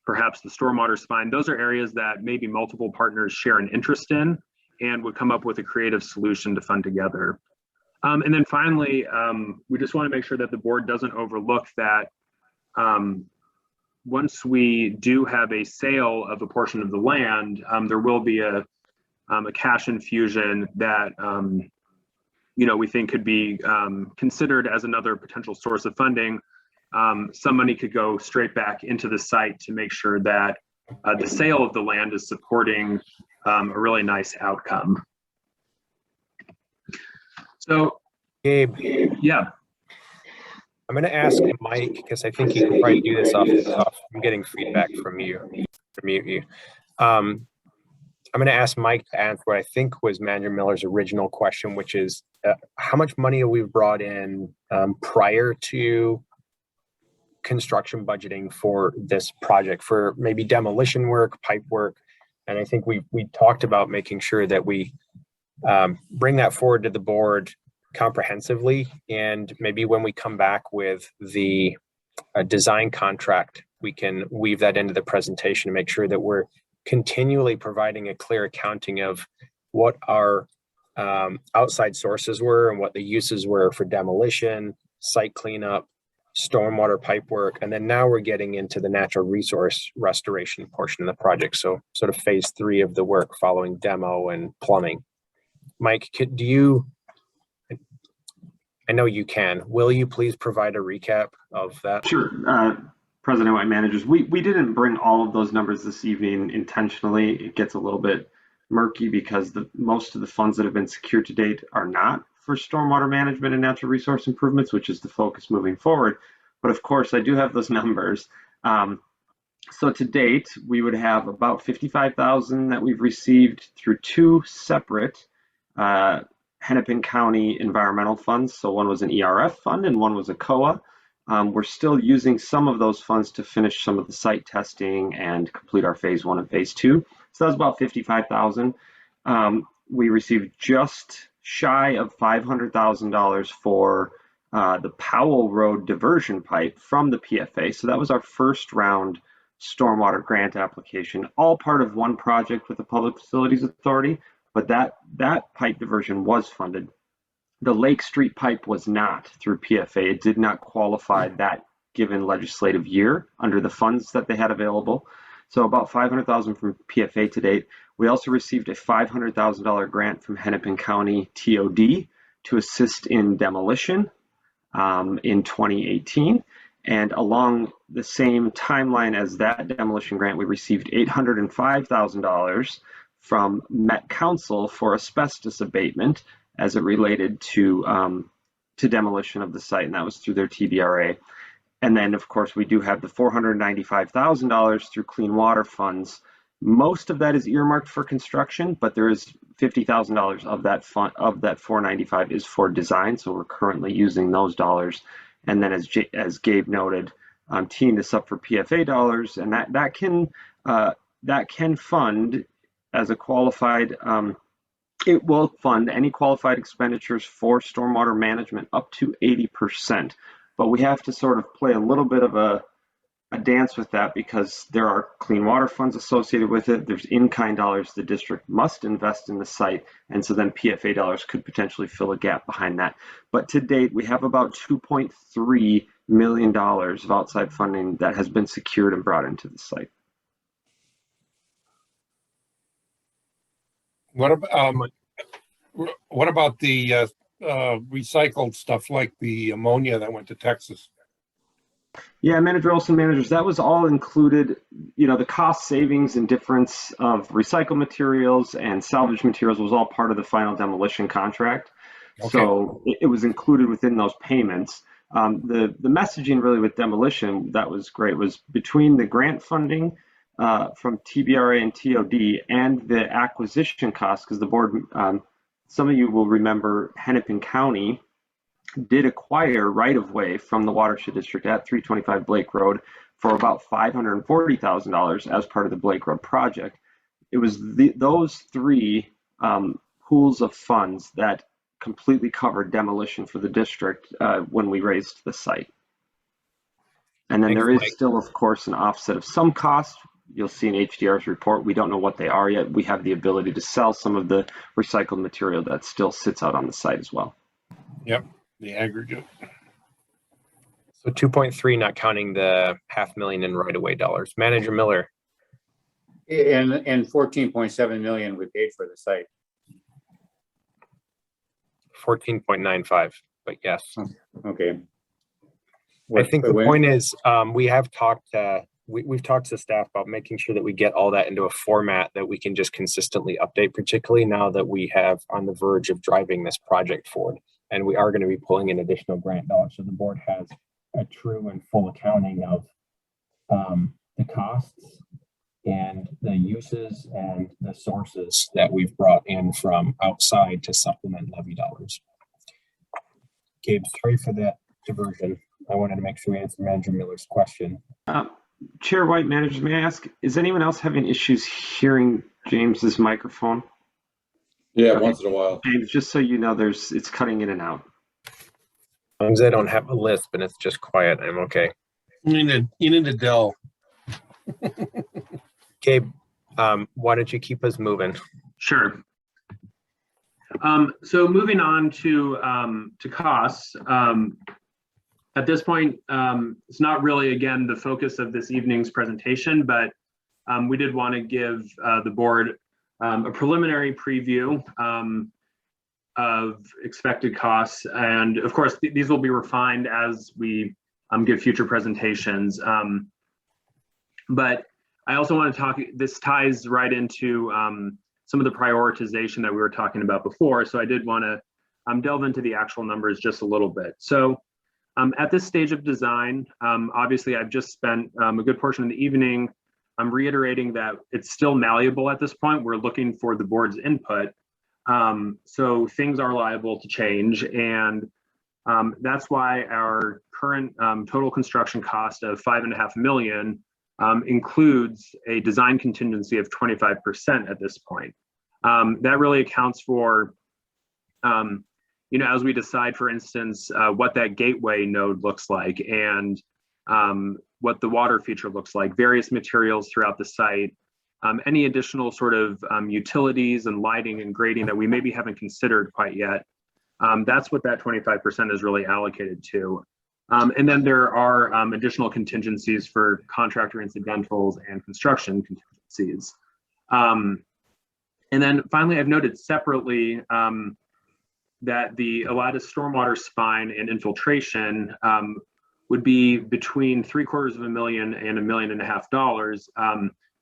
perhaps the stormwater spine, those are areas that maybe multiple partners share an interest in and would come up with a creative solution to fund together. And then finally, we just want to make sure that the board doesn't overlook that once we do have a sale of a portion of the land, there will be a cash infusion that we think could be considered as another potential source of funding. Some money could go straight back into the site to make sure that the sale of the land is supporting a really nice outcome. So, Gabe, yeah. I'm going to ask Mike, because I think you can probably do this off the cuff. I'm getting feedback from you. I'm going to ask Mike to answer what I think was Manager Miller's original question, which is how much money have we brought in prior to construction budgeting for this project, for maybe demolition work, pipe work. And I think we talked about making sure that we bring that forward to the board comprehensively, and maybe when we come back with the design contract, we can weave that into the presentation to make sure that we're continually providing a clear accounting of what our outside sources were and what the uses were for demolition, site cleanup, stormwater pipe work, and then now we're getting into the natural resource restoration portion of the project. So sort of phase 3 of the work following demo and plumbing. Mike, do you, I know you can, will you please provide a recap of that? Sure. President White, managers, we didn't bring all of those numbers this evening intentionally. It gets a little bit murky because most of the funds that have been secured to date are not for stormwater management and natural resource improvements, which is the focus moving forward. But of course, I do have those numbers. So to date, we would have about 55,000 that we've received through two separate Hennepin County environmental funds. So one was an ERF fund and one was a COA. We're still using some of those funds to finish some of the site testing and complete our phase 1 and phase 2. So that was about 55,000. We received just shy of $500,000 for the Powell Road diversion pipe from the PFA. So that was our first round stormwater grant application, all part of one project with the Public Facilities Authority, but that pipe diversion was funded. The Lake Street pipe was not through PFA. It did not qualify that given legislative year under the funds that they had available. So about $500,000 from PFA to date. We also received a $500,000 grant from Hennepin County TOD to assist in demolition in 2018. And along the same timeline as that demolition grant, we received $805,000 from Met Council for asbestos abatement as it related to demolition of the site, and that was through their TBRA. And then, of course, we do have the $495,000 through clean water funds. Most of that is earmarked for construction, but there is $50,000 of that fund, of that 495 is for design. So we're currently using those dollars. And then, as Gabe noted, teeing this up for PFA dollars, and that can fund as a qualified. It will fund any qualified expenditures for stormwater management up to 80%. But we have to sort of play a little bit of a dance with that because there are clean water funds associated with it. There's in-kind dollars the district must invest in the site. And so then PFA dollars could potentially fill a gap behind that. But to date, we have about $2.3 million of outside funding that has been secured and brought into the site. What about the recycled stuff like the ammonia that went to Texas? Yeah, Manager Olson, managers, that was all included. You know, the cost savings and difference of recycled materials and salvage materials was all part of the final demolition contract. Okay. So it was included within those payments. The messaging really with demolition that was great was between the grant funding from TBRA and TOD and the acquisition costs, because the board, some of you will remember Hennepin County did acquire right-of-way from the watershed district at 325 Blake Road for about $540,000 as part of the Blake Road project. It was those three pools of funds that completely covered demolition for the district when we raised the site. And then there is still, of course, an offset of some costs. You'll see in HDR's report, we don't know what they are yet. We have the ability to sell some of the recycled material that still sits out on the site as well. Yep, the aggregate. So 2.3, not counting the $500,000 in right-of-way dollars. Manager Miller. And 14.7 million we paid for the site. 14.95, but yes. Okay. I think the point is we have talked, we've talked to staff about making sure that we get all that into a format that we can just consistently update, particularly now that we have on the verge of driving this project forward. And we are going to be pulling in additional grant dollars. So the board has a true and full accounting of the costs and the uses and the sources that we've brought in from outside to supplement levy dollars. Gabe, sorry for that diversion. I wanted to make sure we answered Manager Miller's question. Chair White, managers, may I ask, is anyone else having issues hearing James's microphone? Yeah, okay. Once in a while. James, just so you know, it's cutting in and out. As long as I don't have a lisp and it's just quiet, I'm okay. You need a Dell. Gabe, why don't you keep us moving? Sure. So moving on to costs. At this point, it's not really, again, the focus of this evening's presentation, but we did want to give the board a preliminary preview of expected costs. And of course, these will be refined as we give future presentations. But I also want to talk, this ties right into some of the prioritization that we were talking about before. So I did want to delve into the actual numbers just a little bit. So At this stage of design, obviously I've just spent a good portion of the evening reiterating that it's still malleable at this point. We're looking for the board's input. So things are liable to change, and that's why our current total construction cost of $5.5 million includes a design contingency of 25% at this point. That really accounts for, as we decide, for instance, what that gateway node looks like and what the water feature looks like, various materials throughout the site, any additional sort of utilities and lighting and grading that we maybe haven't considered quite yet. That's what that 25% is really allocated to. And then there are additional contingencies for contractor incidentals and construction contingencies. And then finally, I've noted separately that the Alatus stormwater spine and infiltration would be between $750,000 and $1.5 million.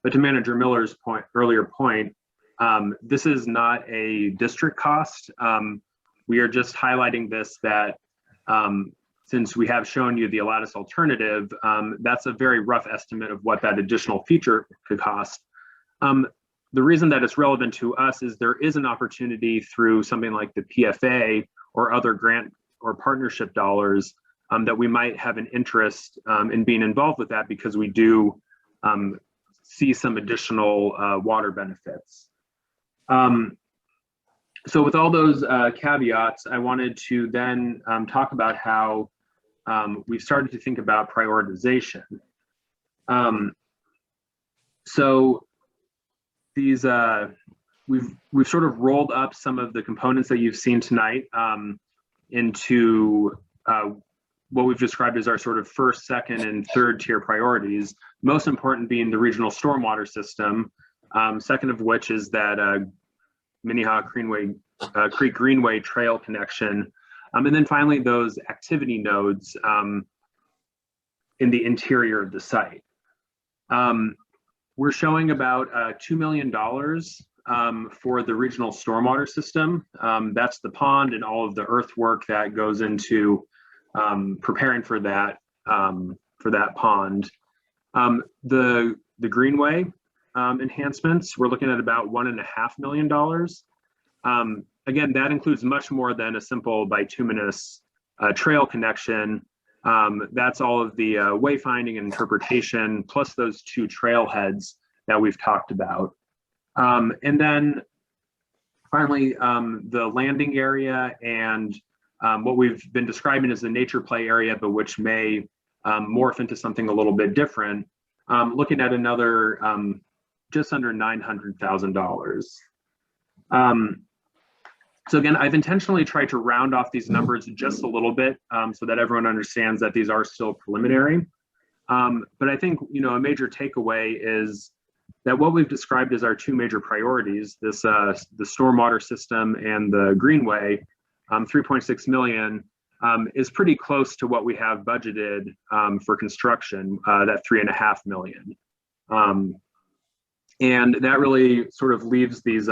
But to Manager Miller's earlier point, this is not a district cost. We are just highlighting this that since we have shown you the Alatus alternative, that's a very rough estimate of what that additional feature could cost. The reason that it's relevant to us is there is an opportunity through something like the PFA or other grant or partnership dollars that we might have an interest in being involved with that, because we do see some additional water benefits. So with all those caveats, I wanted to then talk about how we've started to think about prioritization. So these we've sort of rolled up some of the components that you've seen tonight into what we've described as our sort of first, second, and third tier priorities. Most important being the regional stormwater system. Second of which is that Minnehaha Creek Greenway trail connection. And then finally, those activity nodes in the interior of the site. We're showing about $2 million for the regional stormwater system. That's the pond and all of the earthwork that goes into preparing for that pond. The Greenway enhancements, we're looking at about $1.5 million. Again, that includes much more than a simple bituminous trail connection. That's all of the wayfinding and interpretation, plus those two trailheads that we've talked about. And then finally, the landing area and what we've been describing as the nature play area, but which may morph into something a little bit different, looking at another just under $900,000. So again, I've intentionally tried to round off these numbers just a little bit so that everyone understands that these are still preliminary. But I think, a major takeaway is that what we've described as our two major priorities, this the stormwater system and the Greenway, 3.6 million, is pretty close to what we have budgeted for construction, that 3.5 million. And that really sort of leaves these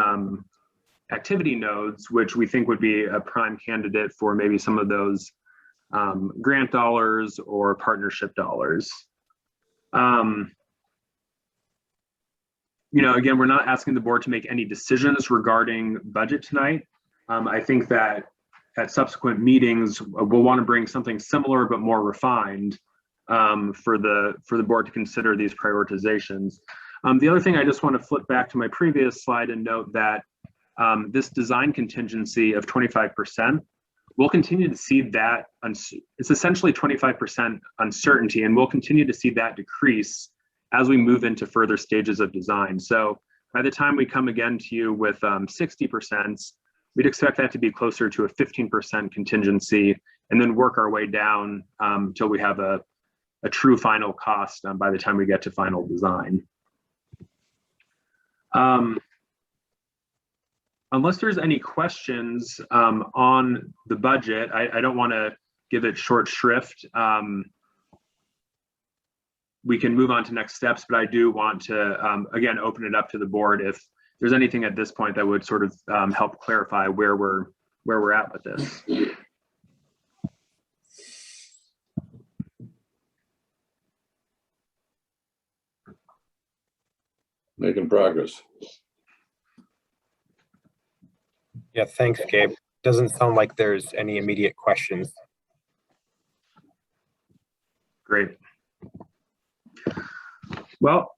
activity nodes, which we think would be a prime candidate for maybe some of those grant dollars or partnership dollars. Again, we're not asking the board to make any decisions regarding budget tonight. I think that at subsequent meetings, we'll want to bring something similar but more refined for the board to consider these prioritizations. The other thing, I just want to flip back to my previous slide and note that this design contingency of 25%, we'll continue to see that, it's essentially 25% uncertainty, and we'll continue to see that decrease as we move into further stages of design. So by the time we come again to you with 60%, we'd expect that to be closer to a 15% contingency, and then work our way down until we have a true final cost by the time we get to final design. Unless there's any questions on the budget, I don't want to give it short shrift. We can move on to next steps, but I do want to, again, open it up to the board if there's anything at this point that would sort of help clarify where we're at with this. making progress. Yeah, thanks, Gabe. Doesn't sound like there's any immediate questions. Great. Well,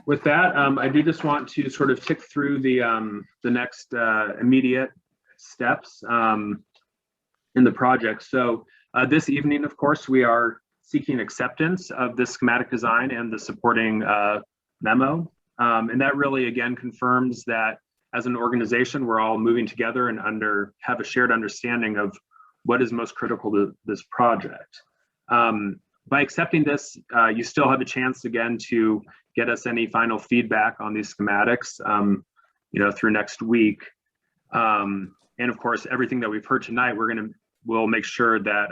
with that, I do just want to sort of tick through the next immediate steps in the project. So this evening, of course, we are seeking acceptance of the schematic design and the supporting memo. And that really, again, confirms that as an organization, we're all moving together and have a shared understanding of what is most critical to this project. By accepting this, you still have a chance again to get us any final feedback on these schematics, through next week. And of course, everything that we've heard tonight, we'll make sure that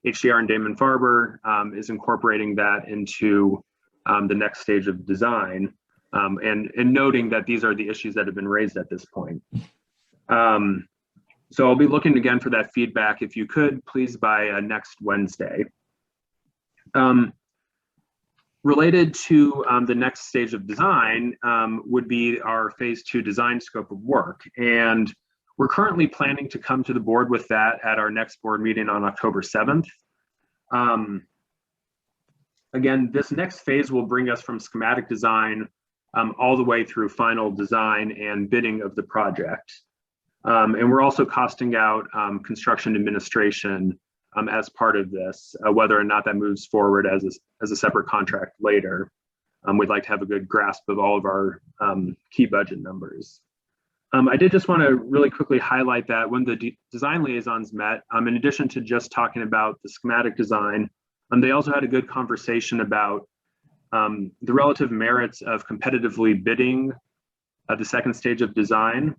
HDR and Damon Farber is incorporating that into the next stage of design, and noting that these are the issues that have been raised at this point. So I'll be looking again for that feedback. If you could, please, by next Wednesday. Related to the next stage of design would be our phase 2 design scope of work. And we're currently planning to come to the board with that at our next board meeting on October 7th. Again, this next phase will bring us from schematic design all the way through final design and bidding of the project. And we're also costing out construction administration as part of this, whether or not that moves forward as a separate contract later. We'd like to have a good grasp of all of our key budget numbers. I did just want to really quickly highlight that when the design liaisons met, in addition to just talking about the schematic design, they also had a good conversation about the relative merits of competitively bidding the second stage of design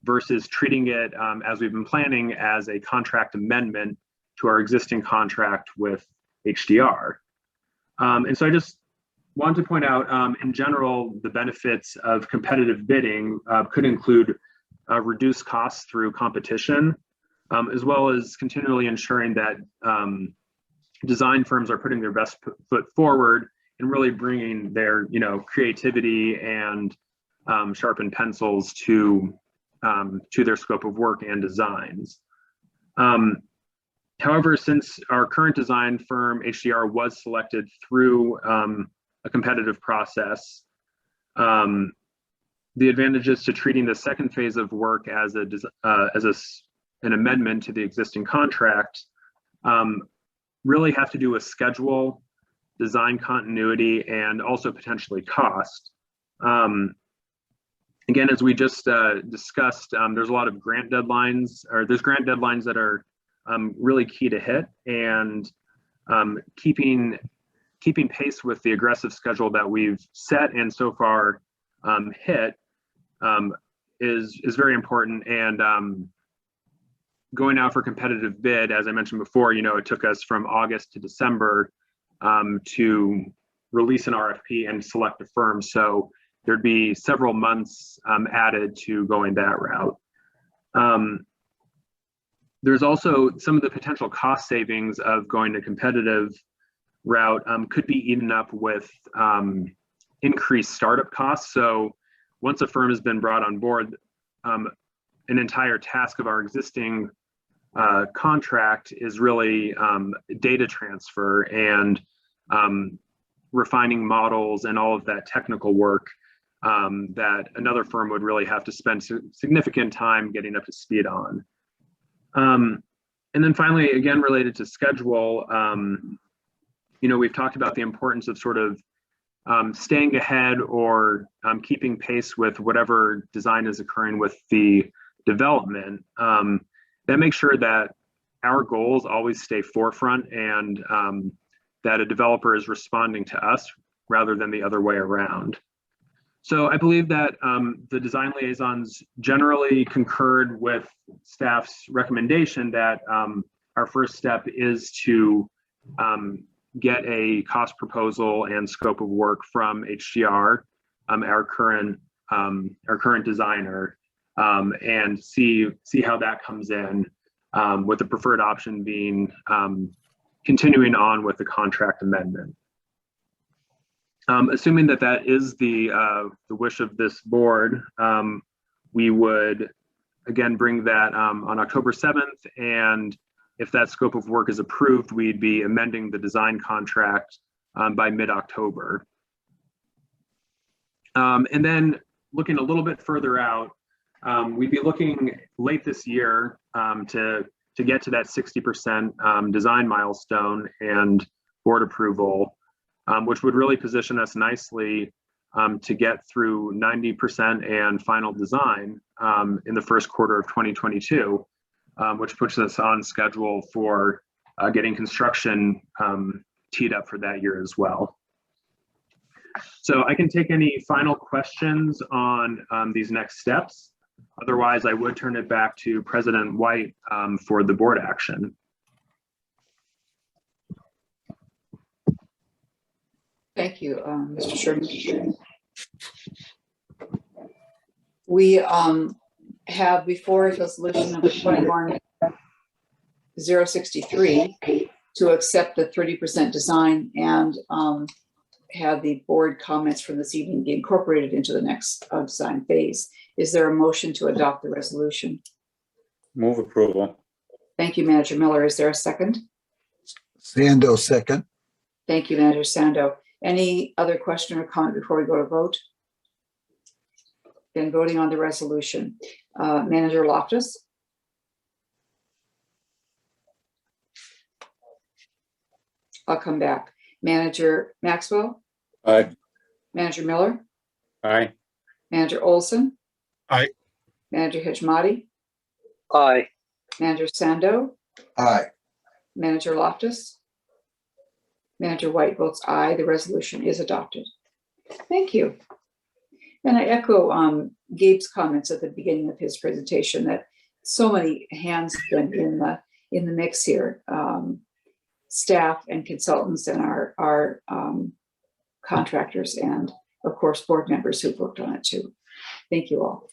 versus treating it, as we've been planning, as a contract amendment to our existing contract with HDR. And so I just want to point out, in general, the benefits of competitive bidding could include reduced costs through competition, as well as continually ensuring that design firms are putting their best foot forward and really bringing their creativity and sharpened pencils to their scope of work and designs. However, since our current design firm, HDR, was selected through a competitive process, the advantages to treating the second phase of work as an amendment to the existing contract really have to do with schedule, design continuity, and also potentially cost. Again, as we just discussed, there's a lot of grant deadlines, or there's grant deadlines that are really key to hit, and keeping pace with the aggressive schedule that we've set and so far hit is very important. And going out for competitive bid, as I mentioned before, it took us from August to December to release an RFP and select a firm. So there'd be several months added to going that route. There's also some of the potential cost savings of going to competitive route could be eaten up with increased startup costs. So once a firm has been brought on board, an entire task of our existing contract is really data transfer and refining models and all of that technical work that another firm would really have to spend significant time getting up to speed on. And then finally, again, related to schedule, we've talked about the importance of sort of staying ahead or keeping pace with whatever design is occurring with the development. That makes sure that our goals always stay forefront and that a developer is responding to us rather than the other way around. So I believe that the design liaisons generally concurred with staff's recommendation that our first step is to get a cost proposal and scope of work from HDR, our current designer, and see how that comes in, with the preferred option being continuing on with the contract amendment. Assuming that that is the wish of this board, we would again bring that on October 7th. And if that scope of work is approved, we'd be amending the design contract by mid-October. And then looking a little bit further out, we'd be looking late this year to get to that 60% design milestone and board approval, which would really position us nicely to get through 90% and final design in the first quarter of 2022, which puts us on schedule for getting construction teed up for that year as well. So I can take any final questions on these next steps. Otherwise, I would turn it back to President White for the board action. Thank you, Mr. Sherman. We have before us resolution number 21063 to accept the 30% design and have the board comments from this evening be incorporated into the next design phase. Is there a motion to adopt the resolution? Move approval. Thank you, Manager Miller. Is there a second? Sando, second. Thank you, Manager Sando. Any other question or comment before we go to vote? Then voting on the resolution. Manager Loftus? I'll come back. Manager Maxwell? Aye. Manager Miller? Aye. Manager Olson? Aye. Manager Hijmati? Aye. Manager Sando? Aye. Manager Loftus? Manager White votes aye. The resolution is adopted. Thank you. And I echo Gabe's comments at the beginning of his presentation that so many hands have been in the mix here. Staff and consultants and our contractors and of course board members who've worked on it too. Thank you all.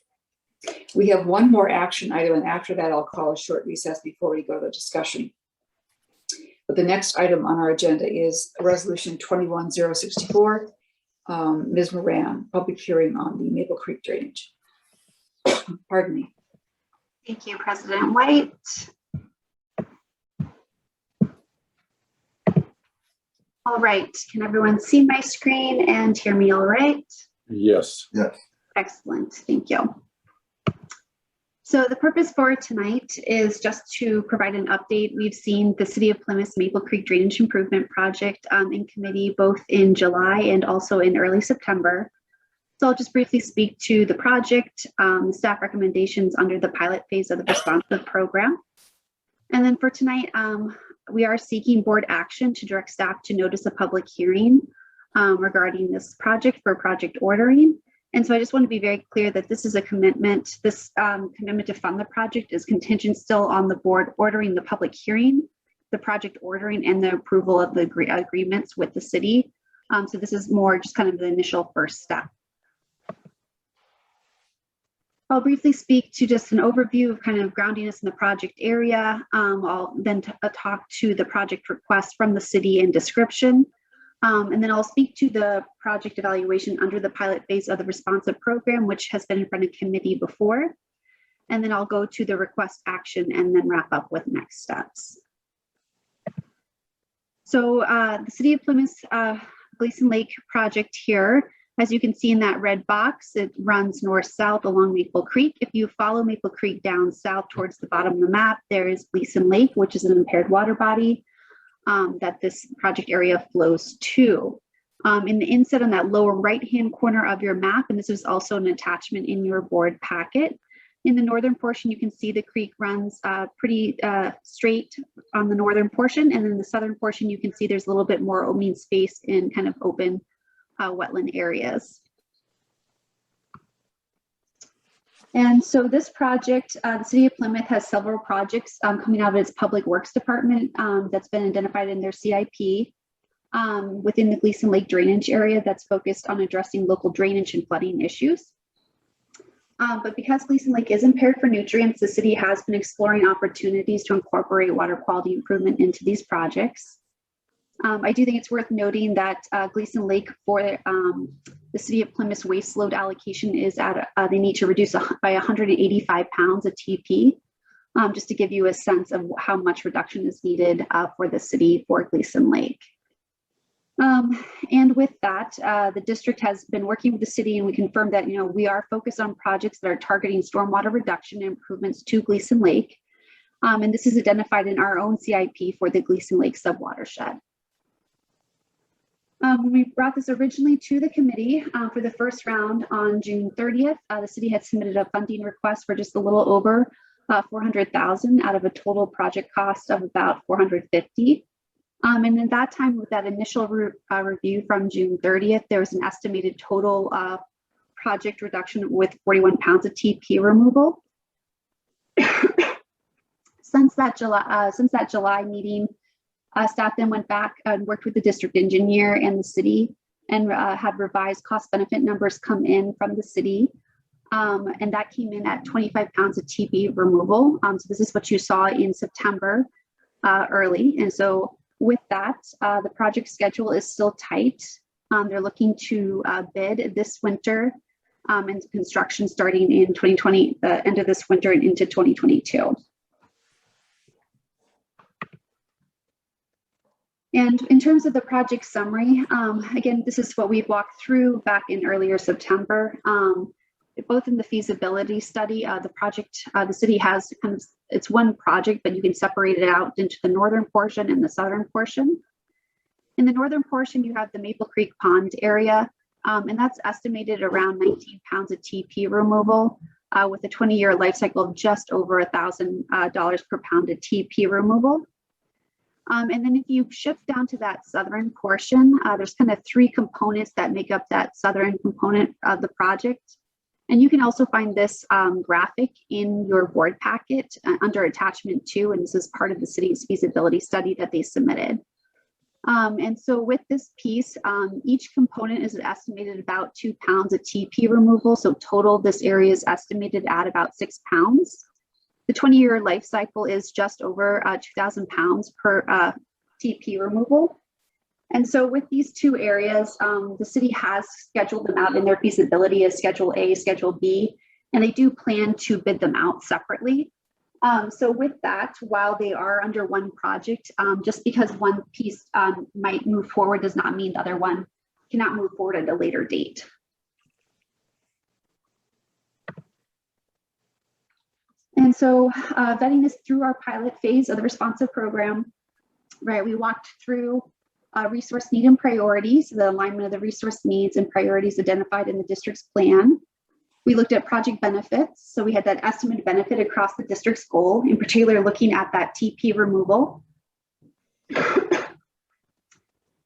We have one more action item, and after that I'll call a short recess before we go to the discussion. But the next item on our agenda is resolution 21064. Ms. Moran, public hearing on the Maple Creek drainage. Pardon me. Thank you, President White. All right, can everyone see my screen and hear me all right? Yes. Yes. Excellent, thank you. So the purpose for tonight is just to provide an update. We've seen the City of Plymouth Maple Creek Drainage Improvement Project in committee both in July and also in early September. So I'll just briefly speak to the project, staff recommendations under the pilot phase of the responsive program. And then for tonight, we are seeking board action to direct staff to notice a public hearing regarding this project for project ordering. And so I just want to be very clear that this is a commitment. This commitment to fund the project is contingent still on the board ordering the public hearing, the project ordering, and the approval of the agreements with the city. So this is more just kind of the initial first step. I'll briefly speak to just an overview of kind of grounding us in the project area. I'll then talk to the project request from the city and description. And then I'll speak to the project evaluation under the pilot phase of the responsive program, which has been in front of committee before. And then I'll go to the request action and then wrap up with next steps. So the City of Plymouth Gleason Lake project here, as you can see in that red box, it runs north-south along Maple Creek. If you follow Maple Creek down south towards the bottom of the map, there is Gleason Lake, which is an impaired water body that this project area flows to. In the inset on that lower right-hand corner of your map, and this is also an attachment in your board packet, in the northern portion, you can see the creek runs pretty straight on the northern portion, and then the southern portion, you can see there's a little bit more opening space in kind of open wetland areas. And so this project, the City of Plymouth has several projects coming out of its Public Works Department that's been identified in their CIP within the Gleason Lake drainage area that's focused on addressing local drainage and flooding issues. But because Gleason Lake is impaired for nutrients, the city has been exploring opportunities to incorporate water quality improvement into these projects. I do think it's worth noting that Gleason Lake for the City of Plymouth's waste load allocation is at, they need to reduce by 185 pounds of TP, just to give you a sense of how much reduction is needed for the city for Gleason Lake. And with that, the district has been working with the city, and we confirmed that, we are focused on projects that are targeting stormwater reduction improvements to Gleason Lake. And this is identified in our own CIP for the Gleason Lake subwatershed. When we brought this originally to the committee for the first round on June 30th, the city had submitted a funding request for just a little over $400,000 out of a total project cost of about $450,000. And at that time, with that initial review from June 30th, there was an estimated total project reduction with 41 pounds of TP removal. Since that July meeting, staff then went back and worked with the district engineer and the city, and had revised cost benefit numbers come in from the city. And that came in at 25 pounds of TP removal. So this is what you saw in September early. And so with that, the project schedule is still tight. They're looking to bid this winter and construction starting in 2020, the end of this winter and into 2022. And in terms of the project summary, again, this is what we've walked through back in earlier September. Both in the feasibility study, the project, the city has kind of, it's one project, but you can separate it out into the northern portion and the southern portion. In the northern portion, you have the Maple Creek Pond area, and that's estimated around 19 pounds of TP removal with a 20-year life cycle of just over $1,000 per pound of TP removal. And then if you shift down to that southern portion, there's kind of three components that make up that southern component of the project. And you can also find this graphic in your board packet under attachment 2, and this is part of the city's feasibility study that they submitted. And so with this piece, each component is estimated about 2 pounds of TP removal. So total, this area is estimated at about 6 pounds. The 20-year life cycle is just over 2,000 pounds per TP removal. And so with these two areas, the city has scheduled them out in their feasibility as Schedule A, Schedule B, and they do plan to bid them out separately. So with that, while they are under one project, just because one piece might move forward does not mean the other one cannot move forward at a later date. And so vetting this through our pilot phase of the responsive program, right, we walked through resource need and priorities, the alignment of the resource needs and priorities identified in the district's plan. We looked at project benefits. So we had that estimated benefit across the district's goal, in particular looking at that TP removal. And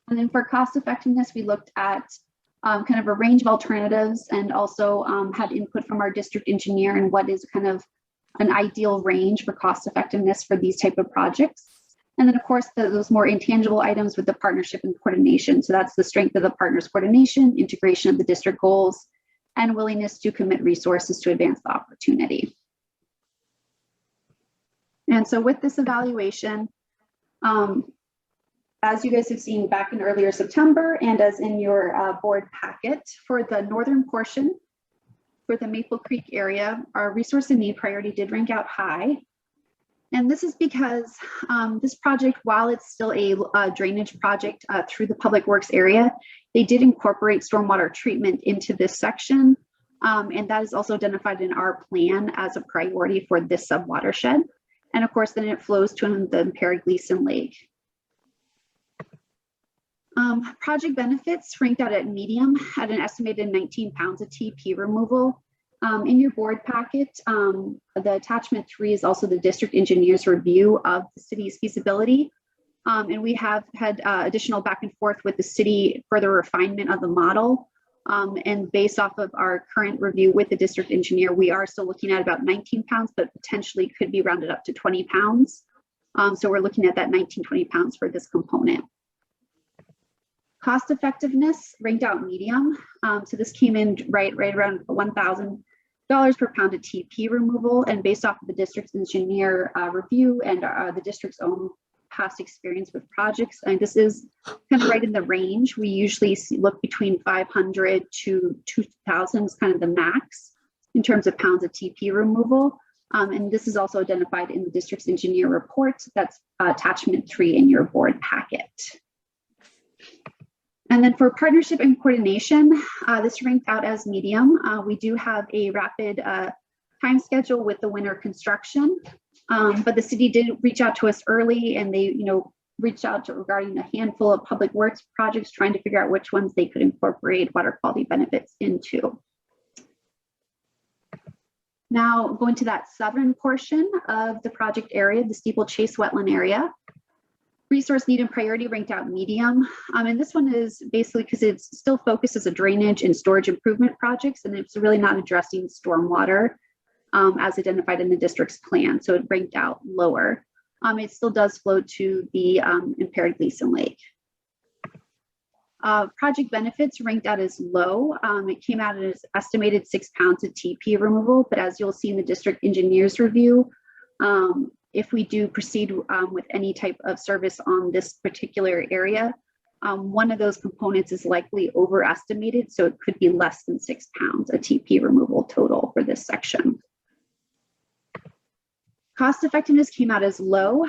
then for cost effectiveness, we looked at kind of a range of alternatives, and also had input from our district engineer and what is kind of an ideal range for cost effectiveness for these type of projects. And then of course, those more intangible items with the partnership and coordination. So that's the strength of the partners coordination, integration of the district goals, and willingness to commit resources to advance the opportunity. And so with this evaluation, as you guys have seen back in earlier September, and as in your board packet, for the northern portion, for the Maple Creek area, our resource and need priority did rank out high. And this is because this project, while it's still a drainage project through the public works area, they did incorporate stormwater treatment into this section. And that is also identified in our plan as a priority for this subwatershed. And of course, then it flows to the impaired Gleason Lake. Project benefits ranked out at medium at an estimated 19 pounds of TP removal. In your board packet, the attachment 3 is also the district engineer's review of the city's feasibility. And we have had additional back and forth with the city for the refinement of the model. And based off of our current review with the district engineer, we are still looking at about 19 pounds, but potentially could be rounded up to 20 pounds. So we're looking at that 19, 20 pounds for this component. Cost effectiveness ranked out medium. So this came in right around $1,000 per pound of TP removal, and based off of the district's engineer review and the district's own past experience with projects. And this is kind of right in the range. We usually look between 500 to 2,000 is kind of the max in terms of pounds of TP removal. And this is also identified in the district's engineer report. That's attachment 3 in your board packet. And then for partnership and coordination, this ranked out as medium. We do have a rapid time schedule with the winter construction, but the city did reach out to us early, and they, reached out regarding a handful of public works projects, trying to figure out which ones they could incorporate water quality benefits into. Now going to that southern portion of the project area, the Steeplechase wetland area. Resource need and priority ranked out medium. And this one is basically because it's still focused as a drainage and storage improvement projects, and it's really not addressing stormwater as identified in the district's plan. So it ranked out lower. It still does flow to the impaired Gleason Lake. Project benefits ranked out as low. It came out as estimated 6 pounds of TP removal, but as you'll see in the district engineer's review, if we do proceed with any type of service on this particular area, one of those components is likely overestimated, so it could be less than 6 pounds of TP removal total for this section. Cost effectiveness came out as low.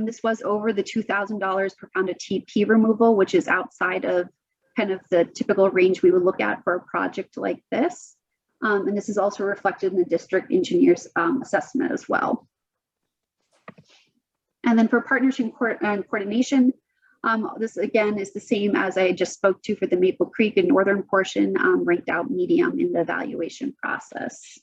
This was over the $2,000 per pound of TP removal, which is outside of kind of the typical range we would look at for a project like this. And this is also reflected in the district engineer's assessment as well. And then for partnership and coordination, this again is the same as I just spoke to for the Maple Creek and northern portion, ranked out medium in the evaluation process.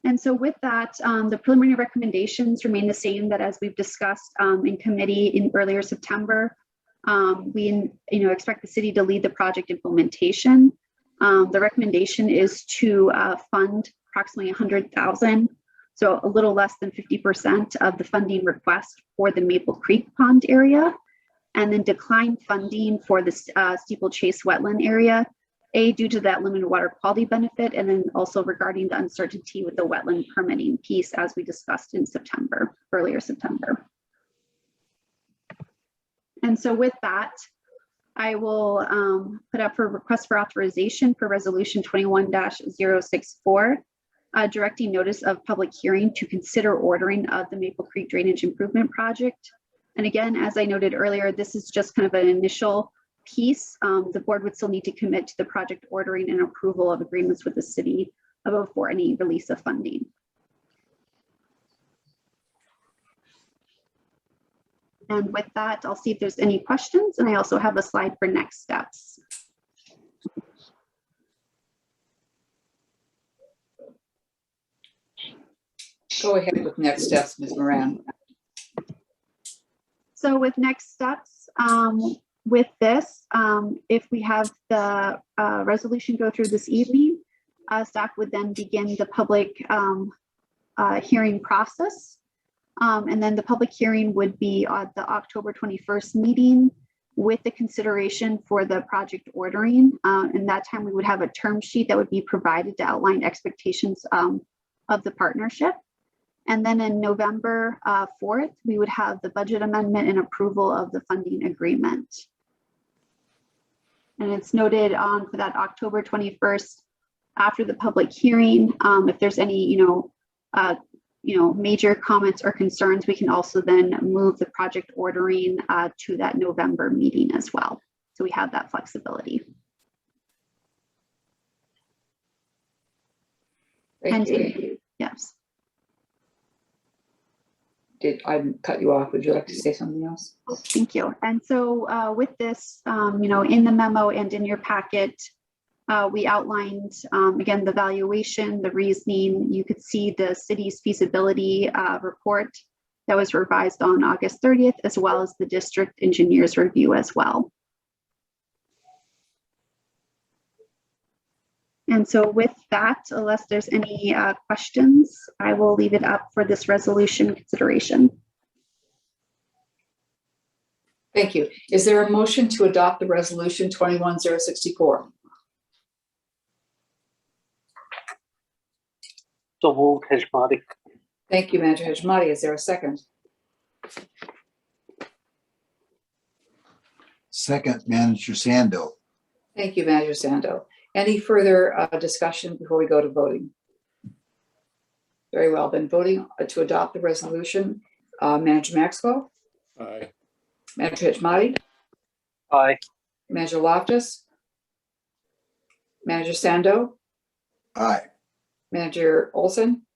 And so with that, the preliminary recommendations remain the same that as we've discussed in committee in earlier September. We expect the city to lead the project implementation. The recommendation is to fund approximately $100,000. So a little less than 50% of the funding request for the Maple Creek Pond area, and then decline funding for the Steeplechase wetland area, due to that limited water quality benefit, and then also regarding the uncertainty with the wetland permitting piece as we discussed in earlier September. And so with that, I will put up for request for authorization for resolution 21-064. Directing notice of public hearing to consider ordering of the Maple Creek Drainage Improvement Project. And again, as I noted earlier, this is just kind of an initial piece. The board would still need to commit to the project ordering and approval of agreements with the city before any release of funding. And with that, I'll see if there's any questions. And I also have a slide for next steps. Go ahead with next steps, Ms. Moran. So with next steps, with this, if we have the resolution go through this evening, staff would then begin the public hearing process. And then the public hearing would be on the October 21st meeting with the consideration for the project ordering. And that time we would have a term sheet that would be provided to outline expectations of the partnership. And then in November 4th, we would have the budget amendment and approval of the funding agreement. And it's noted on for that October 21st, after the public hearing, if there's any, major comments or concerns, we can also then move the project ordering to that November meeting as well. So we have that flexibility. Thank you. Yes. Did I cut you off? Would you like to say something else? Oh, thank you. And so with this, in the memo and in your packet, we outlined, again, the valuation, the reasoning. You could see the city's feasibility report that was revised on August 30th, as well as the district engineer's review as well. And so with that, unless there's any questions, I will leave it up for this resolution consideration. Thank you. Is there a motion to adopt the resolution 21-064? So moved, Heshmati. Thank you, Manager Hajmati. Is there a second? Second, Manager Sando. Thank you, Manager Sando. Any further discussion before we go to voting? Very well, then voting to adopt the resolution. Manager Maxwell, Aye. Manager Hajmati, Aye. Manager Loftus, Manager Sando, Aye. Manager Olson,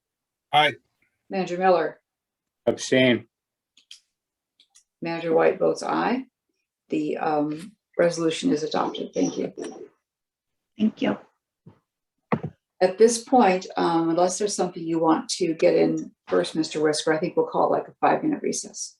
Aye. Manager Miller, Abstain. Manager White votes aye. The resolution is adopted. Thank you. Thank you. At this point, unless there's something you want to get in first, Mr. Whisker, I think we'll call like a 5-minute recess.